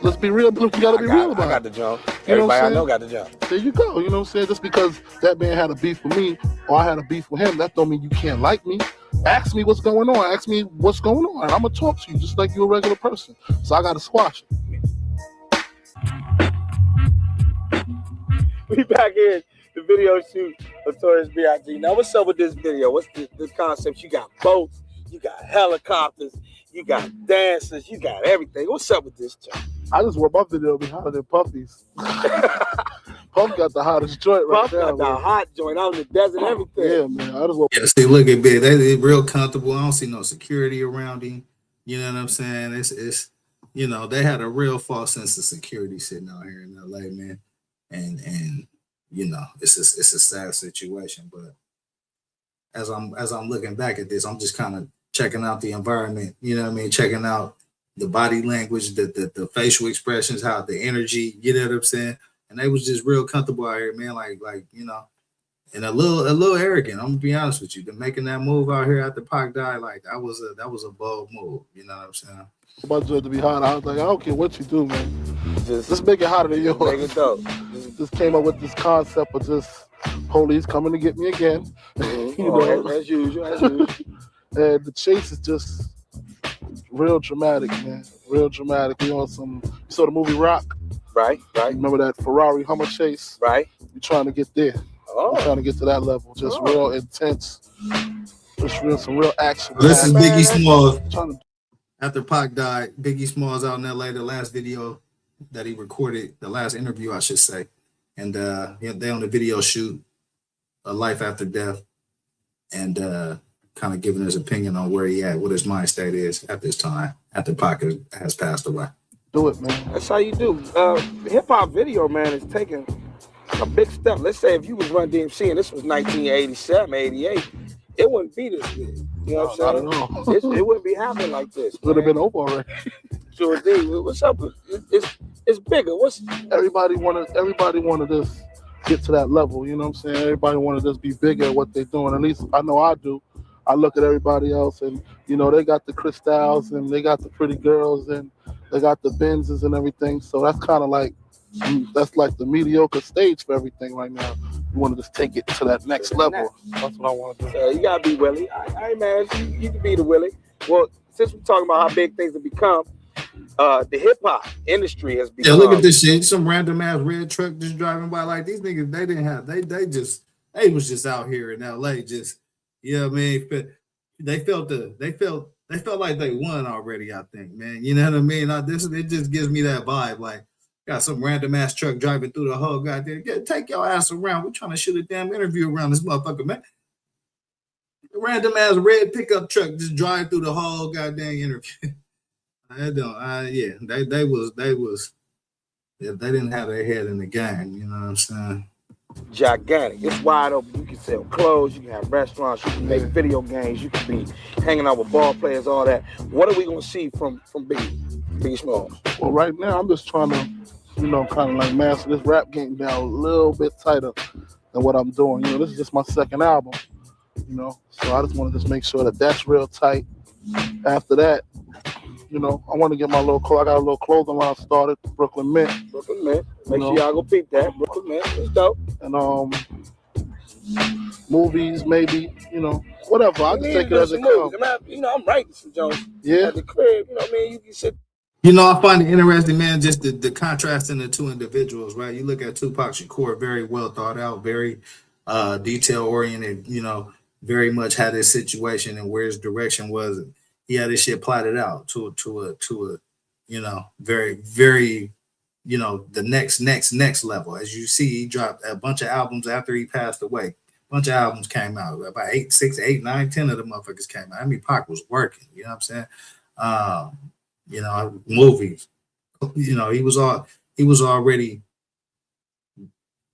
Let's be real. You got to be real about it. I got the jump. Everybody I know got the jump. There you go. You know what I'm saying? Just because that man had a beef with me or I had a beef with him, that don't mean you can't like me. Ask me what's going on. Ask me what's going on. I'm going to talk to you just like you're a regular person. So I got to squash it. We back in the video shoot of Notorious B.I.G. Now, what's up with this video? What's the concept? You got boats, you got helicopters, you got dancers, you got everything. What's up with this joint? I just want my video to be hotter than Puffy's. Puff got the hottest joint right now. Puff got the hot joint out in the desert, everything. Yeah, man. I just want. Yeah, see, look at Big. They real comfortable. I don't see no security around him. You know what I'm saying? It's you know, they had a real false sense of security sitting out here in LA, man. And you know, it's a sad situation. But as I'm looking back at this, I'm just kind of checking out the environment. You know what I mean? Checking out the body language, the facial expressions, how the energy. You know what I'm saying? And they was just real comfortable out here, man. Like you know, and a little arrogant. I'm gonna be honest with you. They're making that move out here after Pac died, like that was a bold move. You know what I'm saying? About to be hot. I was like, I don't care what you do, man. Just make it hotter than yours. Make it dope. Just came up with this concept of just police coming to get me again. Mm-hmm. You know, as usual. And the chase is just real dramatic, man. Real dramatic. We on some. You saw the movie Rock? Right. Remember that Ferrari Hummer chase? Right. We're trying to get there. We're trying to get to that level. Just real intense. Just some real action. This is Biggie Smalls. Trying to After Pac died, Biggie Smalls out in LA, the last video that he recorded, the last interview, I should say. And they on the video shoot, A Life After Death, and kind of giving his opinion on where he at, what his mind state is at this time, after Pac has passed away. do it, man. That's how you do. Hip hop video, man, is taking a big step. Let's say if you was Run DMC and this was 1987, 88, it wouldn't be this big. You know what I'm saying? It wouldn't be happening like this. It would have been over already. Sure did. What's up? It's bigger. Everybody wanted to get to that level, you know what I'm saying? Everybody wanted to just be bigger at what they're doing. At least I know I do. I look at everybody else and, you know, they got the crystals and they got the pretty girls and they got the Benzes and everything. So that's kind of like, that's like the mediocre stage for everything right now. You want to just take it to that next level. That's what I want to do. You got to be Willie. I ain't mad. You can be the Willie. Well, since we're talking about how big things have become, the hip hop industry has become. Yeah, look at this shit. Some random ass red truck just driving by. Like these niggas, they didn't have. They was just out here in LA. Just, you know what I mean. They felt like they won already. I think, man. You know what I mean. It just gives me that vibe. Like got some random ass truck driving through the whole goddamn. Yeah, take your ass around. We're trying to shoot a damn interview around this motherfucker, man. Random ass red pickup truck just driving through the whole goddamn interview. They didn't have their head in the game, you know what I'm saying? Gigantic. It's wide open. You can sell clothes, you can have restaurants, you can make video games, you can be hanging out with ball players, all that. What are we gonna see from Biggie Smalls? Well, right now I'm just trying to, you know, kind of like master this rap game down a little bit tighter than what I'm doing. You know, this is just my second album, you know, so I just want to just make sure that that's real tight. After that, you know, I want to get my little clothes. I got a little clothing line started, Brooklyn Mint. Make sure y'all go peep that. Brooklyn Mint, it's dope. And movies, maybe, you know, whatever. I just take it as it comes. You know, I'm writing some Jones. Yeah. At the crib, you know what I mean? You can sit. You know, I find it interesting, man, just the contrast in the two individuals, right? You look at Tupac Shakur, very well thought out, very detail oriented, you know, very much had his situation and where his direction was. He had his shit plotted out to a, you know, very, very, you know, the next level. As you see, he dropped a bunch of albums after he passed away. A bunch of albums came out. About 6, 8, 9, 10 of the motherfuckers came out. I mean, Pac was working, you know what I'm saying? You know, movies, you know, he was already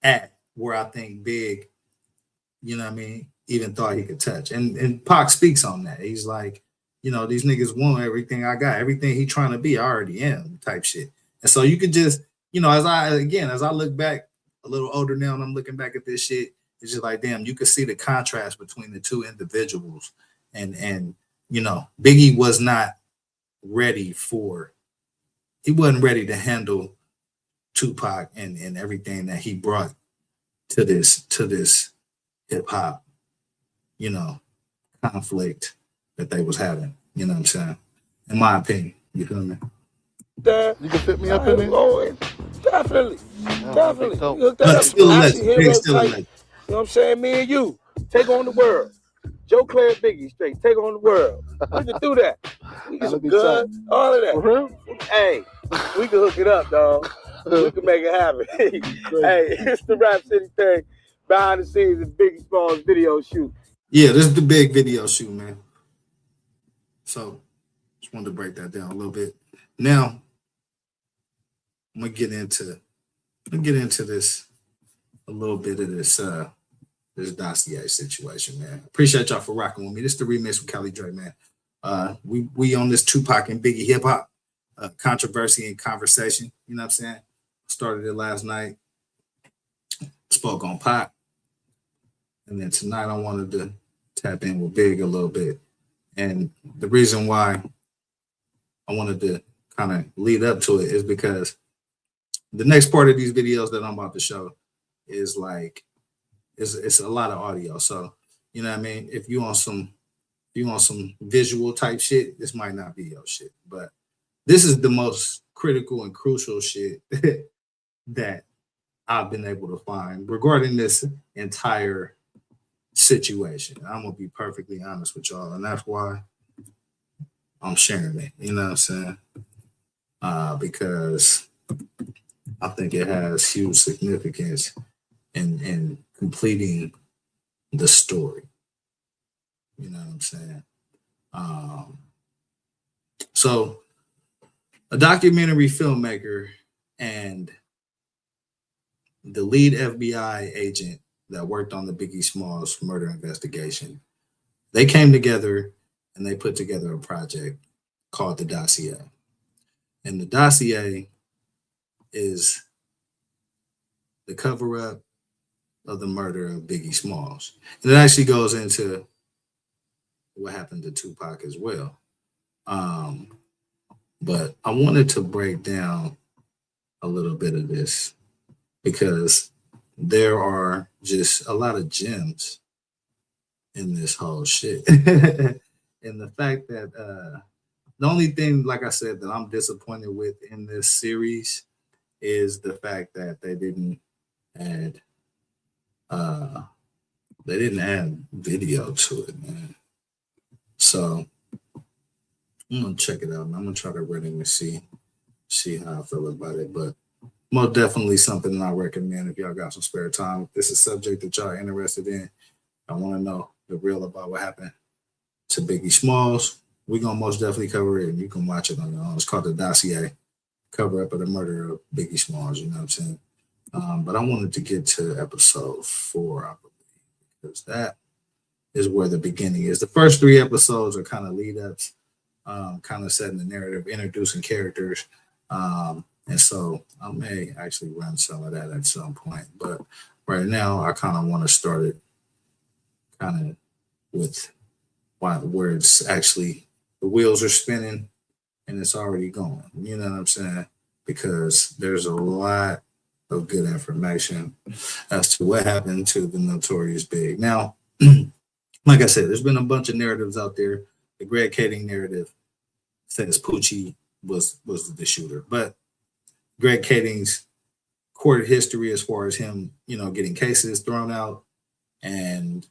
at where I think Big, you know what I mean, even thought he could touch. And Pac speaks on that. He's like, you know, these niggas want everything I got, everything he trying to be, I already am, type shit. And so you could just, you know, as I look back a little older now and I'm looking back at this shit, it's just like, damn, you could see the contrast between the two individuals. And you know, Biggie was not ready he wasn't ready to handle Tupac and everything that he brought to this hip hop, you know, conflict that they was having, you know what I'm saying? In my opinion, you feel me? You can fit me up in there? Oh, definitely. Definitely. Still a legend. Big still a legend. You know what I'm saying? Me and you, take on the world. Joe Claire Biggie straight, take on the world. We can do that. We can some good, all of that. Hey, we can hook it up, dog. We can make it happen. Hey, it's the Rap City thing. Behind the scenes of Biggie Smalls video shoot. Yeah, this is the big video shoot, man. So just wanted to break that down a little bit. Now I'm gonna get into this a little bit of this dossier situation, man. Appreciate y'all for rocking with me. This is the remix with Cali Dre, man. We on this Tupac and Biggie hip hop controversy and conversation. You know what I'm saying? Started it last night. Spoke on Pac, and then tonight I wanted to tap in with Big a little bit. And the reason why I wanted to kind of lead up to it is because the next part of these videos that I'm about to show is like, it's a lot of audio. So, you know what I mean? If you on some you want some visual type shit, this might not be your shit. But this is the most critical and crucial shit that I've been able to find regarding this entire situation. I'm gonna be perfectly honest with y'all, and that's why I'm sharing it. You know what I'm saying? Because I think it has huge significance in completing the story. You know what I'm saying? So a documentary filmmaker and the lead FBI agent that worked on the Biggie Smalls murder investigation, they came together and they put together a project called the Dossier. And the Dossier is the cover-up of the murder of Biggie Smalls. And it actually goes into what happened to Tupac as well. But I wanted to break down a little bit of this because there are just a lot of gems in this whole shit. And the fact that the only thing, like I said, that I'm disappointed with in this series is the fact that they didn't add video to it, man. So I'm gonna check it out. I'm gonna try to read it and see how I feel about it. But most definitely something that I recommend if y'all got some spare time. If this is a subject that y'all are interested in, I want to know the real about what happened to Biggie Smalls. We're gonna most definitely cover it, and you can watch it on your own. It's called the Dossier, cover up of the murder of Biggie Smalls. You know what I'm saying? But I wanted to get to episode 4, I believe, because that is where the beginning is. The first 3 episodes are kind of lead ups, kind of setting the narrative, introducing characters. And so I may actually run some of that at some point. But right now, I kind of want to start it kind of with where it's actually the wheels are spinning and it's already going. You know what I'm saying? Because there's a lot of good information as to what happened to the Notorious Big. Now, like I said, there's been a bunch of narratives out there. The Greg Kading narrative says Poochie was the shooter, but Greg Kading's court history as far as him, getting cases thrown out, and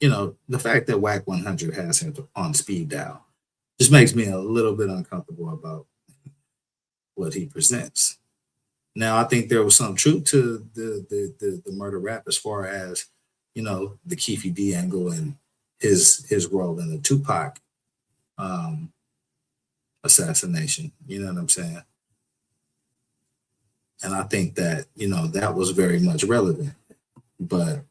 the fact that WAC 100 has him on speed dial just makes me a little bit uncomfortable about what he presents. Now, I think there was some truth to the murder rap as far as the Keefe D angle and his role in the Tupac assassination. You know what I'm saying? And I think that that was very much relevant. But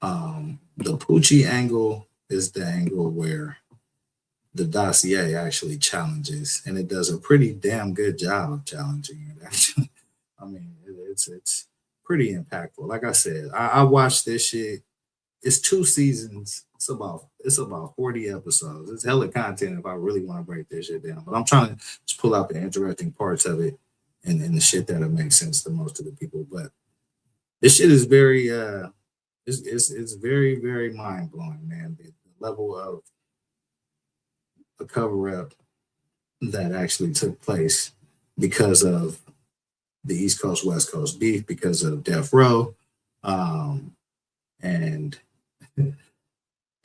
the Poochie angle is the angle where the Dossier actually challenges, and it does a pretty damn good job of challenging it. Actually, I mean, it's pretty impactful. Like I said, I watched this shit. It's 2 seasons. It's about 40 episodes. It's hella content if I really want to break this shit down. But I'm trying to just pull out the interesting parts of it and the shit that'll make sense to most of the people. But this shit is very it's very, very mind blowing, man. The level of a cover up that actually took place because of the East Coast West Coast beef, because of Death Row, and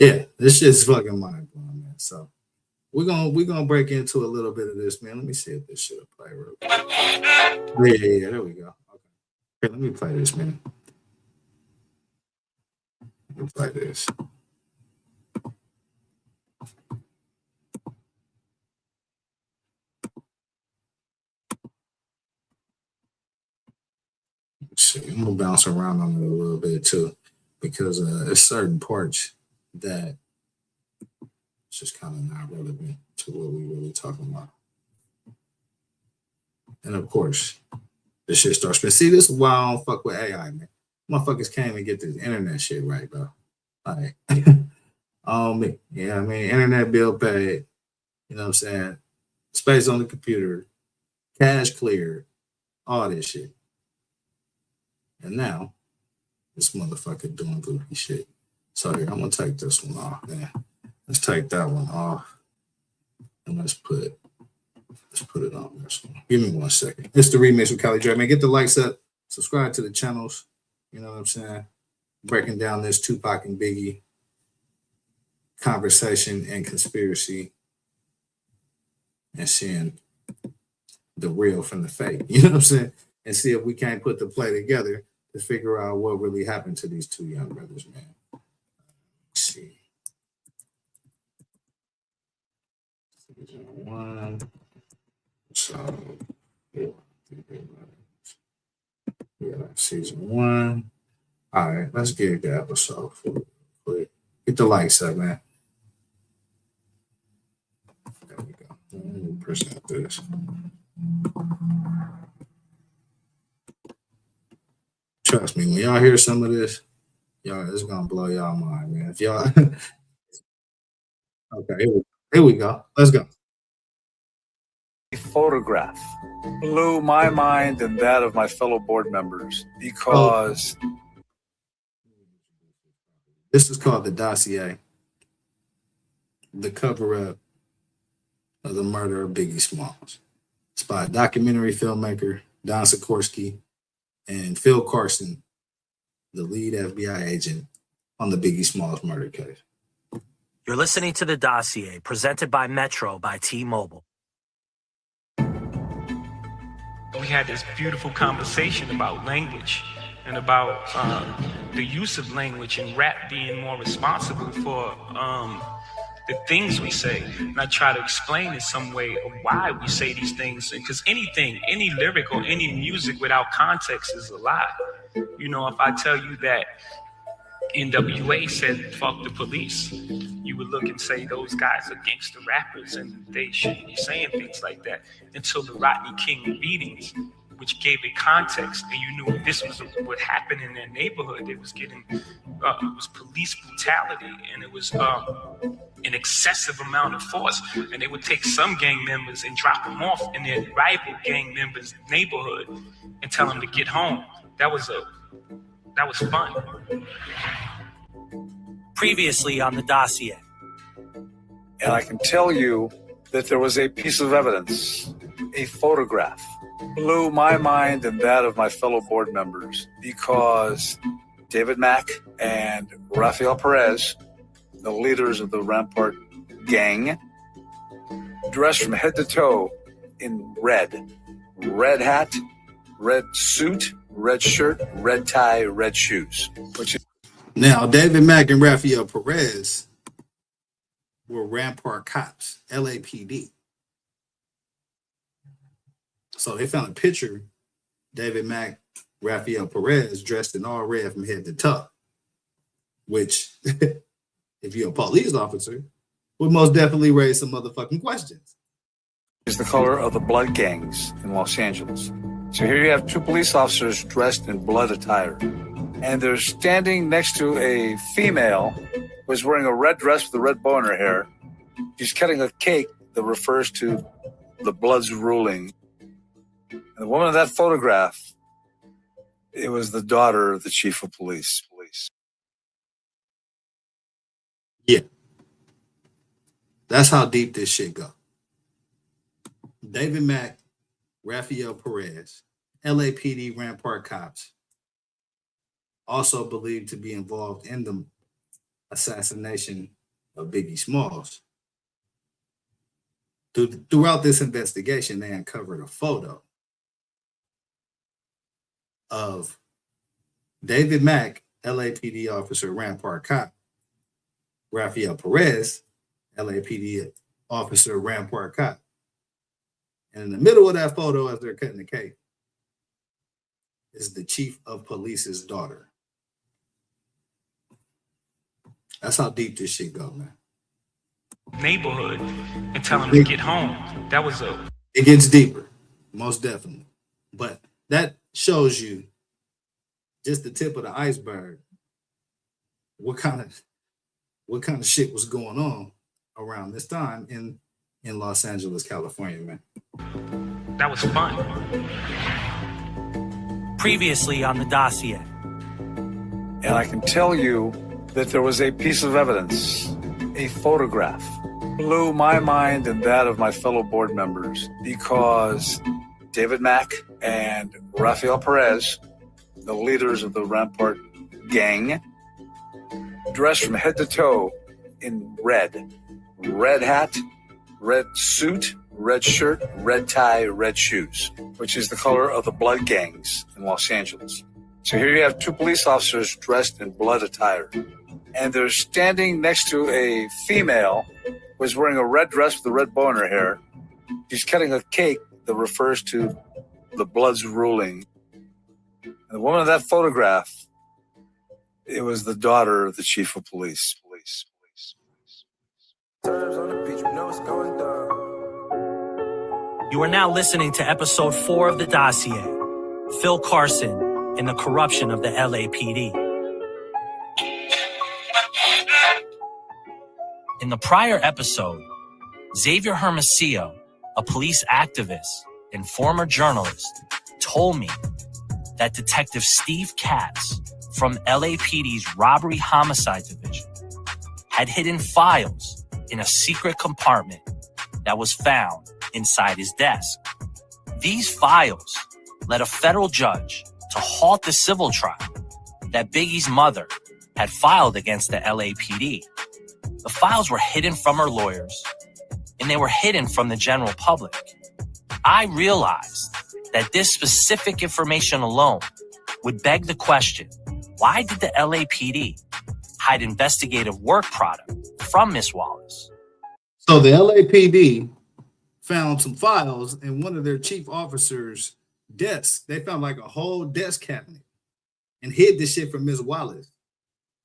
yeah, this shit's fucking mind blowing, man. So we're gonna break into a little bit of this, man. Let me see if this shit'll play real quick. Yeah, there we go. Okay, here, let me play this, man. Let me play this. I'm gonna bounce around on it a little bit too, because there's certain parts that it's just kind of not relevant to what we really talking about. And of course, this shit starts. But see, this is why I don't fuck with AI, man. Motherfuckers can't even get this internet shit right, bro. Like, internet bill paid. You know what I'm saying? Space on the computer, cash cleared, all this shit. And now, this motherfucker doing goofy shit. So here, I'm gonna take this one off, man. Let's take that one off. And let's put it on this one. Give me 1 second. It's the remix with Callie Dre. Man, get the likes up, subscribe to the channels. You know what I'm saying? Breaking down this Tupac and Biggie conversation and conspiracy and seeing the real from the fake. You know what I'm saying? And see if we can't put the play together to figure out what really happened to these two young brothers, man. Let's see. One. So, yeah, season 1. All right, let's get the episode quick. Get the likes up, man. There we go. Let me present this. Trust me, when y'all hear some of this, y'all, it's gonna blow y'all mind, man. If y'all, okay, here we go. Let's go. Photograph blew my mind and that of my fellow board members because this is called The Dossier, the cover-up of the murder of Biggie Smalls. It's by documentary filmmaker Don Sikorsky and Phil Carson, the lead FBI agent on the Biggie Smalls murder case. You're listening to The Dossier, presented by Metro by T-Mobile. We had this beautiful conversation about language and about the use of language and rap being more responsible for the things we say. And I try to explain in some way of why we say these things. Because anything, any lyric or any music without context is a lie. You know, if I tell you that NWA said, fuck the police, you would look and say those guys are gangster rappers and they shouldn't be saying things like that, until the Rodney King beatings, which gave it context, and you knew this was what happened in their neighborhood. It was getting, it was police brutality, and it was an excessive amount of force. And they would take some gang members and drop them off in their rival gang members' neighborhood and tell them to get home. That was fun. Previously on The Dossier. and I can tell you that there was a piece of evidence, a photograph, blew my mind and that of my fellow board members because David Mack and Rafael Perez, the leaders of the Rampart gang, dressed from head to toe in red hat, red suit, red shirt, red tie, red shoes. Now, David Mack and Rafael Perez were Rampart cops, LAPD. So they found a picture, David Mack, Rafael Perez dressed in all red from head to toe, which, if you're a police officer, would most definitely raise some motherfucking questions. Is the color of the blood gangs in Los Angeles. So here you have two police officers dressed in blood attire, and they're standing next to a female who is wearing a red dress with a red bow in her hair. She's cutting a cake that refers to the Bloods ruling. And the woman in that photograph, it was the daughter of the chief of police. Yeah. That's how deep this shit go. David Mack, Rafael Perez, LAPD Rampart cops, also believed to be involved in the assassination of Biggie Smalls. Throughout this investigation, they uncovered a photo of David Mack, LAPD officer, Rampart cop, Rafael Perez, LAPD officer, Rampart cop. And in the middle of that photo, as they're cutting the cake, is the chief of police's daughter. That's how deep this shit go, man. Neighborhood and tell them to get home. That was It gets deeper, most definitely. But that shows you just the tip of the iceberg. What kind of shit was going on around this time in Los Angeles, California, man. That was fun. Previously on The Dossier. And I can tell you that there was a piece of evidence, a photograph blew my mind and that of my fellow board members because David Mack and Rafael Perez, the leaders of the Rampart gang, dressed from head to toe in red. Red hat, red suit, red shirt, red tie, red shoes, which is the color of the blood gangs in Los Angeles. So here you have two police officers dressed in blood attire. And they're standing next to a female who is wearing a red dress with a red bow in her hair. She's cutting a cake that refers to the Bloods ruling. And the woman in that photograph, it was the daughter of the chief of police. You are now listening to episode 4 of The Dossier, Phil Carson and the corruption of the LAPD. In the prior episode, Xavier Hermosillo, a police activist and former journalist, told me that Detective Steve Katz from LAPD's Robbery Homicide Division had hidden files in a secret compartment that was found inside his desk. These files led a federal judge to halt the civil trial that Biggie's mother had filed against the LAPD. The files were hidden from her lawyers, and they were hidden from the general public. I realized that this specific information alone would beg the question, why did the LAPD hide investigative work product from Miss Wallace? So the LAPD found some files in one of their chief officers' desks. They found like a whole desk cabinet and hid this shit from Ms. Wallace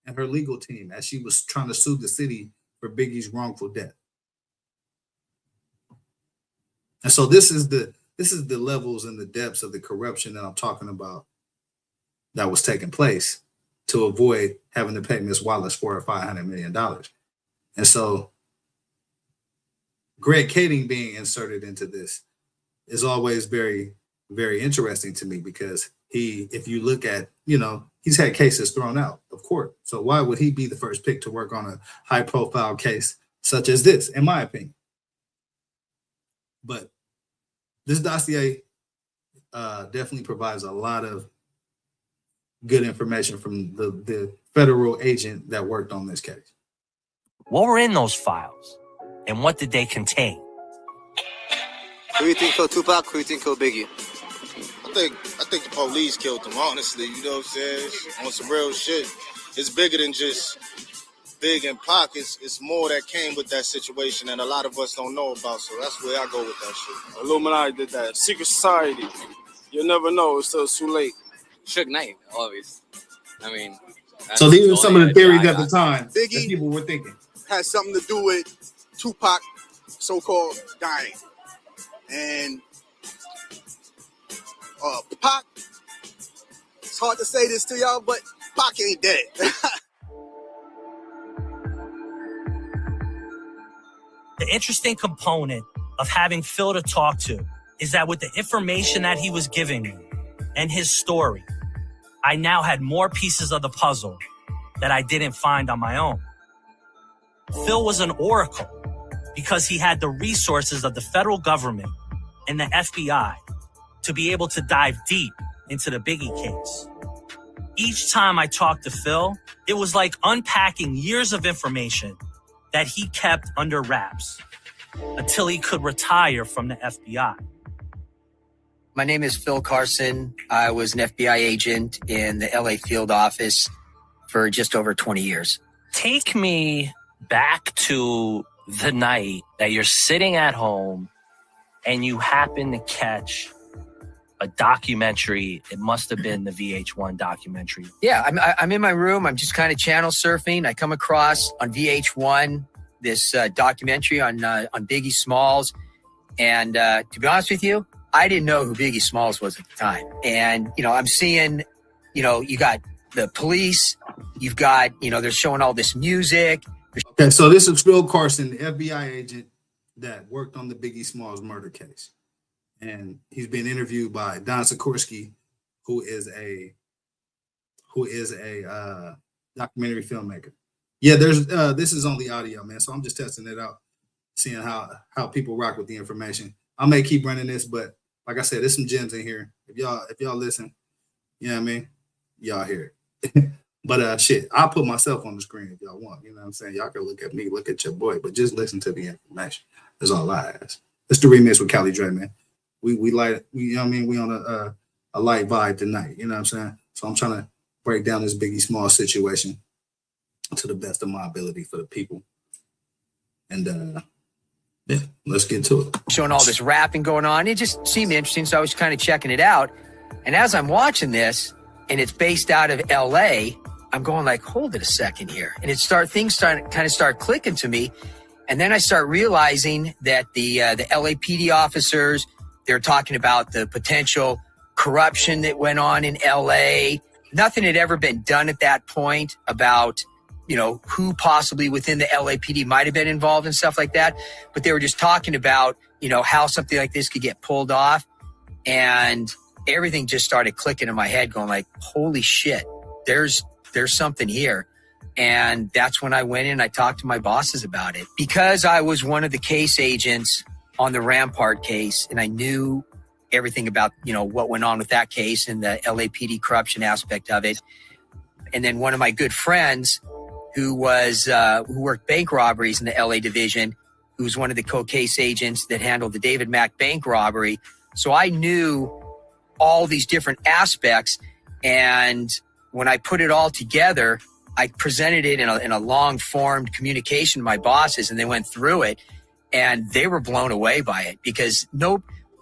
and her legal team as she was trying to sue the city for Biggie's wrongful death. And so this is the levels and the depths of the corruption that I'm talking about that was taking place to avoid having to pay Ms. Wallace $400 or $500 million. And so Greg Kading being inserted into this is always very, very interesting to me because if you look at, he's had cases thrown out of court. So why would he be the first pick to work on a high profile case such as this, in my opinion? But this dossier definitely provides a lot of good information from the federal agent that worked on this case. What were in those files, and what did they contain? Who do you think killed Tupac? Who do you think killed Biggie? I think the police killed them, honestly. You know what I'm saying? On some real shit. It's bigger than just Big and Pac. It's more that came with that situation and a lot of us don't know about. So that's where I go with that shit. Illuminati did that. Secret society. You'll never know until it's too late. Suge Knight, always. I mean. So these are some of the theories at the time Biggie that people were thinking. Had something to do with Tupac, so-called, dying. And Pac, it's hard to say this to y'all, but Pac ain't dead. The interesting component of having Phil to talk to is that with the information that he was giving me and his story, I now had more pieces of the puzzle that I didn't find on my own. Phil was an oracle because he had the resources of the federal government and the FBI to be able to dive deep into the Biggie case. Each time I talked to Phil, it was like unpacking years of information that he kept under wraps until he could retire from the FBI. My name is Phil Carson. I was an FBI agent in the LA field office for just over 20 years. Take me back to the night that you're sitting at home and you happen to catch a documentary. It must have been the VH1 documentary. Yeah, I'm in my room. I'm just kind of channel surfing. I come across on VH1 this documentary on Biggie Smalls. And to be honest with you, I didn't know who Biggie Smalls was at the time. And, I'm seeing, you got the police, you've got, they're showing all this music. Okay, so this is Phil Carson, the FBI agent that worked on the Biggie Smalls murder case. And he's been interviewed by Don Sikorsky, who is a documentary filmmaker. Yeah, there's this is only audio, man. So I'm just testing it out, seeing how people rock with the information. I may keep running this, but like I said, there's some gems in here. If y'all listen, you know what I mean? Y'all hear it. But shit, I'll put myself on the screen if y'all want. You know what I'm saying? Y'all can look at me, look at your boy, but just listen to the information. That's all I ask. It's the remix with Cali Dre, man. We you know what I mean? We on a light vibe tonight, you know what I'm saying? So I'm trying to break down this Biggie Small situation to the best of my ability for the people. And yeah, let's get to it. Showing all this rapping going on. It just seemed interesting, so I was kind of checking it out. And as I'm watching this, and it's based out of LA, I'm going like, hold it a second here. And things start clicking to me. And then I start realizing that the LAPD officers, they're talking about the potential corruption that went on in LA. Nothing had ever been done at that point about, you know, who possibly within the LAPD might have been involved and stuff like that. But they were just talking about, you know, how something like this could get pulled off. And everything just started clicking in my head going like, holy shit, there's something here. And that's when I went in and I talked to my bosses about it. Because I was one of the case agents on the Rampart case and I knew everything about, you know, what went on with that case and the LAPD corruption aspect of it. And then one of my good friends who worked bank robberies in the LA division, who was one of the co-case agents that handled the David Mack bank robbery. So I knew all these different aspects. And when I put it all together, I presented it in a long-formed communication to my bosses, and they went through it, and they were blown away by it because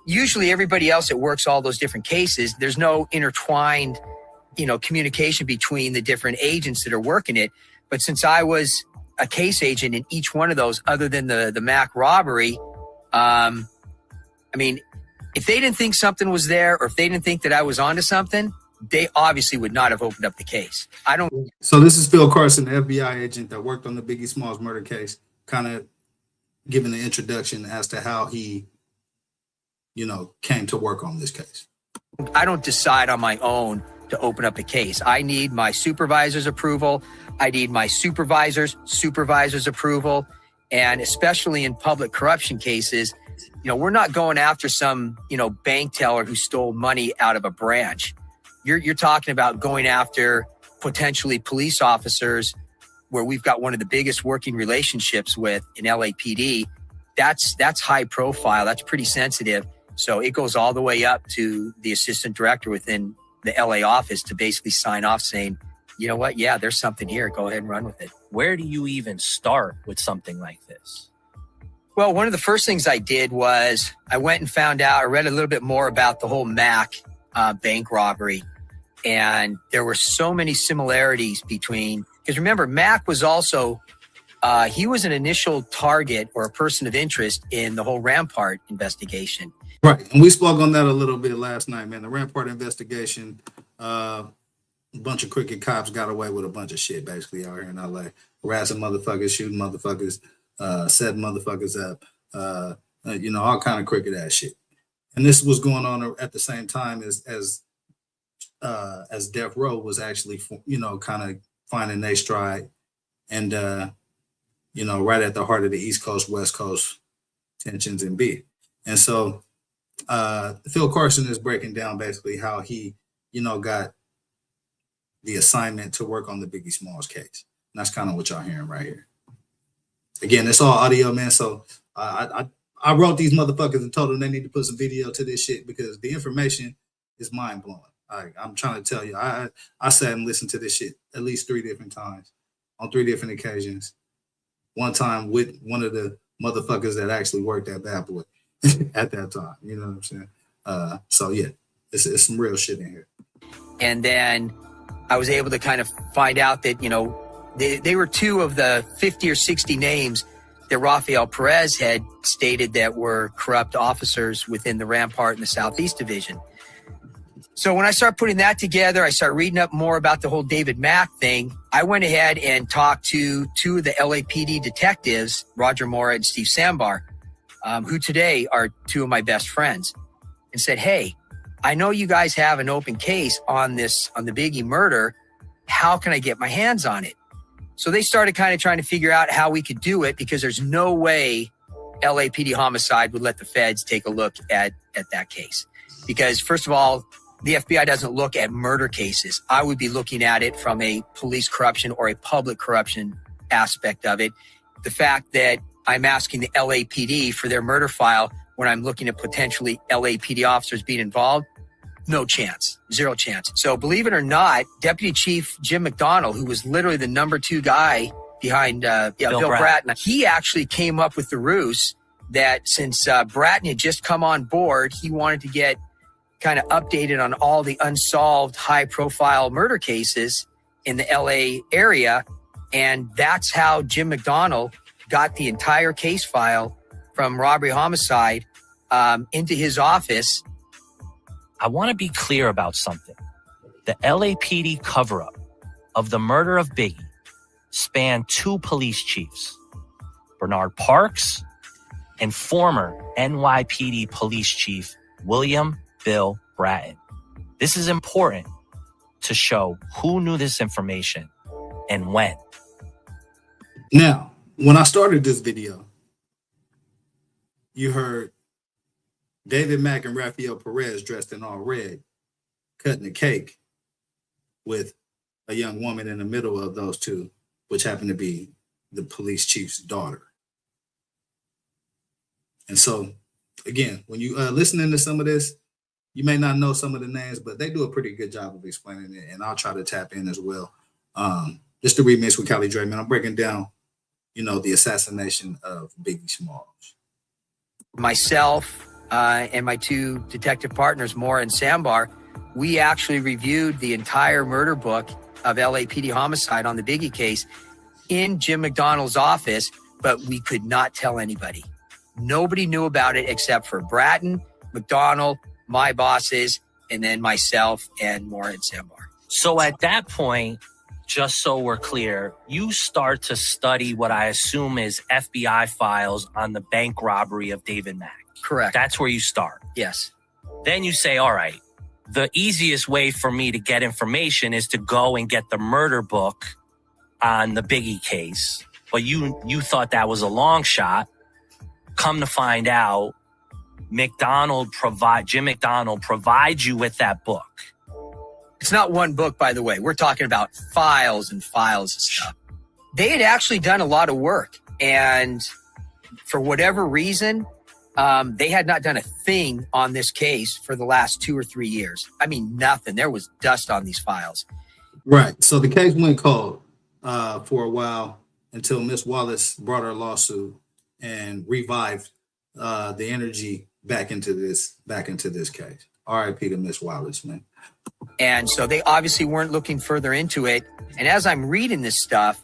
usually everybody else that works all those different cases, there's no intertwined, you know, communication between the different agents that are working it. But since I was a case agent in each one of those, other than the Mac robbery, I mean, if they didn't think something was there, or if they didn't think that I was onto something, they obviously would not have opened up the case. So this is Phil Carson, the FBI agent that worked on the Biggie Smalls murder case, kind of giving the introduction as to how he, you know, came to work on this case. I don't decide on my own to open up a case. I need my supervisor's approval. I need my supervisor's approval. And especially in public corruption cases, you know, we're not going after some, you know, bank teller who stole money out of a branch. You're talking about going after potentially police officers where we've got one of the biggest working relationships with in LAPD. That's high profile. That's pretty sensitive. So it goes all the way up to the assistant director within the LA office to basically sign off saying, you know what? Yeah, there's something here. Go ahead and run with it. Where do you even start with something like this? Well, one of the first things I did was I went and I read a little bit more about the whole Mac bank robbery. And there were so many similarities because remember, Mac was also, he was an initial target or a person of interest in the whole Rampart investigation. Right. And we spoke on that a little bit last night, man. The Rampart investigation, a bunch of crooked cops got away with a bunch of shit basically out here in LA. Harassing motherfuckers, shooting motherfuckers, setting motherfuckers up, you know, all kind of crooked ass shit. And this was going on at the same time as Death Row was actually, you know, kind of finding their stride and, you know, right at the heart of the East Coast, West Coast tensions and beef. And so Phil Carson is breaking down basically how he, you know, got the assignment to work on the Biggie Smalls case. And that's kind of what y'all hearing right here. Again, it's all audio, man. So I wrote these motherfuckers and told them they need to put some video to this shit because the information is mind blowing. I'm trying to tell you, I sat and listened to this shit at least 3 different times on 3 different occasions. One time with one of the motherfuckers that actually worked at Bad Boy at that time. You know what I'm saying? So yeah, it's some real shit in here. And then I was able to kind of find out that, you know, they were 2 of the 50 or 60 names that Rafael Perez had stated that were corrupt officers within the Rampart and the Southeast Division. So when I start putting that together, I start reading up more about the whole David Mack thing. I went ahead and talked to 2 of the LAPD detectives, Roger Mora and Steve Sambar, who today are 2 of my best friends, and said, hey, I know you guys have an open case on the Biggie murder. How can I get my hands on it? So they started kind of trying to figure out how we could do it, because there's no way LAPD homicide would let the feds take a look at that case. Because first of all, the FBI doesn't look at murder cases. I would be looking at it from a police corruption or a public corruption aspect of it. The fact that I'm asking the LAPD for their murder file when I'm looking at potentially LAPD officers being involved, no chance, zero chance. So believe it or not, Deputy Chief Jim McDonald, who was literally the #2 guy behind Bill Bratton, he actually came up with the ruse that since Bratton had just come on board, he wanted to get kind of updated on all the unsolved high-profile murder cases in the LA area. And that's how Jim McDonald got the entire case file from robbery homicide into his office. I want to be clear about something. The LAPD cover-up of the murder of Biggie spanned 2 police chiefs, Bernard Parks and former NYPD police chief William Bill Bratton. This is important to show who knew this information and when. Now, when I started this video, you heard David Mack and Rafael Perez dressed in all red, cutting a cake with a young woman in the middle of those two, which happened to be the police chief's daughter. And so, again, when you listening to some of this, you may not know some of the names, but they do a pretty good job of explaining it, and I'll try to tap in as well. Just to remix with Cali Dre, man, I'm breaking down, the assassination of Biggie Smalls. Myself and my 2 detective partners, Moore and Sambar, we actually reviewed the entire murder book of LAPD homicide on the Biggie case in Jim McDonald's office, but we could not tell anybody. Nobody knew about it except for Bratton, McDonald, my bosses, and then myself and Moore and Sambar. So at that point, just so we're clear, you start to study what I assume is FBI files on the bank robbery of David Mack. Correct. That's where you start. Yes. Then you say, all right, the easiest way for me to get information is to go and get the murder book on the Biggie case. But you thought that was a long shot. Come to find out, Jim McDonald provides you with that book. It's not one book, by the way. We're talking about files and files of stuff. They had actually done a lot of work, and for whatever reason, they had not done a thing on this case for the last 2 or 3 years. I mean, nothing. There was dust on these files. Right. So the case went cold for a while until Miss Wallace brought her lawsuit and revived the energy back into this case. R.I.P. to Miss Wallace, man. And so they obviously weren't looking further into it. And as I'm reading this stuff,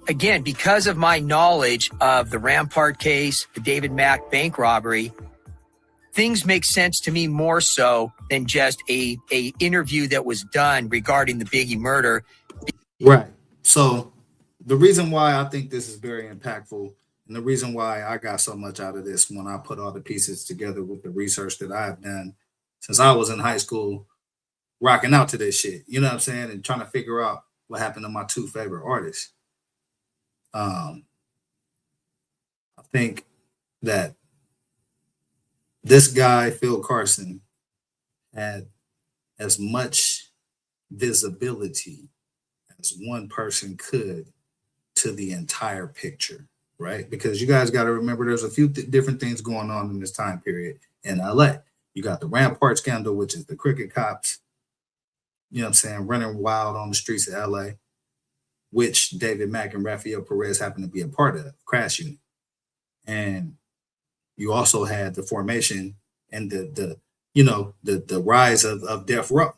again, because of my knowledge of the Rampart case, the David Mack bank robbery, things make sense to me more so than just a interview that was done regarding the Biggie murder. Right. So the reason why I think this is very impactful, and the reason why I got so much out of this when I put all the pieces together with the research that I've done since I was in high school, rocking out to this shit, you know what I'm saying, and trying to figure out what happened to my 2 favorite artists. I think that this guy, Phil Carson, had as much visibility as one person could to the entire picture, right? Because you guys got to remember there's a few different things going on in this time period in LA. You got the Rampart scandal, which is the cricket cops, you know what I'm saying, running wild on the streets of LA, which David Mack and Rafael Perez happen to be a part of, Crash Unit. And you also had the formation and the rise of Death Row.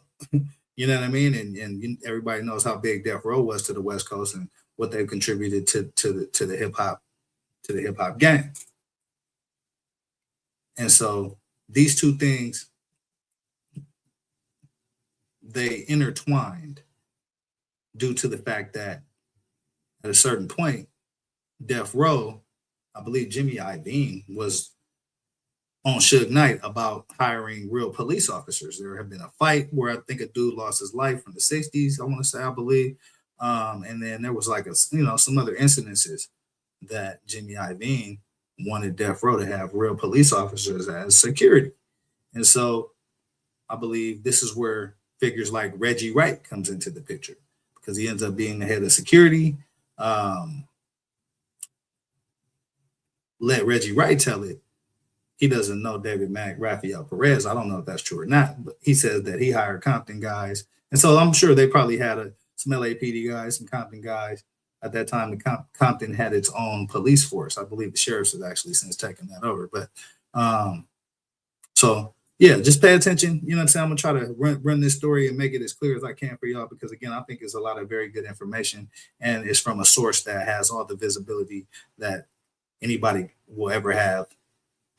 You know what I mean? And everybody knows how big Death Row was to the West Coast and what they've contributed to the hip hop game. And so these 2 things, they intertwined due to the fact that at a certain point, Death Row, I believe Jimmy Iovine was on Suge Knight about hiring real police officers. There had been a fight where I think a dude lost his life in the 60s, I want to say, I believe, And then there was like some other incidences that Jimmy Iovine wanted Death Row to have real police officers as security. And so I believe this is where figures like Reggie Wright comes into the picture, because he ends up being the head of security. Let Reggie Wright tell it. He doesn't know David Mack, Rafael Perez. I don't know if that's true or not, but he says that he hired Compton guys. And so I'm sure they probably had some LAPD guys, some Compton guys. At that time, Compton had its own police force. I believe the sheriffs have actually since taken that over. But so, yeah, just pay attention. You know what I'm saying? I'm going to try to run this story and make it as clear as I can for y'all, because, again, I think it's a lot of very good information, and it's from a source that has all the visibility that anybody will ever have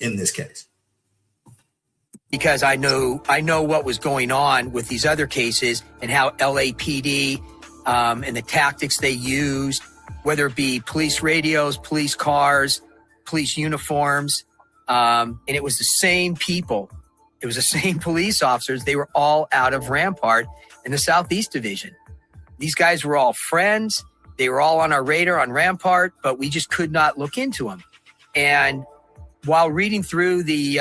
in this case. Because I know what was going on with these other cases and how LAPD and the tactics they used, whether it be police radios, police cars, police uniforms, and it was the same people. It was the same police officers. They were all out of Rampart in the Southeast Division. These guys were all friends. They were all on our radar on Rampart, but we just could not look into them. And while reading through the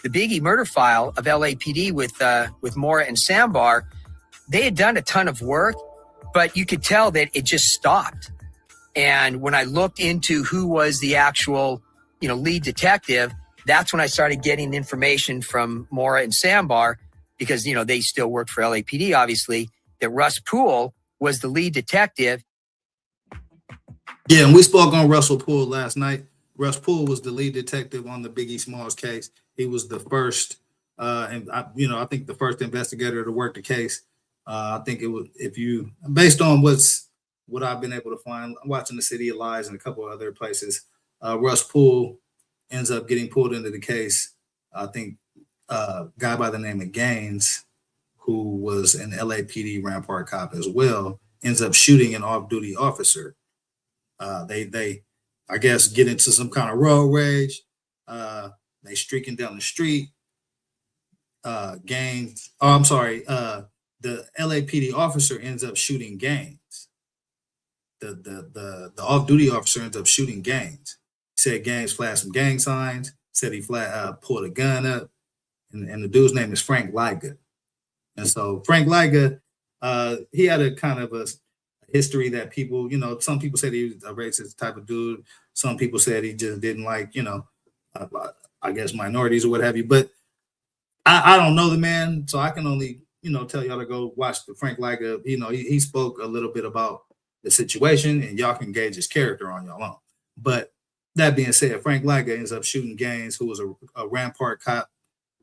Biggie murder file of LAPD with Mora and Sambar, they had done a ton of work, but you could tell that it just stopped. And when I looked into who was the actual, lead detective, that's when I started getting information from Mora and Sambar, because, they still worked for LAPD, obviously, that Russ Poole was the lead detective. Yeah, and we spoke on Russell Poole last night. Russ Poole was the lead detective on the Biggie Smalls case. He was the first, I think the first investigator to work the case. I think it was, based on what I've been able to find, watching The City of Lies and a couple of other places, Russ Poole ends up getting pulled into the case. I think a guy by the name of Gaines, who was an LAPD Rampart cop as well, ends up shooting an off-duty officer. They I guess, get into some kind of road rage. They streaking down the street. Gaines. Oh, I'm sorry. The LAPD officer ends up shooting Gaines. The off-duty officer ends up shooting Gaines. He said Gaines flashed some gang signs. Said he pulled a gun up, and the dude's name is Frank Liga. And so Frank Liga, he had a kind of a history that people, some people said he was a racist type of dude. Some people said he just didn't like, I guess minorities or what have you. But I don't know the man, so I can only, tell y'all to go watch the Frank Liga. He spoke a little bit about the situation, and y'all can gauge his character on y'all own. But that being said, Frank Liga ends up shooting Gaines, who was a Rampart cop,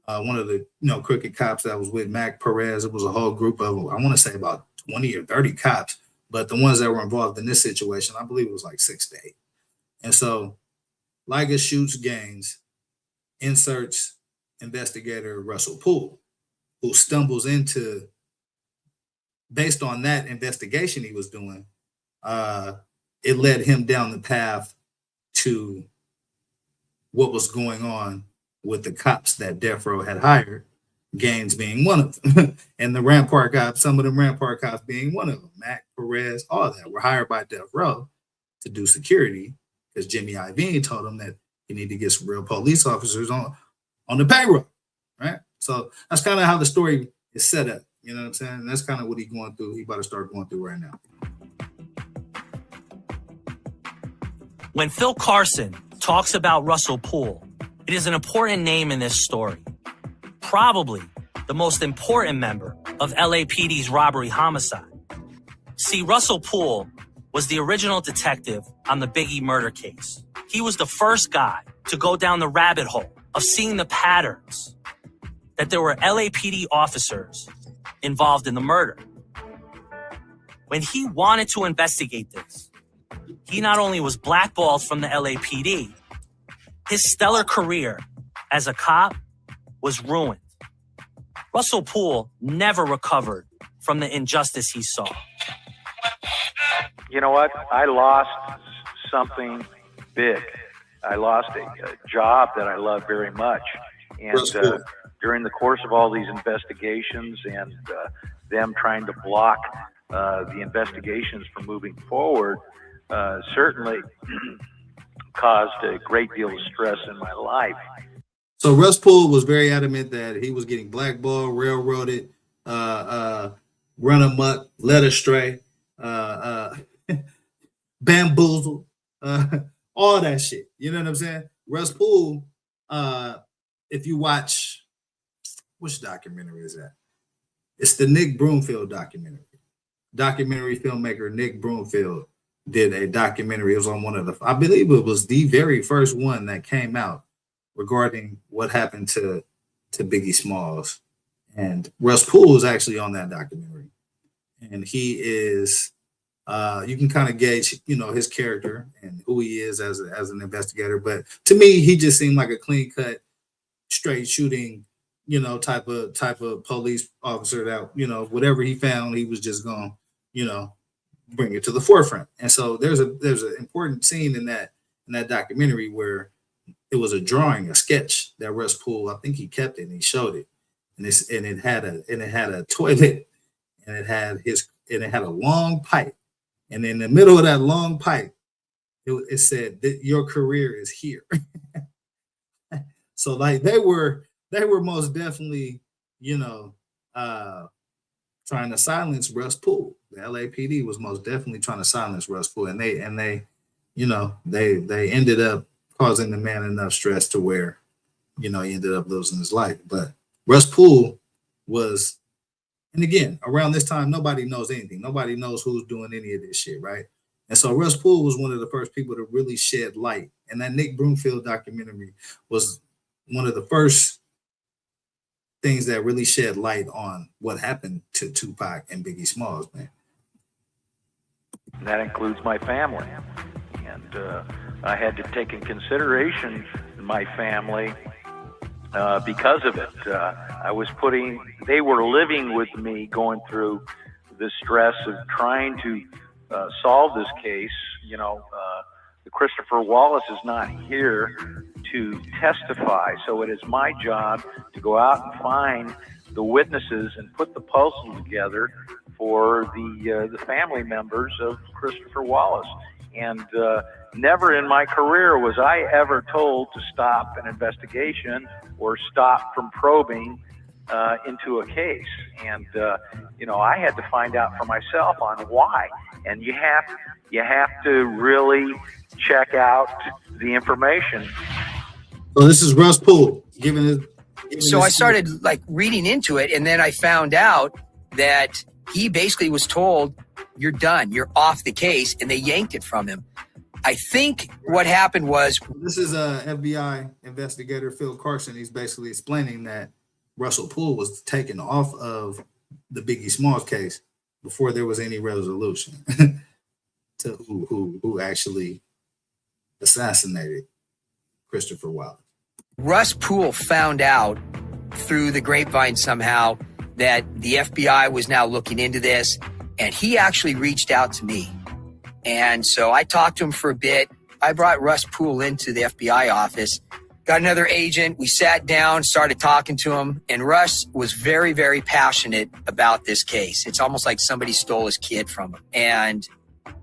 one of the crooked cops that was with Mac Perez. It was a whole group of, I want to say about 20 or 30 cops. But the ones that were involved in this situation, I believe it was like 6 to 8. And so Liga shoots Gaines, inserts investigator Russell Poole, who stumbles into, based on that investigation he was doing, it led him down the path to what was going on with the cops that Death Row had hired, Gaines being one of them, and the Rampart cops, some of them Rampart cops being one of them. Mac Perez, all that were hired by Death Row to do security, because Jimmy Iovine told him that he needed to get some real police officers on the payroll, right? So that's kind of how the story is set up. You know what I'm saying? And that's kind of what he's going through. He about to start going through right now. When Phil Carson talks about Russell Poole, it is an important name in this story. Probably the most important member of LAPD's robbery homicide. See, Russell Poole was the original detective on the Biggie murder case. He was the first guy to go down the rabbit hole of seeing the patterns that there were LAPD officers involved in the murder. When he wanted to investigate this, he not only was blackballed from the LAPD, his stellar career as a cop was ruined. Russell Poole never recovered from the injustice he saw. You know what? I lost something big. I lost a job that I love very much. And during the course of all these investigations and them trying to block the investigations for moving forward certainly caused a great deal of stress in my life. So Russ Poole was very adamant that he was getting blackballed, railroaded, run amok, led astray, bamboozled, all that shit. You know what I'm saying? Russ Poole, if you watch, which documentary is that? It's the Nick Broomfield documentary. Documentary filmmaker Nick Broomfield did a documentary. It was on one of the, I believe it was the very first one that came out regarding what happened to Biggie Smalls. And Russ Poole is actually on that documentary. And he is, you can kind of gauge, you know, his character and who he is as an investigator. But to me, he just seemed like a clean cut, straight shooting, you know, type of police officer that, you know, whatever he found, he was just going to, you know, bring it to the forefront. And so there's an important scene in that documentary where it was a drawing, a sketch that Russ Poole, I think he kept it and he showed it. And it had a toilet, and it had a long pipe. And in the middle of that long pipe, it said that your career is here. So like they were most definitely, you know, trying to silence Russ Poole. The LAPD was most definitely trying to silence Russ Poole, and they, you know, they ended up causing the man enough stress to where, you know, he ended up losing his life. But Russ Poole was, and again, around this time, nobody knows anything. Nobody knows who's doing any of this shit, right? And so Russ Poole was one of the first people to really shed light. And that Nick Broomfield documentary was one of the first things that really shed light on what happened to Tupac and Biggie Smalls, man. That includes my family. And I had to take in consideration my family because of it. They were living with me going through the stress of trying to solve this case. You know, Christopher Wallace is not here to testify, so it is my job to go out and find the witnesses and put the puzzle together for the family members of Christopher Wallace. And never in my career was I ever told to stop an investigation or stop from probing into a case. And you know, I had to find out for myself on why. And you have to really check out the information. So this is Russ Poole giving So I started like reading into it, and then I found out that he basically was told, "You're done. You're off the case," and they yanked it from him. I think what happened was, this is a FBI investigator, Phil Carson. He's basically explaining that Russell Poole was taken off of the Biggie Smalls case before there was any resolution to who actually assassinated Christopher Wallace. Russ Poole found out through the grapevine somehow that the FBI was now looking into this, and he actually reached out to me. And so I talked to him for a bit. I brought Russ Poole into the FBI office, got another agent. We sat down, started talking to him, and Russ was very, very passionate about this case. It's almost like somebody stole his kid from him. And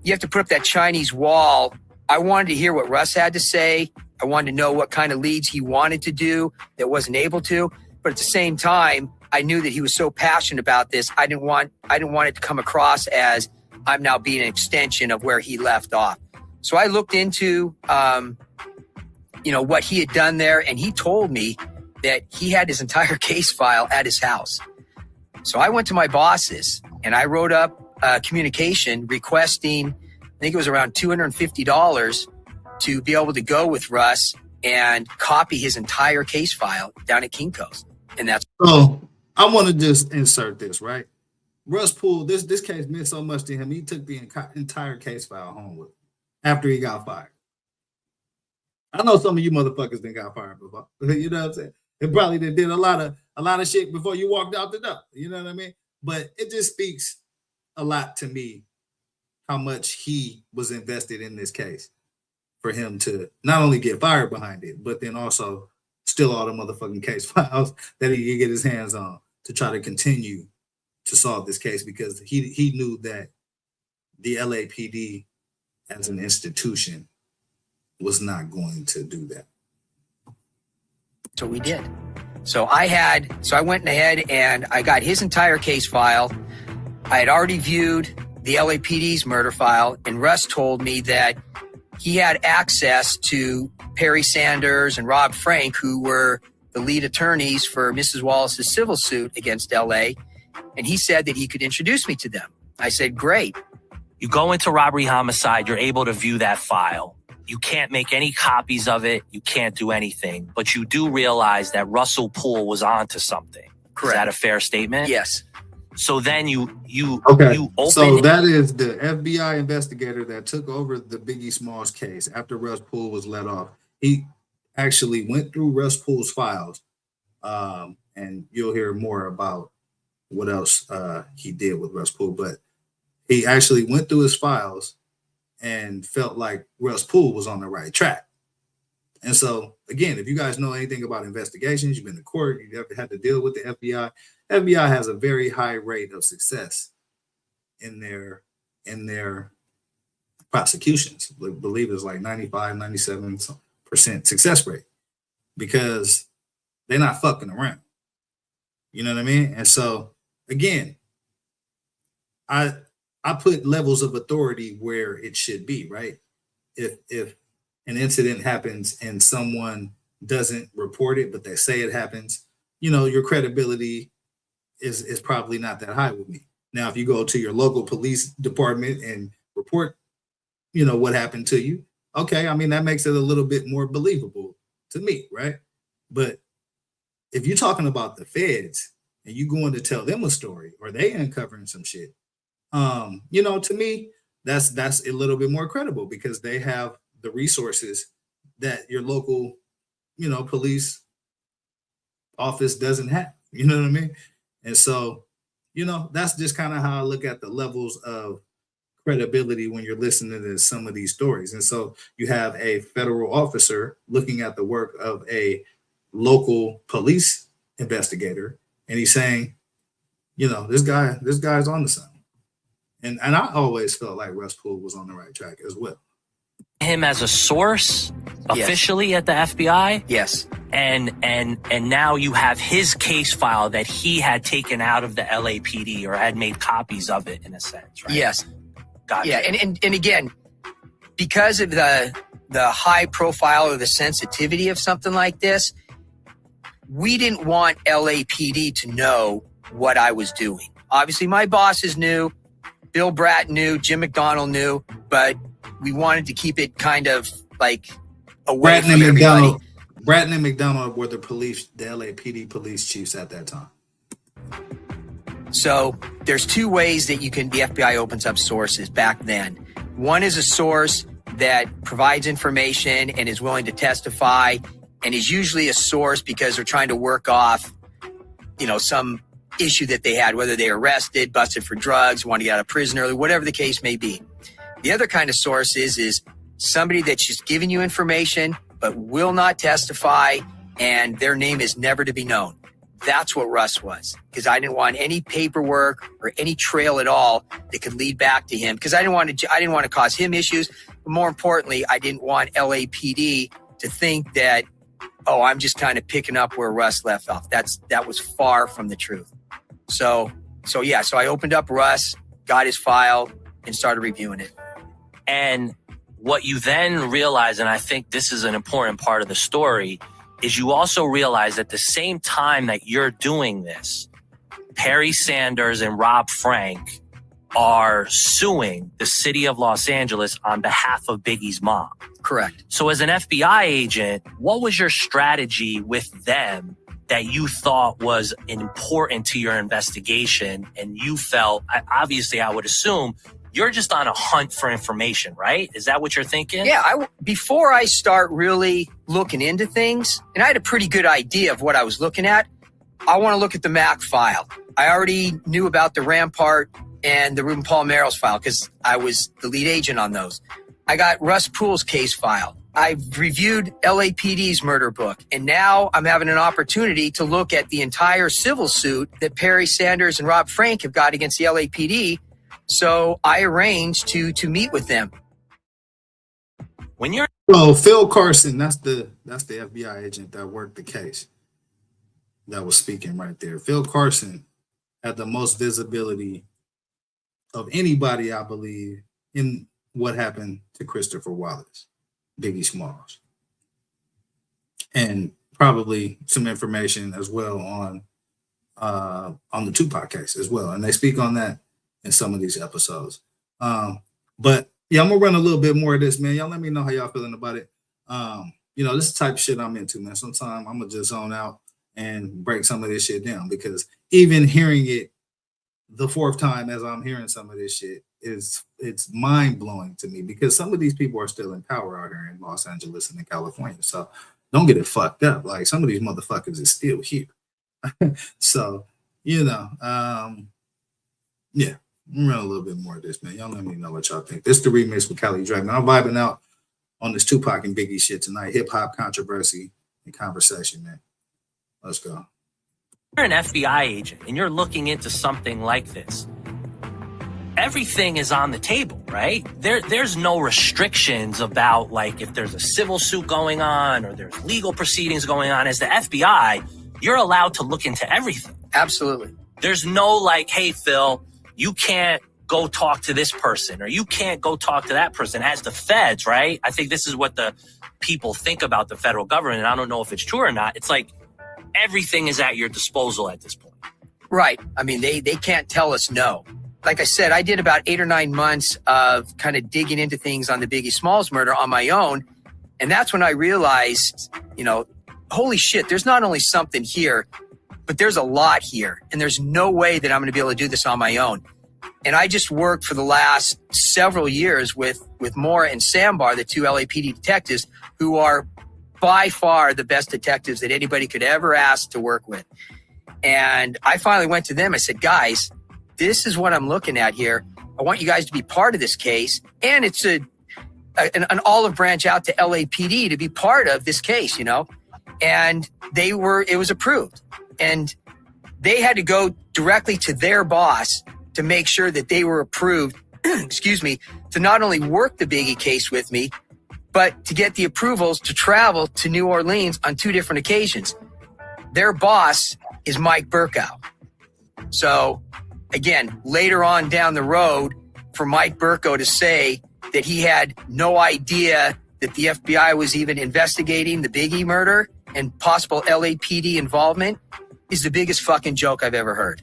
you have to put up that Chinese wall. I wanted to hear what Russ had to say. I wanted to know what kind of leads he wanted to do that wasn't able to. But at the same time, I knew that he was so passionate about this. I didn't want it to come across as I'm now being an extension of where he left off. So I looked into, you know, what he had done there, and he told me that he had his entire case file at his house. So I went to my bosses and I wrote up a communication requesting, I think it was around $250 to be able to go with Russ and copy his entire case file down at Kinko's. And that's so I want to just insert this, right? Russ Poole, this case meant so much to him. He took the entire case file home with him after he got fired. I know some of you motherfuckers didn't got fired before. You know what I'm saying? It probably did a lot of shit before you walked out the door. You know what I mean? But it just speaks a lot to me how much he was invested in this case for him to not only get fired behind it, but then also steal all the motherfucking case files that he could get his hands on to try to continue to solve this case because he knew that the LAPD as an institution was not going to do that. So we did. So I went ahead and I got his entire case file. I had already viewed the LAPD's murder file, and Russ told me that he had access to Perry Sanders and Rob Frank, who were the lead attorneys for Mrs. Wallace's civil suit against LA. And he said that he could introduce me to them. I said, great. You go into robbery homicide, you're able to view that file. You can't make any copies of it. You can't do anything, but you do realize that Russell Poole was onto something. Correct. Is that a fair statement? Yes. So then you open. So that is the FBI investigator that took over the Biggie Smalls case after Russ Poole was let off. He actually went through Russ Poole's files, and you'll hear more about what else he did with Russ Poole. But he actually went through his files and felt like Russ Poole was on the right track. And so, again, if you guys know anything about investigations, you've been to court, you've ever had to deal with the FBI. FBI has a very high rate of success in their prosecutions. I believe it's like 95, 97% success rate because they're not fucking around. You know what I mean? And so, again, I put levels of authority where it should be, right? If an incident happens and someone doesn't report it, but they say it happens, you know, your credibility is probably not that high with me. Now, if you go to your local police department and report, you know, what happened to you, okay, I mean, that makes it a little bit more believable to me, right? But if you're talking about the feds and you going to tell them a story or they uncovering some shit, you know, to me, that's a little bit more credible because they have the resources that your local, you know, police office doesn't have. You know what I mean? And so, you know, that's just kind of how I look at the levels of credibility when you're listening to some of these stories. And so you have a federal officer looking at the work of a local police investigator, and he's saying, you know, this guy's on to something. And I always felt like Russ Poole was on the right track as well. Him as a source officially at the FBI? Yes. And now you have his case file that he had taken out of the LAPD or had made copies of it in a sense, right? Yes. Gotcha. Yeah, and again, because of the high profile or the sensitivity of something like this, we didn't want LAPD to know what I was doing. Obviously, my bosses knew, Bill Bratt knew, Jim McDonnell knew, but we wanted to keep it kind of like away from everybody. Bratton and McDonnell were the LAPD police chiefs at that time. So there's two ways that the FBI opens up sources back then. One is a source that provides information and is willing to testify and is usually a source because they're trying to work off, you know, some issue that they had, whether they arrested, busted for drugs, want to get out of prison early, whatever the case may be. The other kind of source is somebody that's just giving you information but will not testify and their name is never to be known. That's what Russ was, because I didn't want any paperwork or any trail at all that could lead back to him, because I didn't want to cause him issues. But more importantly, I didn't want LAPD to think that, oh, I'm just kind of picking up where Russ left off. That was far from the truth. So I opened up Russ, got his file, and started reviewing it. And what you then realize, and I think this is an important part of the story, is you also realize at the same time that you're doing this, Perry Sanders and Rob Frank are suing the city of Los Angeles on behalf of Biggie's mom. Correct. So as an FBI agent, what was your strategy with them that you thought was important to your investigation? And you felt, obviously, I would assume, you're just on a hunt for information, right? Is that what you're thinking? Yeah. Before I start really looking into things, and I had a pretty good idea of what I was looking at, I want to look at the Mac file. I already knew about the Rampart and the Ruben Paul Merrill's file because I was the lead agent on those. I got Russ Poole's case file. I've reviewed LAPD's murder book, and now I'm having an opportunity to look at the entire civil suit that Perry Sanders and Rob Frank have got against the LAPD. So I arranged to meet with them. When you're Phil Carson, that's the FBI agent that worked the case. That was speaking right there. Phil Carson had the most visibility of anybody, I believe, in what happened to Christopher Wallace, Biggie Smalls, and probably some information as well on the Tupac case as well. And they speak on that in some of these episodes. But yeah, I'm gonna run a little bit more of this, man. Y'all let me know how y'all feeling about it. You know, this is the type of shit I'm into, man. Sometimes I'm gonna just zone out and break some of this shit down, because even hearing it the fourth time as I'm hearing some of this shit it's mind blowing to me, because some of these people are still in power out here in Los Angeles and in California. So don't get it fucked up. Like, some of these motherfuckers is still here. So, you know, yeah, I'm run a little bit more of this, man. Y'all let me know what y'all think. This is the remix with Cali Drake. I'm vibing out on this Tupac and Biggie shit tonight. Hip hop controversy and conversation, man. Let's go. You're an FBI agent and you're looking into something like this. Everything is on the table, right? There's no restrictions about, like, if there's a civil suit going on or there's legal proceedings going on. As the FBI, you're allowed to look into everything. Absolutely. There's no like, hey, Phil, you can't go talk to this person or you can't go talk to that person. As the feds, right? I think this is what the people think about the federal government, and I don't know if it's true or not. It's like everything is at your disposal at this point. Right. I mean, they can't tell us no. Like I said, I did about 8 or 9 months of kind of digging into things on the Biggie Smalls murder on my own. And that's when I realized, you know, holy shit, there's not only something here, but there's a lot here. And there's no way that I'm going to be able to do this on my own. And I just worked for the last several years with Mora and Sambar, the 2 LAPD detectives, who are by far the best detectives that anybody could ever ask to work with. And I finally went to them. I said, guys, this is what I'm looking at here. I want you guys to be part of this case. And it's an olive branch out to LAPD to be part of this case, you know? And it was approved. And they had to go directly to their boss to make sure that they were approved, excuse me, to not only work the Biggie case with me, but to get the approvals to travel to New Orleans on 2 different occasions. Their boss is Mike Burkow. So again, later on down the road, for Mike Burkow to say that he had no idea that the FBI was even investigating the Biggie murder and possible LAPD involvement is the biggest fucking joke I've ever heard.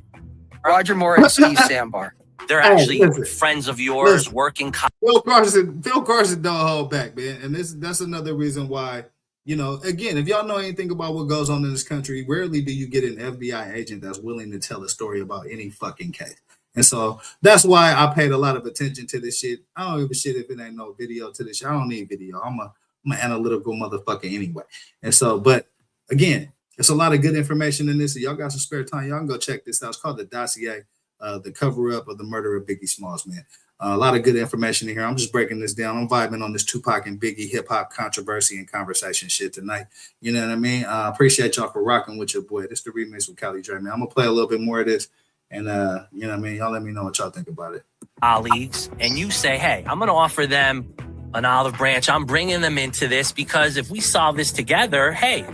Roger Moore and Steve Sambar. They're actually friends of yours, working. Phil Carson don't hold back, man. And that's another reason why, you know, again, if y'all know anything about what goes on in this country, rarely do you get an FBI agent that's willing to tell a story about any fucking case. And so that's why I paid a lot of attention to this shit. I don't give a shit if it ain't no video to this shit. I don't need video. I'm an analytical motherfucker anyway. And so, but again, it's a lot of good information in this. So y'all got some spare time, y'all can go check this out. It's called The Dossier, the cover-up of the murder of Biggie Smalls, man. A lot of good information in here. I'm just breaking this down. I'm vibing on this Tupac and Biggie hip-hop controversy and conversation shit tonight. You know what I mean? I appreciate y'all for rocking with your boy. This is the remix with Cali Drake, man. I'm going to play a little bit more of this. And, you know what I mean? Y'all let me know what y'all think about it. Colleagues, and you say, hey, I'm going to offer them an olive branch. I'm bringing them into this because if we solve this together, hey,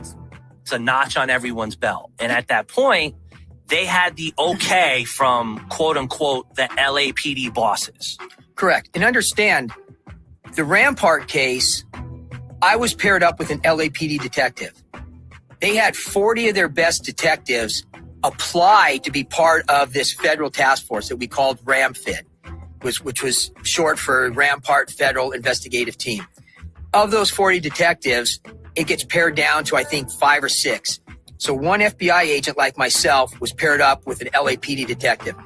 it's a notch on everyone's belt. And at that point, they had the okay from, quote unquote, the LAPD bosses. Correct. And understand, the Rampart case, I was paired up with an LAPD detective. They had 40 of their best detectives apply to be part of this federal task force that we called RAMFIT, which was short for Rampart Federal Investigative Team. Of those 40 detectives, it gets pared down to, I think, 5 or 6. So one FBI agent like myself was paired up with an LAPD detective.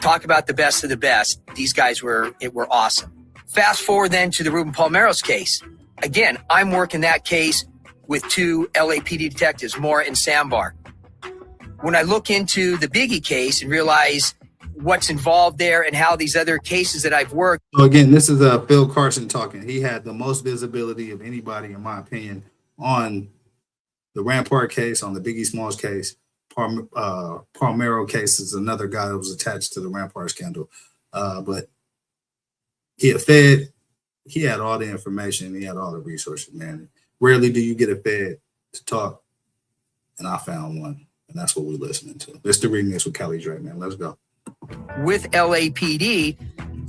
Talk about the best of the best. These guys were awesome. Fast forward then to the Ruben Palmeros case. Again, I'm working that case with 2 LAPD detectives, Mora and Sambar. When I look into the Biggie case and realize what's involved there and how these other cases that I've worked. So again, this is Phil Carson talking. He had the most visibility of anybody, in my opinion, on the Rampart case, on the Biggie Smalls case. Palmero case is another guy that was attached to the Rampart scandal. But he had fed, he had all the information, he had all the resources, man. Rarely do you get a fed to talk, and I found one, and that's what we're listening to. It's the remix with Cali Dre, man. Let's go. With LAPD,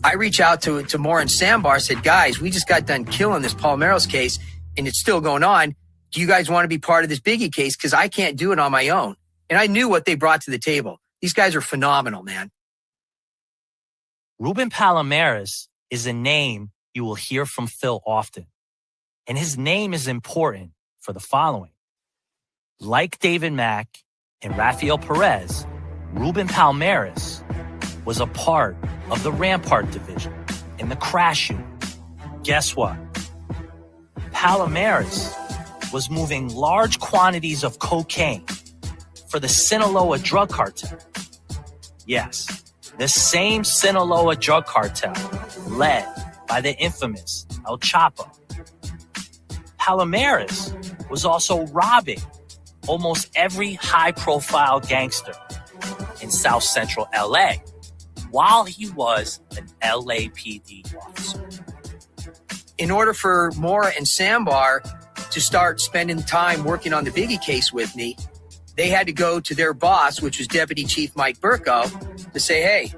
I reach out to Morin Sambar, said, guys, we just got done killing this Palmero's case, and it's still going on. Do you guys want to be part of this Biggie case? Because I can't do it on my own. And I knew what they brought to the table. These guys are phenomenal, man. Ruben Palomares is a name you will hear from Phil often. And his name is important for the following. Like David Mack and Rafael Perez, Ruben Palomares was a part of the Rampart division in the crash unit. Guess what? Palomares was moving large quantities of cocaine for the Sinaloa drug cartel. Yes, the same Sinaloa drug cartel led by the infamous El Chapo. Palomares was also robbing almost every high-profile gangster in South Central LA while he was an LAPD officer. In order for Mora and Sambar to start spending time working on the Biggie case with me, they had to go to their boss, which was Deputy Chief Mike Burko, to say, hey,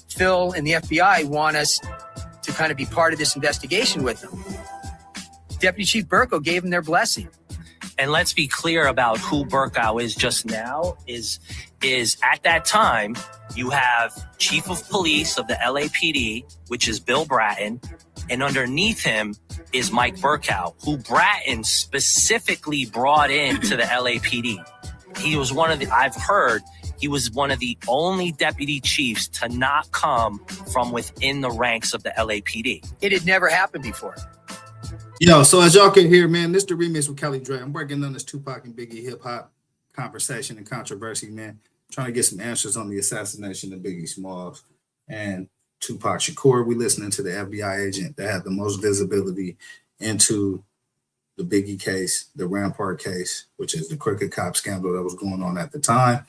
Phil and the FBI want us to kind of be part of this investigation with them. Deputy Chief Burko gave them their blessing. And let's be clear about who Burkow is just now, is at that time, you have Chief of Police of the LAPD, which is Bill Bratton, and underneath him is Mike Burkow, who Bratton specifically brought in to the LAPD. He was I've heard, he was one of the only deputy chiefs to not come from within the ranks of the LAPD. It had never happened before. Yo, so as y'all can hear, man, this is the remix with Cali Dre. I'm working on this Tupac and Biggie hip-hop conversation and controversy, man. Trying to get some answers on the assassination of Biggie Smalls and Tupac Shakur. We listening to the FBI agent that had the most visibility into the Biggie case, the Rampart case, which is the crooked cop scandal that was going on at the time.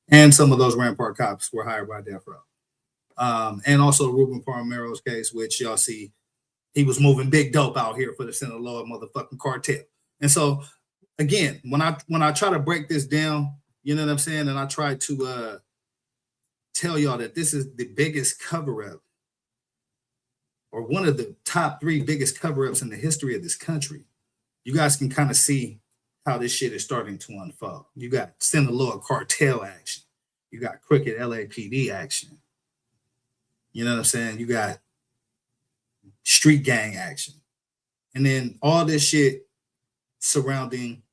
And some of those Rampart cops were hired by Death Row. And also Ruben Palmero's case, which y'all see, he was moving big dope out here for the Sinaloa motherfucking cartel. And so, again, when I try to break this down, you know what I'm saying, and I try to tell y'all that this is the biggest cover-up, or one of the top 3 biggest cover-ups in the history of this country, you guys can kind of see how this shit is starting to unfold. You got Sinaloa cartel action. You got crooked LAPD action. You know what I'm saying? You got street gang action. And then all this shit surrounding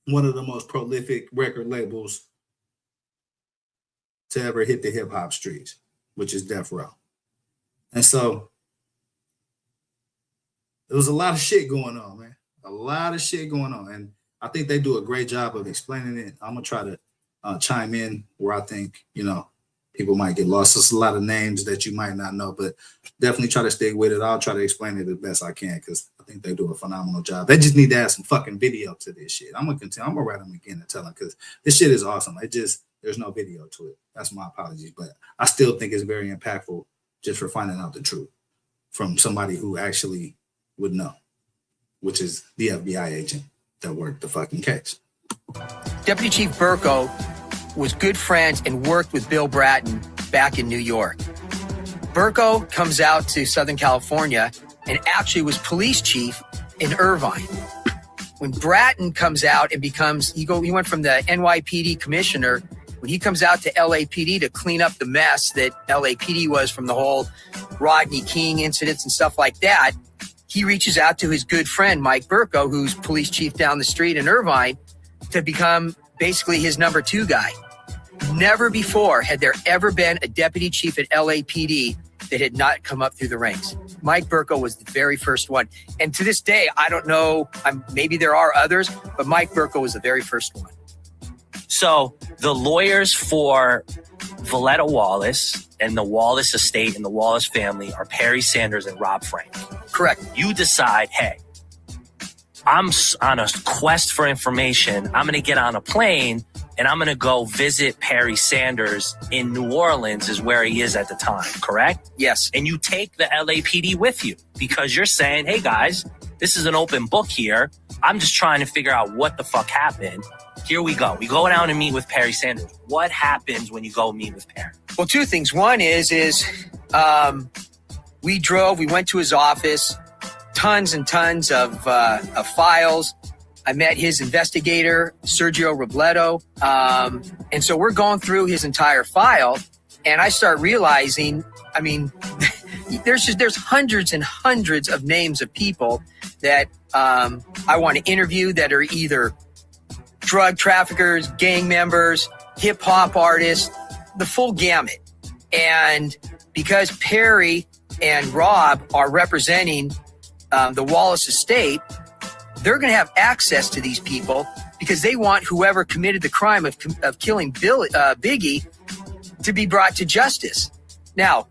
one of the most prolific record labels to ever hit the hip hop streets, which is Death Row. And so there was a lot of shit going on, man. A lot of shit going on. And I think they do a great job of explaining it. I'm going to try to chime in where I think, you know, people might get lost. There's a lot of names that you might not know, but definitely try to stay with it. I'll try to explain it as best I can because I think they do a phenomenal job. They just need to add some fucking video to this shit. I'm going to continue. I'm going to write them again and tell them because this shit is awesome. There's no video to it. That's my apologies, but I still think it's very impactful just for finding out the truth from somebody who actually would know, which is the FBI agent that worked the fucking case. Deputy Chief Burko was good friends and worked with Bill Bratton back in New York. Burko comes out to Southern California and actually was police chief in Irvine. When Bratton comes out and he went from the NYPD commissioner, when he comes out to LAPD to clean up the mess that LAPD was from the whole Rodney King incidents and stuff like that, he reaches out to his good friend, Mike Burko, who's police chief down the street in Irvine, to become basically his number 2 guy. Never before had there ever been a deputy chief at LAPD that had not come up through the ranks. Mike Burko was the very first one. And to this day, I don't know, maybe there are others, but Mike Burko was the very first one. So the lawyers for Valletta Wallace and the Wallace estate and the Wallace family are Perry Sanders and Rob Frank. Correct. You decide, hey, I'm on a quest for information. I'm going to get on a plane and I'm going to go visit Perry Sanders in New Orleans is where he is at the time, correct? Yes. And you take the LAPD with you because you're saying, hey guys, this is an open book here. I'm just trying to figure out what the fuck happened. Here we go. We go down and meet with Perry Sanders. What happens when you go meet with Perry? Well, two things. One is we went to his office, tons and tons of files. I met his investigator, Sergio Robledo. And so we're going through his entire file, and I start realizing, I mean, there's hundreds and hundreds of names of people that I want to interview that are either drug traffickers, gang members, hip hop artists, the full gamut. And because Perry and Rob are representing the Wallace estate, they're going to have access to these people because they want whoever committed the crime of killing Biggie to be brought to justice. Now,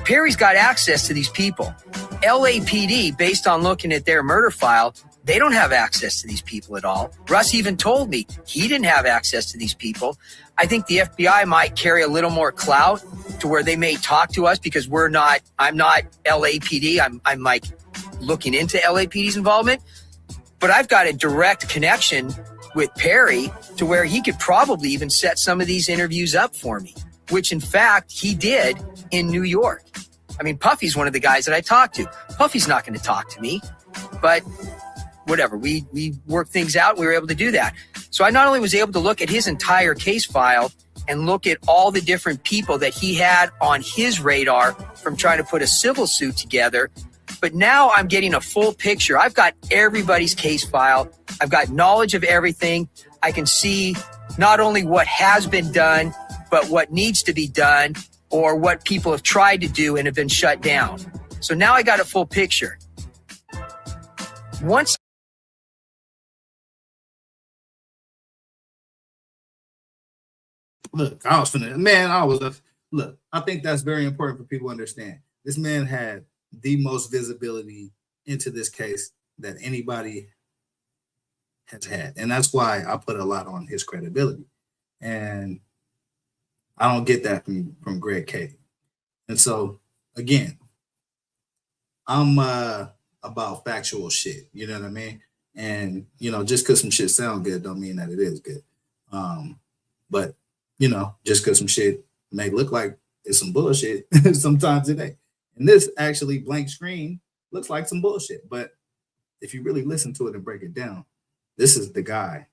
Perry's got access to these people. LAPD, based on looking at their murder file, they don't have access to these people at all. Russ even told me he didn't have access to these people. I think the FBI might carry a little more clout to where they may talk to us because I'm not LAPD. I'm like looking into LAPD's involvement, but I've got a direct connection with Perry to where he could probably even set some of these interviews up for me, which in fact he did in New York. I mean, Puffy's one of the guys that I talked to. Puffy's not going to talk to me, but whatever. We worked things out. We were able to do that. So I not only was able to look at his entire case file and look at all the different people that he had on his radar from trying to put a civil suit together, but now I'm getting a full picture. I've got everybody's case file. I've got knowledge of everything. I can see not only what has been done, but what needs to be done or what people have tried to do and have been shut down. So now I got a full picture. Once Look, look, I think that's very important for people to understand. This man had the most visibility into this case that anybody has had. And that's why I put a lot on his credibility. And I don't get that from Greg Cady. And so, again, I'm about factual shit. You know what I mean? And, just because some shit sound good don't mean that it is good. But, just because some shit may look like it's some bullshit, sometimes it ain't. And this actually blank screen looks like some bullshit. But if you really listen to it and break it down, this is the guy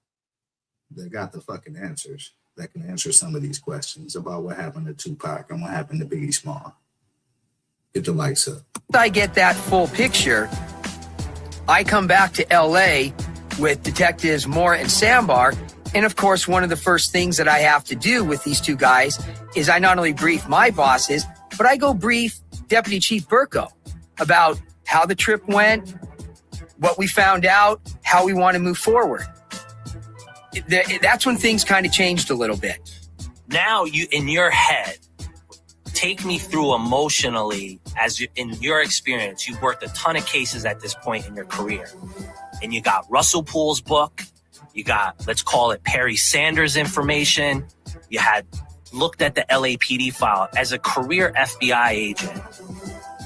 that got the fucking answers that can answer some of these questions about what happened to Tupac and what happened to Biggie Small. Get the lights up. I get that full picture, I come back to LA with Detectives Moore and Sambar. And of course, one of the first things that I have to do with these two guys is I not only brief my bosses, but I go brief Deputy Chief Burko about how the trip went, what we found out, how we want to move forward. That's when things kind of changed a little bit. Now you, in your head, take me through emotionally in your experience. You've worked a ton of cases at this point in your career. And you got Russell Poole's book. You got, let's call it Perry Sanders information. You had looked at the LAPD file. As a career FBI agent,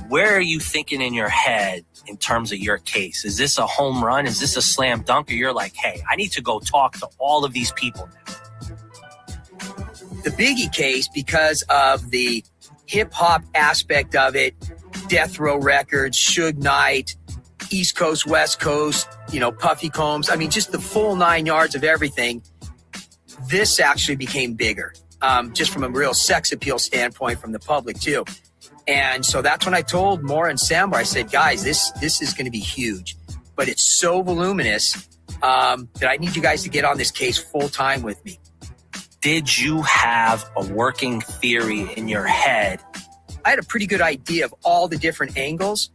where are you thinking in your head in terms of your case? Is this a home run? Is this a slam dunk? Or you're like, hey, I need to go talk to all of these people now? The Biggie case, because of the hip hop aspect of it, Death Row Records, Suge Knight, East Coast, West Coast, Puffy Combs. I mean, just the full 9 yards of everything. This actually became bigger, just from a real sex appeal standpoint from the public too. And so that's when I told Moore and Sambar, I said, guys, this is going to be huge, but it's so voluminous that I need you guys to get on this case full time with me. Did you have a working theory in your head? I had a pretty good idea of all the different angles.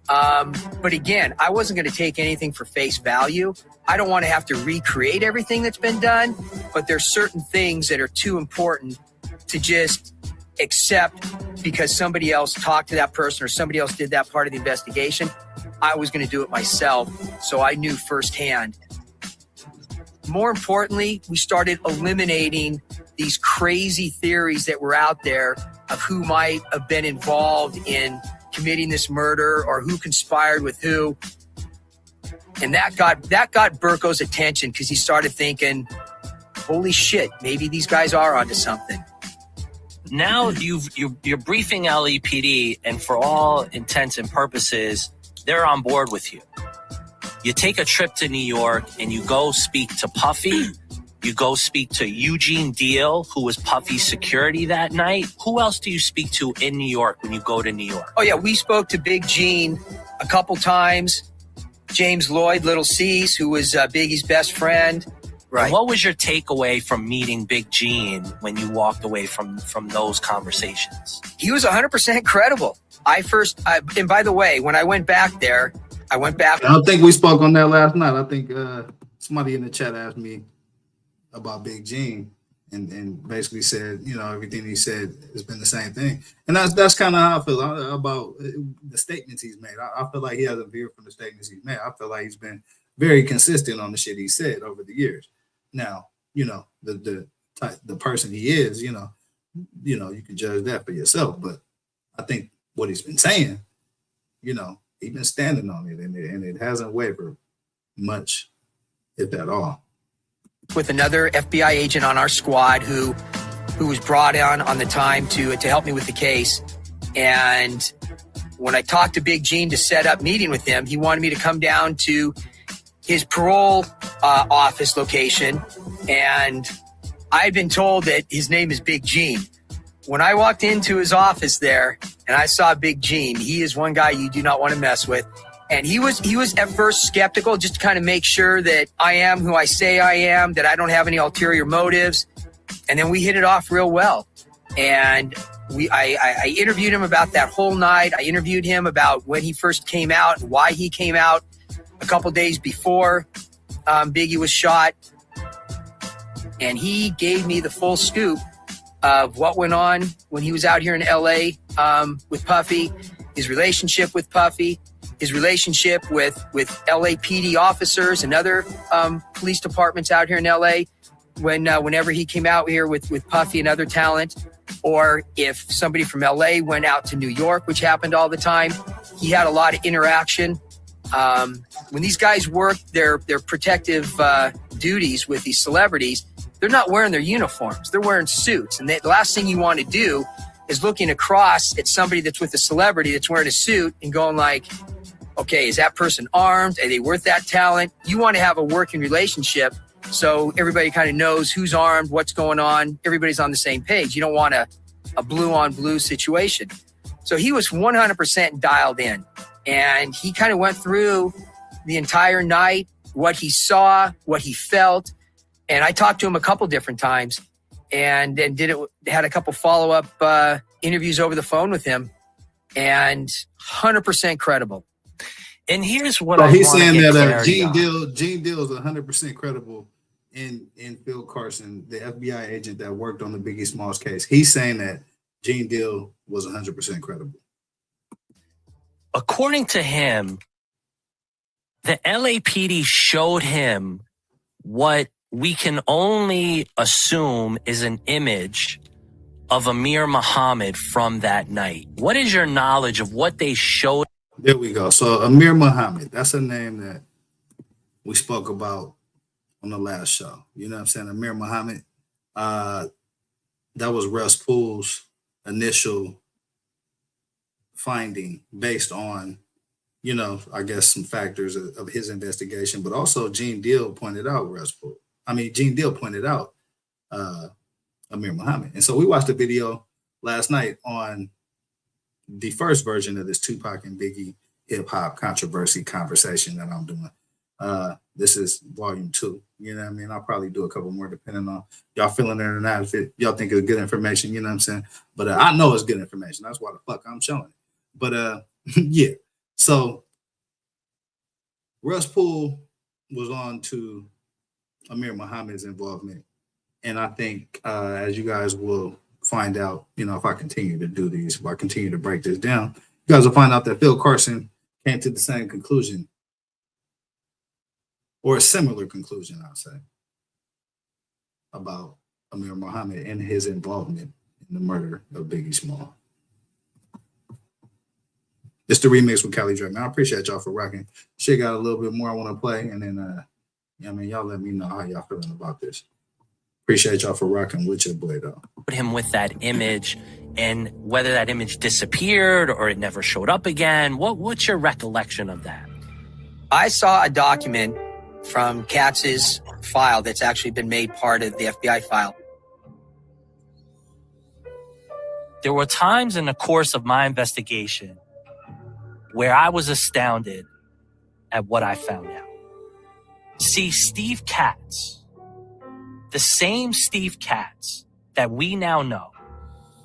But again, I wasn't going to take anything for face value. I don't want to have to recreate everything that's been done, but there's certain things that are too important to just accept because somebody else talked to that person or somebody else did that part of the investigation. I was going to do it myself, so I knew firsthand. More importantly, we started eliminating these crazy theories that were out there of who might have been involved in committing this murder or who conspired with who. And that got Burko's attention because he started thinking, holy shit, maybe these guys are onto something. Now you're briefing LAPD, and for all intents and purposes, they're on board with you. You take a trip to New York and you go speak to Puffy. You go speak to Eugene Deal, who was Puffy's security that night. Who else do you speak to in New York when you go to New York? Oh, yeah, we spoke to Big Gene a couple times. James Lloyd, Little C's, who was Biggie's best friend. Right. And what was your takeaway from meeting Big Gene when you walked away from those conversations? He was 100% credible. And by the way, when I went back there, I don't think we spoke on that last night. I think somebody in the chat asked me about Big Gene and basically said, everything he said has been the same thing. And that's kind of how I feel about the statements he's made. I feel like he hasn't veered from the statements he's made. I feel like he's been very consistent on the shit he said over the years. Now, the person he is, you can judge that for yourself. But I think what he's been saying, he's been standing on it, and it hasn't wavered much, if at all. With another FBI agent on our squad who was brought on the time to help me with the case. And when I talked to Big Gene to set up meeting with him, he wanted me to come down to his parole office location. And I had been told that his name is Big Gene. When I walked into his office there and I saw Big Gene, he is one guy you do not want to mess with. And he was at first skeptical, just to kind of make sure that I am who I say I am, that I don't have any ulterior motives. And then we hit it off real well. And I interviewed him about that whole night. I interviewed him about when he first came out and why he came out a couple days before Biggie was shot. And he gave me the full scoop of what went on when he was out here in LA with Puffy, his relationship with Puffy, his relationship with LAPD officers and other police departments out here in LA whenever he came out here with Puffy and other talent, or if somebody from LA went out to New York, which happened all the time. He had a lot of interaction. When these guys work their protective duties with these celebrities, they're not wearing their uniforms. They're wearing suits. And the last thing you want to do is looking across at somebody that's with a celebrity that's wearing a suit and going like, okay, is that person armed? Are they worth that talent? You want to have a working relationship so everybody kind of knows who's armed, what's going on. Everybody's on the same page. You don't want a blue on blue situation. So he was 100% dialed in. And he kind of went through the entire night, what he saw, what he felt. And I talked to him a couple different times and then had a couple follow-up interviews over the phone with him, and 100% credible. And here's what so I he's want saying to get that clarity Gene Deal is 100% credible in Phil Carson, the FBI agent that worked on the Biggie Smalls case. He's saying that Gene Deal was 100% credible. According to him, the LAPD showed him what we can only assume is an image of Amir Muhammad from that night. What is your knowledge of what they showed? There we go. So Amir Muhammad, that's a name that we spoke about on the last show. You know what I'm saying? Amir Muhammad, that was Russ Poole's initial finding based on, I guess some factors of his investigation, but also Gene Deal pointed out Gene Deal pointed out Amir Muhammad. And so we watched the video last night on the first version of this Tupac and Biggie hip hop controversy conversation that I'm doing. This is volume 2. You know what I mean? I'll probably do a couple more depending on y'all feeling it or not. If y'all think it's good information, you know what I'm saying? But I know it's good information. That's why the fuck I'm showing it. But yeah. So Russ Poole was on to Amir Muhammad's involvement. And I think as you guys will find out, you know, if I continue to do these, if I continue to break this down, you guys will find out that Phil Carson came to the same conclusion, or a similar conclusion, I'll say, about Amir Muhammad and his involvement in the murder of Biggie Small. It's the remix with Cali Dre, man. I appreciate y'all for rocking. Shit got a little bit more I want to play, and then, I mean, y'all let me know how y'all feeling about this. Appreciate y'all for rocking with your boy, though. Put him with that image, and whether that image disappeared or it never showed up again. What's your recollection of that? I saw a document from Katz's file that's actually been made part of the FBI file. There were times in the course of my investigation where I was astounded at what I found out. See, Steve Katz, the same Steve Katz that we now know,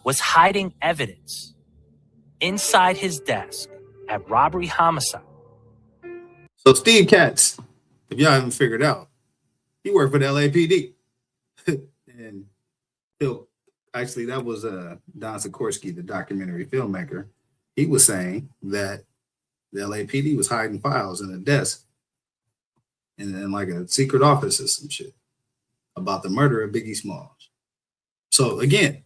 was hiding evidence inside his desk at Robbery Homicide. So Steve Katz, if y'all haven't figured out, he worked for the LAPD. And Phil, actually, that was Don Sikorsky, the documentary filmmaker. He was saying that the LAPD was hiding files in a desk in like a secret office or some shit about the murder of Biggie Smalls. So again,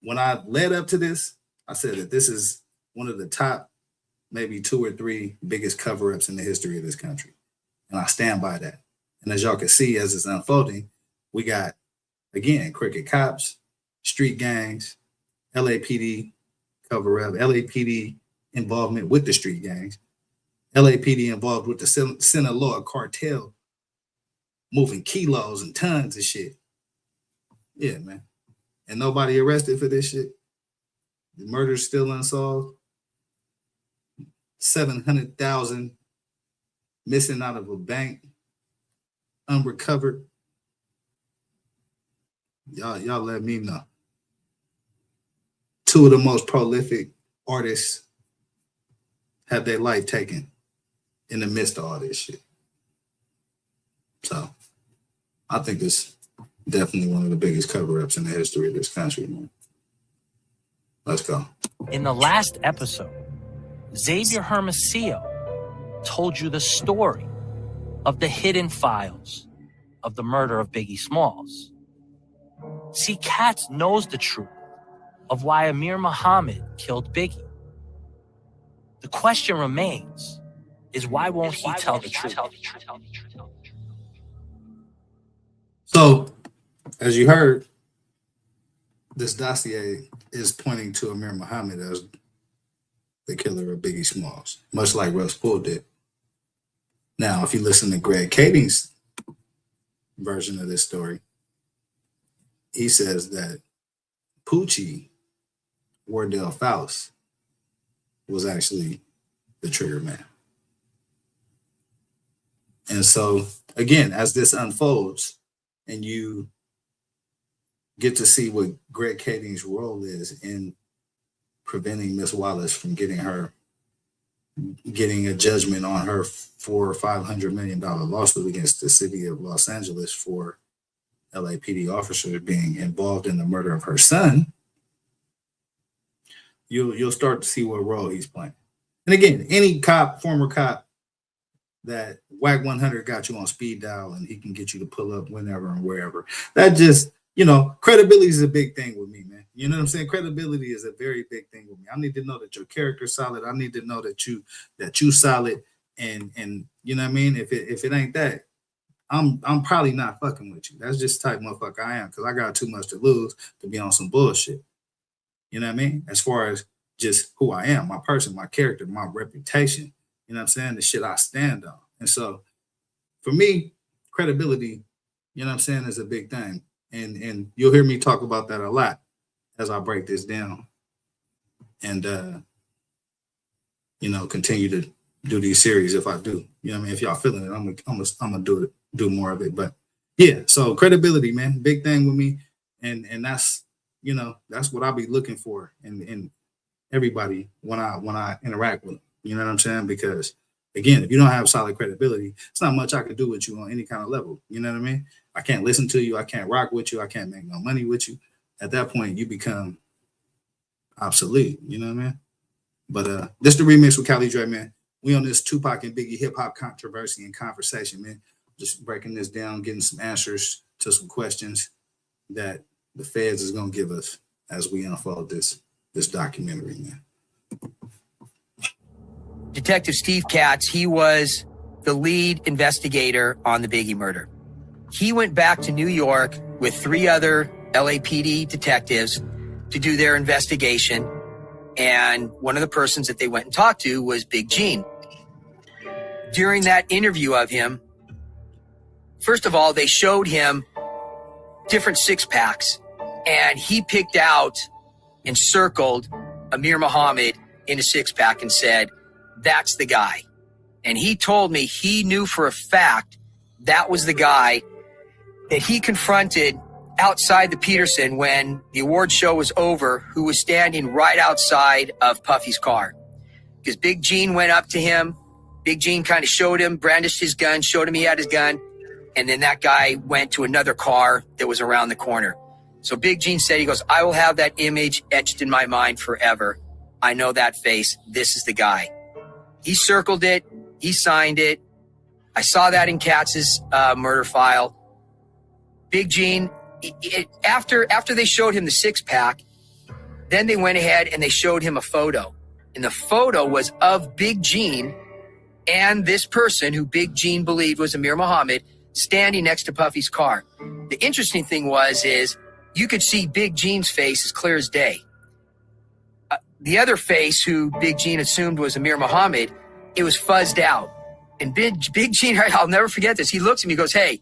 when I led up to this, I said that this is one of the top, maybe 2 or 3 biggest cover-ups in the history of this country. And I stand by that. And as y'all can see, as it's unfolding, we got, again, crooked cops, street gangs, LAPD cover-up, LAPD involvement with the street gangs, LAPD involved with the Sinaloa cartel, moving kilos and tons of shit. Yeah, man. And nobody arrested for this shit. The murder's still unsolved. 700,000 missing out of a bank, unrecovered. Y'all let me know. 2 of the most prolific artists have their life taken in the midst of all this shit. So I think it's definitely one of the biggest cover-ups in the history of this country, man. Let's go. In the last episode, Xavier Hermosillo told you the story of the hidden files of the murder of Biggie Smalls. See, Katz knows the truth of why Amir Muhammad killed Biggie. The question remains is why won't he tell the truth? So, as you heard, this dossier is pointing to Amir Muhammad as the killer of Biggie Smalls, much like Russ Poole did. Now, if you listen to Greg Kading's version of this story, he says that Poochie Wardell Faust was actually the trigger man. And so, again, as this unfolds and you get to see what Greg Kading's role is in preventing Miss Wallace from getting a judgment on her $400 or $500 million lawsuit against the city of Los Angeles for LAPD officers being involved in the murder of her son, you'll start to see what role he's playing. And again, any cop, former cop, that WAC 100 got you on speed dial and he can get you to pull up whenever and wherever. That just, credibility is a big thing with me, man. You know what I'm saying? Credibility is a very big thing with me. I need to know that your character's solid. I need to know that you solid. And you know what I mean? If it ain't that, I'm probably not fucking with you. That's just the type of motherfucker I am, because I got too much to lose to be on some bullshit. You know what I mean? As far as just who I am, my person, my character, my reputation, you know what I'm saying? The shit I stand on. And so for me, credibility, you know what I'm saying, is a big thing. And you'll hear me talk about that a lot as I break this down and, continue to do these series if I do. You know what I mean? If y'all feeling it, I'm gonna do more of it. But yeah, so credibility, man, big thing with me. And that's, that's what I'll be looking for in everybody when I interact with them. You know what I'm saying? Because again, if you don't have solid credibility, it's not much I can do with you on any kind of level. You know what I mean? I can't listen to you. I can't rock with you. I can't make no money with you. at that point you become obsolete. You know what I mean? But this the remix with Cali Dre, man. We on this Tupac and Biggie hip hop controversy and conversation, man. Just breaking this down, getting some answers to some questions that the feds is gonna give us as we unfold this documentary, man. Detective Steve Katz, he was the lead investigator on the Biggie murder. He went back to New York with 3 other LAPD detectives to do their investigation. And one of the persons that they went and talked to was Big Gene. During that interview of him, first of all, they showed him different 6-packs, and he picked out and circled Amir Muhammad in a 6-pack and said, that's the guy. And he told me he knew for a fact that was the guy that he confronted outside the Peterson when the award show was over, who was standing right outside of Puffy's car. Because Big Gene went up to him. Big Gene kind of showed him, brandished his gun, showed him he had his gun. And then that guy went to another car that was around the corner. So Big Gene said, he goes, I will have that image etched in my mind forever. I know that face. This is the guy. He circled it. He signed it. I saw that in Katz's murder file. Big Gene, after they showed him the 6-pack, then they went ahead and they showed him a photo. And the photo was of Big Gene and this person who Big Gene believed was Amir Muhammad standing next to Puffy's car. The interesting thing is you could see Big Gene's face as clear as day. The other face who Big Gene assumed was Amir Muhammad, it was fuzzed out. And Big Gene, I'll never forget this. He looks at me and goes, hey,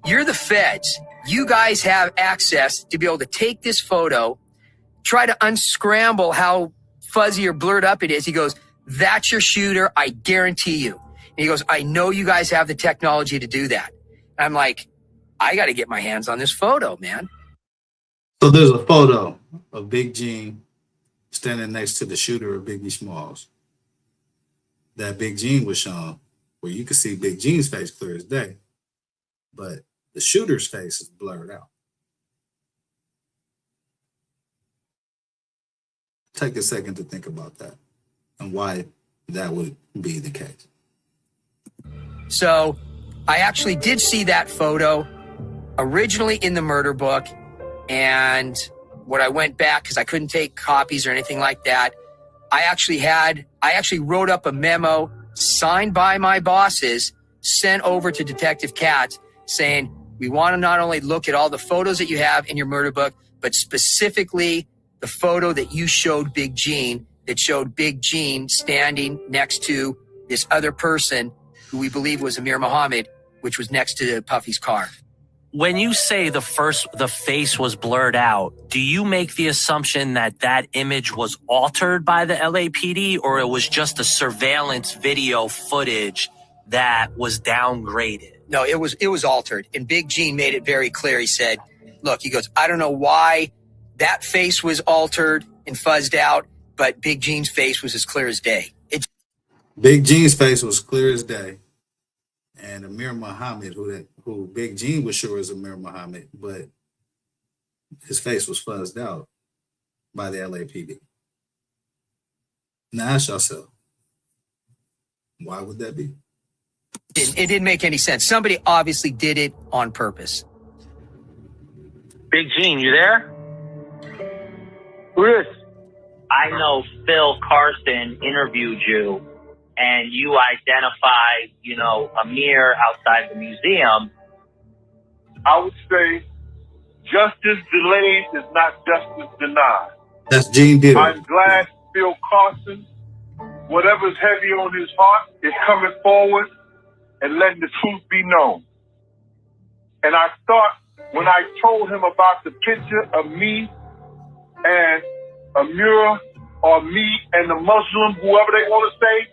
you're the feds. You guys have access to be able to take this photo, try to unscramble how fuzzy or blurred up it is. He goes, that's your shooter. I guarantee you. And he goes, I know you guys have the technology to do that. And I'm like, I got to get my hands on this photo, man. So there's a photo of Big Gene standing next to the shooter of Biggie Smalls that Big Gene was shown, where you can see Big Gene's face clear as day, but the shooter's face is blurred out. Take a second to think about that and why that would be the case. So I actually did see that photo originally in the murder book. And when I went back, because I couldn't take copies or anything like that, I actually wrote up a memo signed by my bosses, sent over to Detective Katz saying, we want to not only look at all the photos that you have in your murder book, but specifically the photo that you showed Big Gene, that showed Big Gene standing next to this other person who we believe was Amir Muhammad, which was next to Puffy's car. When you say the face was blurred out, do you make the assumption that that image was altered by the LAPD, or it was just a surveillance video footage that was downgraded? No, it was altered. And Big Gene made it very clear. He said, look, he goes, I don't know why that face was altered and fuzzed out, but Big Gene's face was as clear as day. Big Gene's face was clear as day. And Amir Muhammad, who Big Gene was sure is Amir Muhammad, but his face was fuzzed out by the LAPD. Now ask yourself, why would that be? It didn't make any sense. Somebody obviously did it on purpose. Big Gene, you there? Who is? I know Phil Carson interviewed you, and you identified, Amir outside the museum. I would say justice delayed is not justice denied. That's Gene Diddy. I'm glad Phil Carson, whatever's heavy on his heart, is coming forward and letting the truth be known. And I thought when I told him about the picture of me and Amir, or me and the Muslim, whoever they want to say,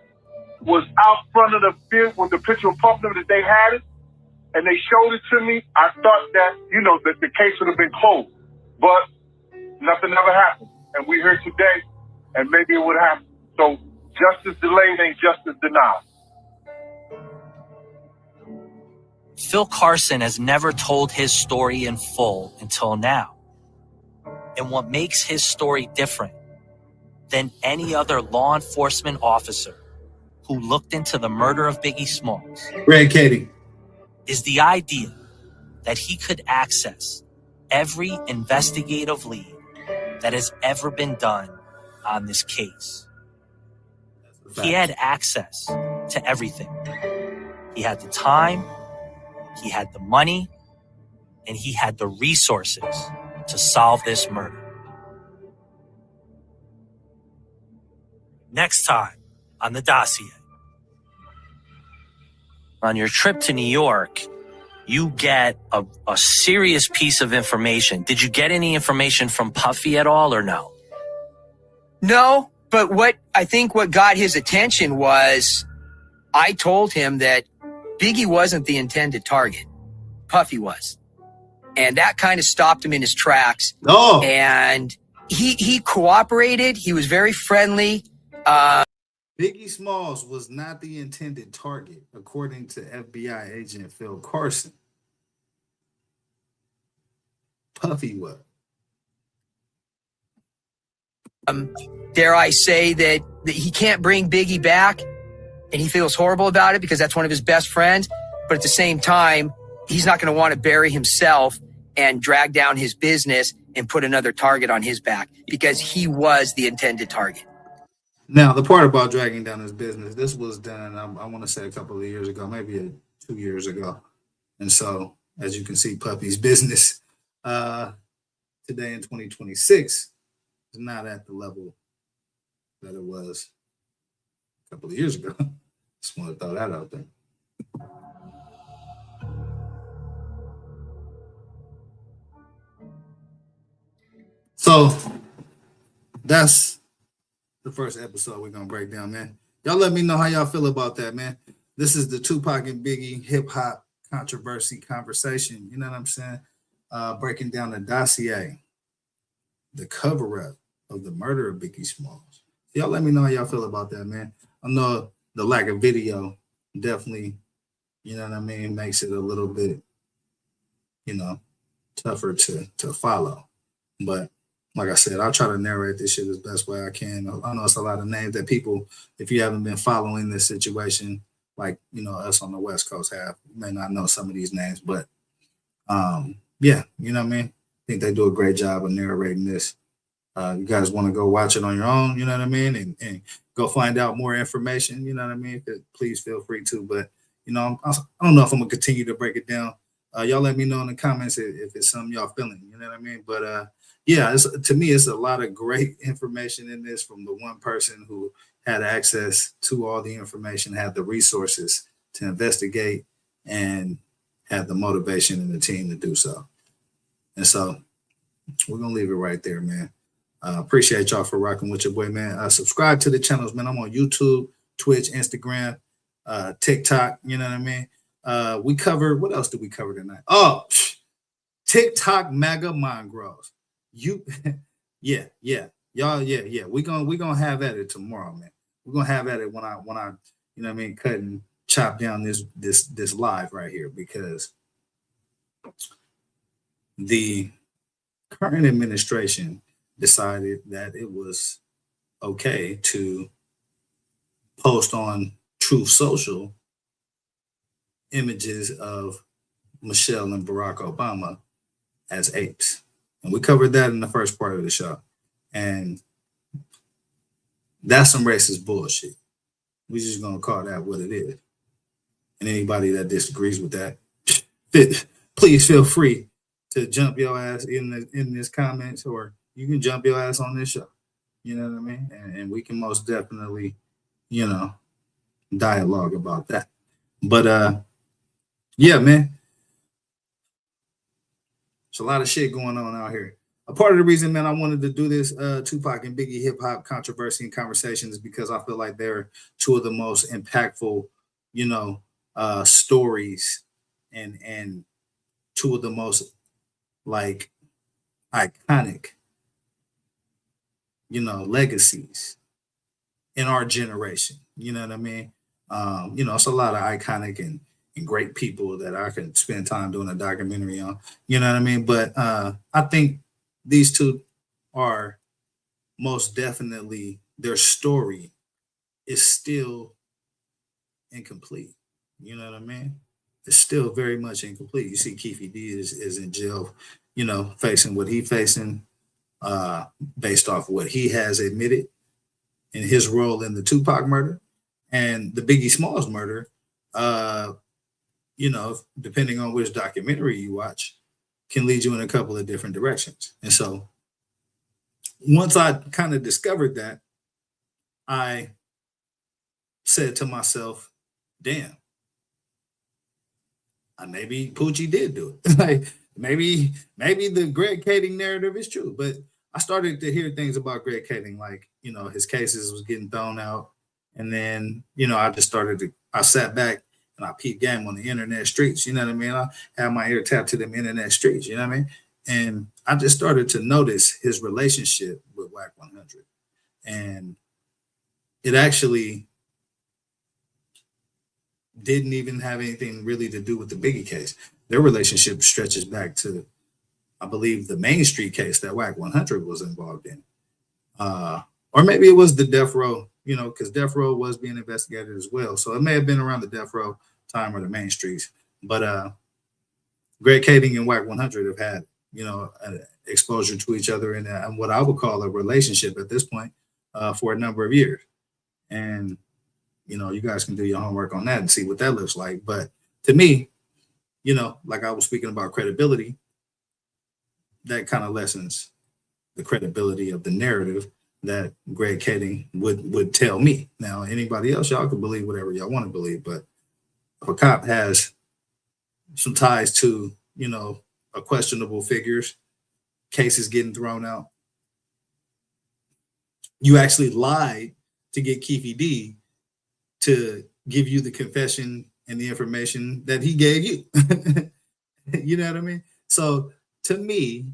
was out front of the field with the picture of Puffy that they had it, and they showed it to me, I thought that, that the case would have been closed. But nothing ever happened. And we're here today, and maybe it would happen. So justice delayed ain't justice denied. Phil Carson has never told his story in full until now. and what makes his story different than any other law enforcement officer who looked into the murder of Biggie Smalls Red Katie. is the idea that he could access every investigative lead that has ever been done on this case. He had access to everything. He had the time, he had the money, and he had the resources to solve this murder. Next time on the dossier. On your trip to New York, you get a serious piece of information. Did you get any information from Puffy at all or no? No, but what got his attention was I told him that Biggie wasn't the intended target. Puffy was. And that kind of stopped him in his tracks. Oh. And he cooperated. He was very friendly. Biggie Smalls was not the intended target, according to FBI agent Phil Carson. Puffy was. Dare I say that he can't bring Biggie back, and he feels horrible about it because that's one of his best friends. But at the same time, he's not going to want to bury himself and drag down his business and put another target on his back because he was the intended target. Now, the part about dragging down his business, this was done, I want to say a couple of years ago, maybe 2 years ago. And so, as you can see, Puffy's business today in 2026 is not at the level that it was a couple of years ago. Just want to throw that out there. So, that's the first episode we're going to break down, man. Y'all let me know how y'all feel about that, man. This is the Tupac and Biggie hip-hop controversy conversation. You know what I'm saying? Breaking down the dossier, the cover-up of the murder of Biggie Smalls. Y'all let me know how y'all feel about that, man. I know the lack of video definitely, you know what I mean, makes it a little bit, you know, tougher to follow. But like I said, I'll try to narrate this shit as best way I can. I know it's a lot of names that people, if you haven't been following this situation, like, you know, us on the West Coast have, you may not know some of these names, but yeah, you know what I mean? I think they do a great job of narrating this. You guys want to go watch it on your own, you know what I mean? And go find out more information, you know what I mean? Please feel free to. But, you know, I don't know if I'm going to continue to break it down. Y'all let me know in the comments if it's something y'all feeling, you know what I mean? But yeah, to me, it's a lot of great information in this from the one person who had access to all the information, had the resources to investigate, and had the motivation and the team to do so. And so we're going to leave it right there, man. Appreciate y'all for rocking with your boy, man. Subscribe to the channels, man. I'm on YouTube, Twitch, Instagram, TikTok, you know what I mean? We covered, what else did we cover tonight? Oh, TikTok MAGA mind grows. Yeah. Y'all, yeah. We're gonna have at it tomorrow, man. We're gonna have at it when I, you know what I mean, cut and chop down this live right here, because the current administration decided that it was okay to post on Truth Social images of Michelle and Barack Obama as apes. And we covered that in the first part of the show. And that's some racist bullshit. We're just going to call that what it is. And anybody that disagrees with that, please feel free to jump your ass in this comments, or you can jump your ass on this show. You know what I mean? And we can most definitely, you know, dialogue about that. But yeah, man. There's a lot of shit going on out here. A part of the reason, man, I wanted to do this Tupac and Biggie hip hop controversy and conversations is because I feel like they're two of the most impactful, you know, stories and two of the most like iconic, you know, legacies in our generation. You know what I mean? You know, it's a lot of iconic and great people that I can spend time doing a documentary on, you know what I mean? But I think these two are most definitely, their story is still incomplete. You know what I mean? It's still very much incomplete. You see Keefe D is in jail, you know, facing what he facing, based off what he has admitted in his role in the Tupac murder and the Biggie Smalls murder. You know, depending on which documentary you watch, can lead you in a couple of different directions. And so once I kind of discovered that, I said to myself, damn, maybe Poochie did do it. Like maybe the Greg Kading narrative is true. But I started to hear things about Greg Kading, like, you know, his cases was getting thrown out. And then, you know, I sat back and I peeped game on the internet streets. You know what I mean? I had my ear tapped to them internet streets. You know what I mean? And I just started to notice his relationship with WAC 100. And it actually didn't even have anything really to do with the Biggie case. Their relationship stretches back to, I believe, the Main Street case that WAC 100 was involved in. Or maybe it was the Death Row, you know, because Death Row was being investigated as well. So it may have been around the Death Row time or the Main Streets. But Greg Kading and WAC 100 have had, you know, exposure to each other in what I would call a relationship at this point for a number of years. And, you know, you guys can do your homework on that and see what that looks like. But to me, you know, like I was speaking about credibility, that kind of lessens the credibility of the narrative that Greg Kading would tell me. Now, anybody else, y'all can believe whatever y'all want to believe, but if a cop has some ties to, you know, a questionable figures, cases getting thrown out, you actually lied to get Keefe D to give you the confession and the information that he gave you. You know what I mean? So to me,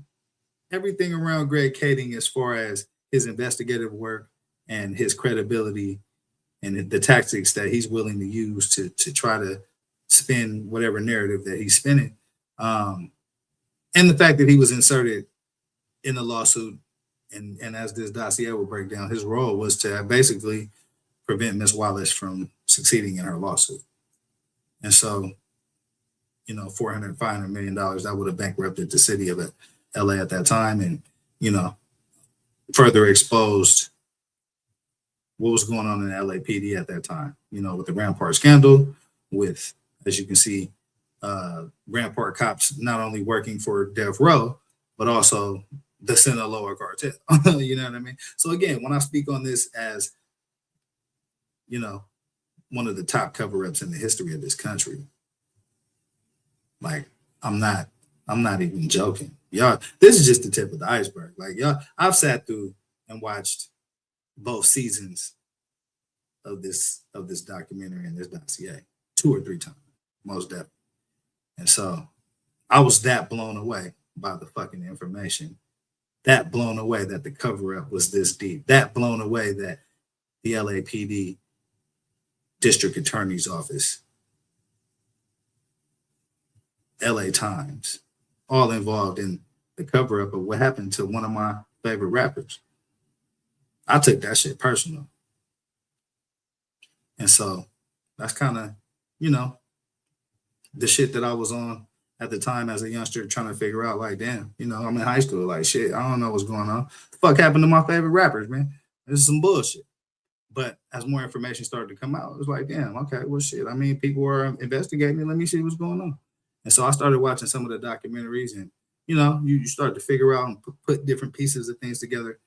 everything around Greg Kading, as far as his investigative work and his credibility and the tactics that he's willing to use to try to spin whatever narrative that he's spinning, and the fact that he was inserted in the lawsuit, and as this dossier will break down, his role was to basically prevent Miss Wallace from succeeding in her lawsuit. And so, you know, $500 million, that would have bankrupted the city of LA at that time, and, you know, further exposed what was going on in the LAPD at that time, you know, with the Rampart scandal, with, as you can see, Rampart cops not only working for Death Row, but also the Sinaloa cartel. You know what I mean? So again, when I speak on this as, you know, one of the top cover-ups in the history of this country, like, I'm not even joking. Y'all, this is just the tip of the iceberg. Like, y'all, I've sat through and watched both seasons of this documentary and this dossier 2 or 3 times, most definitely. And so I was that blown away by the fucking information, that blown away that the cover-up was this deep, that blown away that the LAPD District Attorney's Office, LA Times, all involved in the cover-up of what happened to one of my favorite rappers. I took that shit personal. And so that's kind of, you know, the shit that I was on at the time as a youngster, trying to figure out, like, damn, you know, I'm in high school, like, shit, I don't know what's going on. The fuck happened to my favorite rappers, man? This is some bullshit. But as more information started to come out, it was like, damn, okay, well, shit. I mean, people were investigating it. Let me see what's going on. And so I started watching some of the documentaries, and, you know, you start to figure out and put different pieces of things together,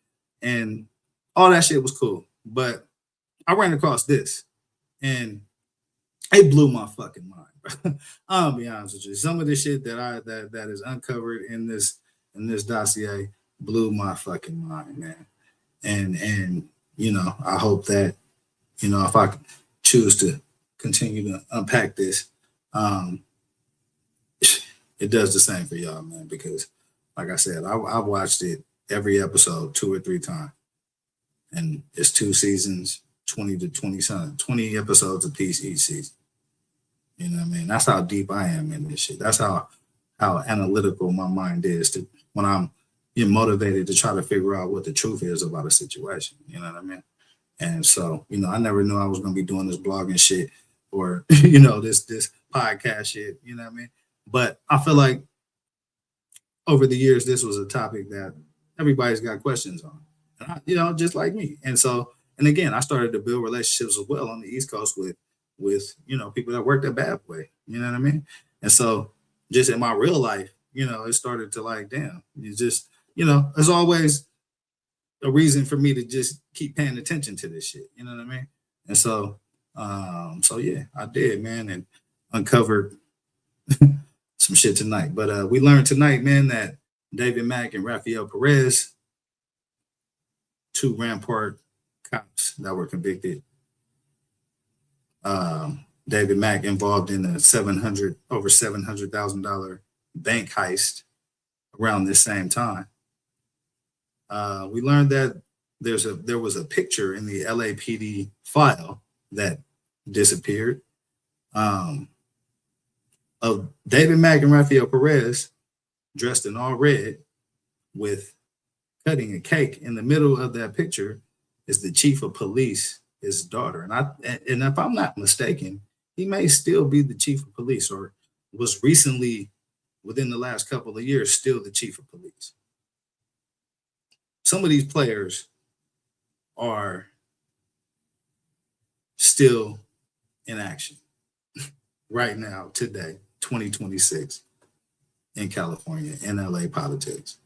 and all that shit was cool. But I ran across this, and it blew my fucking mind, bro. I'll be honest with you. Some of the shit that is uncovered in this dossier blew my fucking mind, man. And you know, I hope that, you know, if I choose to continue to unpack this, it does the same for y'all, man, because like I said, I've watched it every episode 2 or 3 times, and it's 2 seasons, 20 to 20 episodes apiece each season. You know what I mean? That's how deep I am in this shit. That's how analytical my mind is to when I'm you're motivated to try to figure out what the truth is about a situation. You know what I mean? And so, I never knew I was going to be doing this blogging shit or, this podcast shit, you know what I mean? But I feel like over the years, this was a topic that everybody's got questions on, just like me. And so, and again, I started to build relationships as well on the East Coast with people that worked at Bad Boy, you know what I mean? And so just in my real life, it started to like, damn, you just, there's always a reason for me to just keep paying attention to this shit. You know what I mean? And so, yeah, I did, man, and uncovered some shit tonight. But we learned tonight, man, that David Mack and Rafael Perez, 2 Rampart cops that were convicted. David Mack involved in a over $700,000 bank heist around this same time. We learned that there was a picture in the LAPD file that disappeared of David Mack and Rafael Perez dressed in all red with cutting a cake. In the middle of that picture is the chief of police, his daughter. And if I'm not mistaken, he may still be the chief of police or was recently, within the last couple of years, still the chief of police. Some of these players are still in action right now, today, 2026, in California, in LA politics.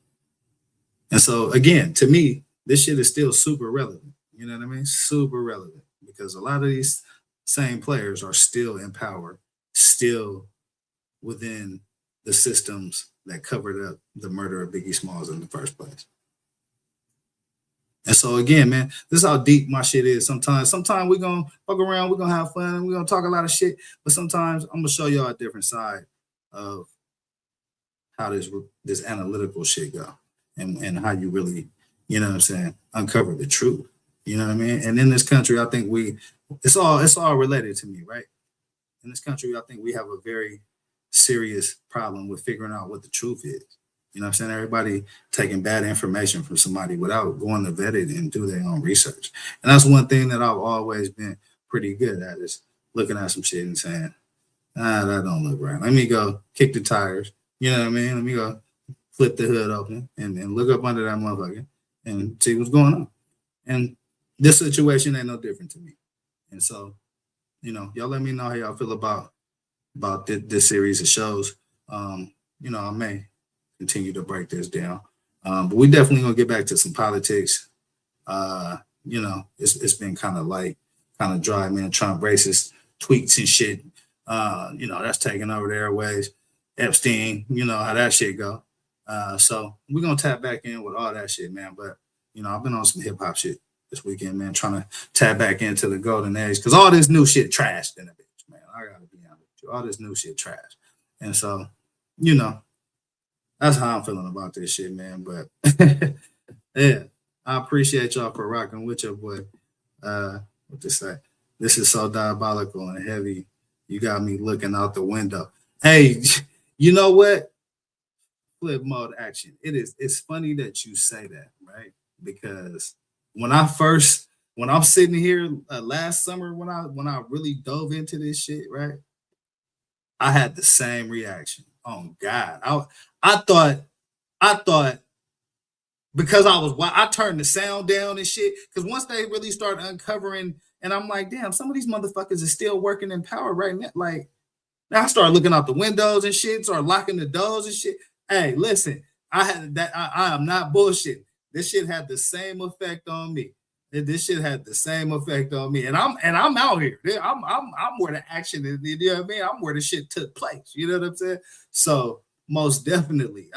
And so, again, to me, this shit is still super relevant. You know what I mean? Super relevant, because a lot of these same players are still in power, still within the systems that covered up the murder of Biggie Smalls in the first place. And so again, man, this is how deep my shit is. Sometimes we're going to fuck around, we're going to have fun, we're going to talk a lot of shit, but sometimes I'm going to show y'all a different side of how this analytical shit go and how you really, uncover the truth. You know what I mean? And in this country, I think it's all related to me, right? In this country, I think we have a very serious problem with figuring out what the truth is. You know what I'm saying? Everybody taking bad information from somebody without going to vet it and do their own research. And that's one thing that I've always been pretty good at, is looking at some shit and saying, that don't look right. Let me go kick the tires. You know what I mean? Let me go flip the hood open and look up under that motherfucker and see what's going on. And this situation ain't no different to me. And so, y'all let me know how y'all feel about this series of shows. I may continue to break this down. But we definitely gonna get back to some politics. It's been kind of light, kind of dry, man. Trump racist tweets and shit. That's taking over the airways. Epstein, how that shit go. So we're gonna tap back in with all that shit, man. But I've been on some hip hop shit this weekend, man, trying to tap back into the golden age, because all this new shit trashed in a bitch, man. I gotta be honest with you. All this new shit trash. And so, that's how I'm feeling about this shit, man. But yeah, I appreciate y'all for rocking with your boy. What to say? This is so diabolical and heavy. You got me looking out the window. Hey, you know what? Flip mode action. It's funny that you say that, right? Because when I'm sitting here last summer, when I really dove into this shit, right? I had the same reaction. Oh God. I thought because I turned the sound down and shit. Because once they really start uncovering, and I'm like, damn, some of these motherfuckers are still working in power right now. Like, now I started looking out the windows and shit, start locking the doors and shit. Hey, listen, I am not bullshit. This shit had the same effect on me. This shit had the same effect on me. And I'm out here. I'm where the action is, you know what I mean? I'm where the shit took place. You know what I'm saying? So most definitely.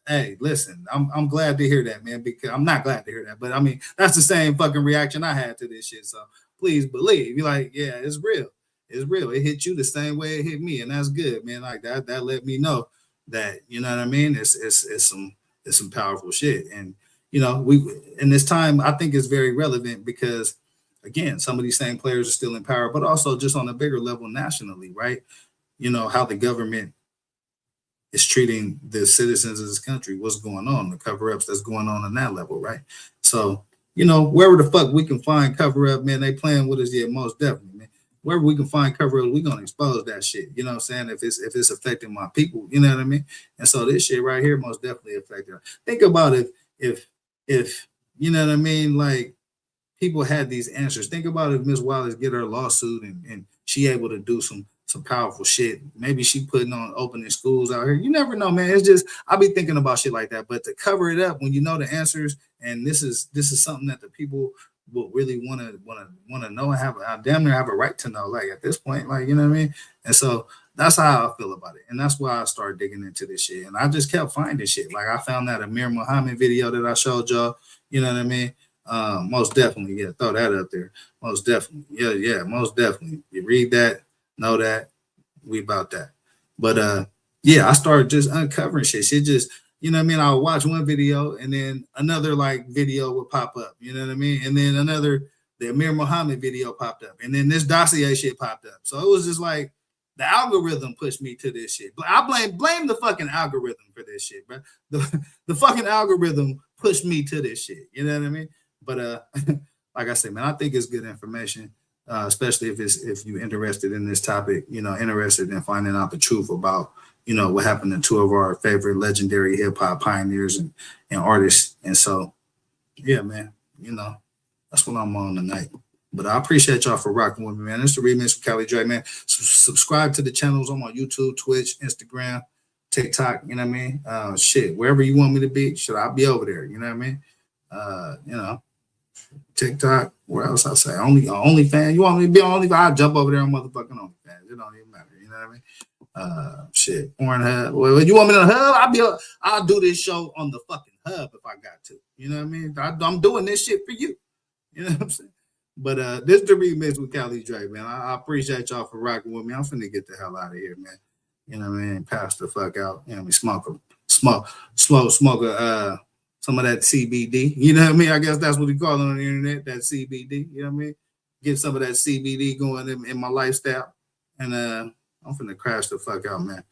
Hey, listen, I'm glad to hear that, man, because I'm not glad to hear that, but I mean, that's the same fucking reaction I had to this shit. So please believe. You're like, yeah, it's real. It's real. It hit you the same way it hit me, and that's good, man. Like that let me know that, you know what I mean? It's some powerful shit. And we in this time, I think it's very relevant because, again, some of these same players are still in power, but also just on a bigger level nationally, right? How the government is treating the citizens of this country, what's going on, the cover-ups that's going on that level, right? So, you know, wherever the fuck we can find cover-up, man, they playing with us, yeah, most definitely, man. Wherever we can find cover-up, we're gonna expose that shit. You know what I'm saying? If it's affecting my people, you know what I mean? And so this shit right here most definitely affected. Think about if you know what I mean, like people had these answers. Think about if Miss Wallace get her lawsuit and she able to do some powerful shit. Maybe she putting on opening schools out here. You never know, man. It's just I be thinking about shit like that. But to cover it up when you know the answers, and this is something that the people will really want to know and have I damn near have a right to know. Like at this point, like you know what I mean. And so that's how I feel about it, and that's why I started digging into this shit. And I just kept finding shit. Like I found that Amir Muhammad video that I showed y'all. You know what I mean? Most definitely, yeah. Throw that up there. Most definitely, yeah. Most definitely. You read that. Know that we about that. But yeah, I started just uncovering shit. Shit just, you know what I mean? I'll watch one video and then another like video would pop up, you know what I mean? And then the Amir Muhammad video popped up, and then this dossier shit popped up. So it was just like the algorithm pushed me to this shit. But I blame the fucking algorithm for this shit, bro. The fucking algorithm pushed me to this shit. You know what I mean? But like I said, man, I think it's good information. Especially if you're interested in this topic, you know, interested in finding out the truth about, you know, what happened to two of our favorite legendary hip hop pioneers and artists. And so, yeah, man, you know, that's what I'm on tonight. But I appreciate y'all for rocking with me, man. It's the remix with Cali Dre, man. Subscribe to the channels. I'm on YouTube, Twitch, Instagram, TikTok, you know what I mean? Shit, wherever you want me to be, should I be over there? You know what I mean? You know, TikTok, where else I say? OnlyFans. You want me to be on OnlyFans? I'll jump over there on motherfucking OnlyFans. It don't even matter. You know what I mean? Shit. Pornhub. Well, you want me to hub? I'll do this show on the fucking hub if I got to. You know what I mean? I'm doing this shit for you. You know what I'm saying? But this is the remix with Cali Dre, man. I appreciate y'all for rocking with me. I'm finna get the hell out of here, man. You know what I mean? Pass the fuck out. You know what I mean? Smoke some of that CBD. You know what I mean? I guess that's what we call it on the internet, that CBD. You know what I mean? Get some of that CBD going in my lifestyle. And I'm finna crash the fuck out, man.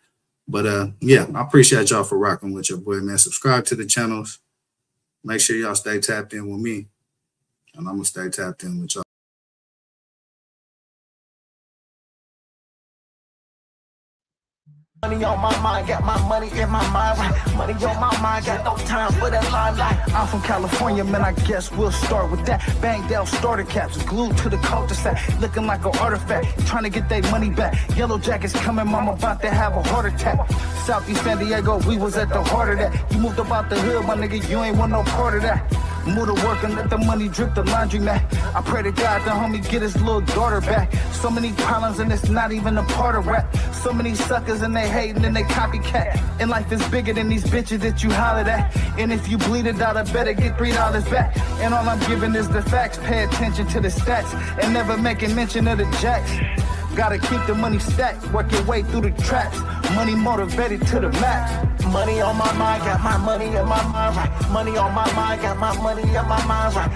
But yeah, I appreciate y'all for rocking with your boy, man. Subscribe to the channels. Make sure y'all stay tapped in with me. And I'm gonna stay tapped in with y'all. Money on my mind, got my money in my mind, right? Money on my mind, got no time for that limelight. I'm from California, man, I guess we'll start with that. Banged out starter caps, glued to the cul-de-sac, looking like an artifact, trying to get their money back. Yellow jackets coming, mama about to have a heart attack. Southeast San Diego, we was at the heart of that. You moved about the hood, my nigga, you ain't want no part of that. Move to work and let the money drip the laundry mat. I pray to God the homie get his little daughter back. So many problems and it's not even a part of rap. So many suckers and they hating and they copycat. And life is bigger than these bitches that you hollered at. And if you bleed a dollar, better get $3 back. And all I'm giving is the facts. Pay attention to the stats and never making mention of the jacks. Gotta keep the money stacked, work your way through the traps. Money motivated to the max. Money on my mind, got my money in my mind, right? Money on my mind, got my money in my mind, right?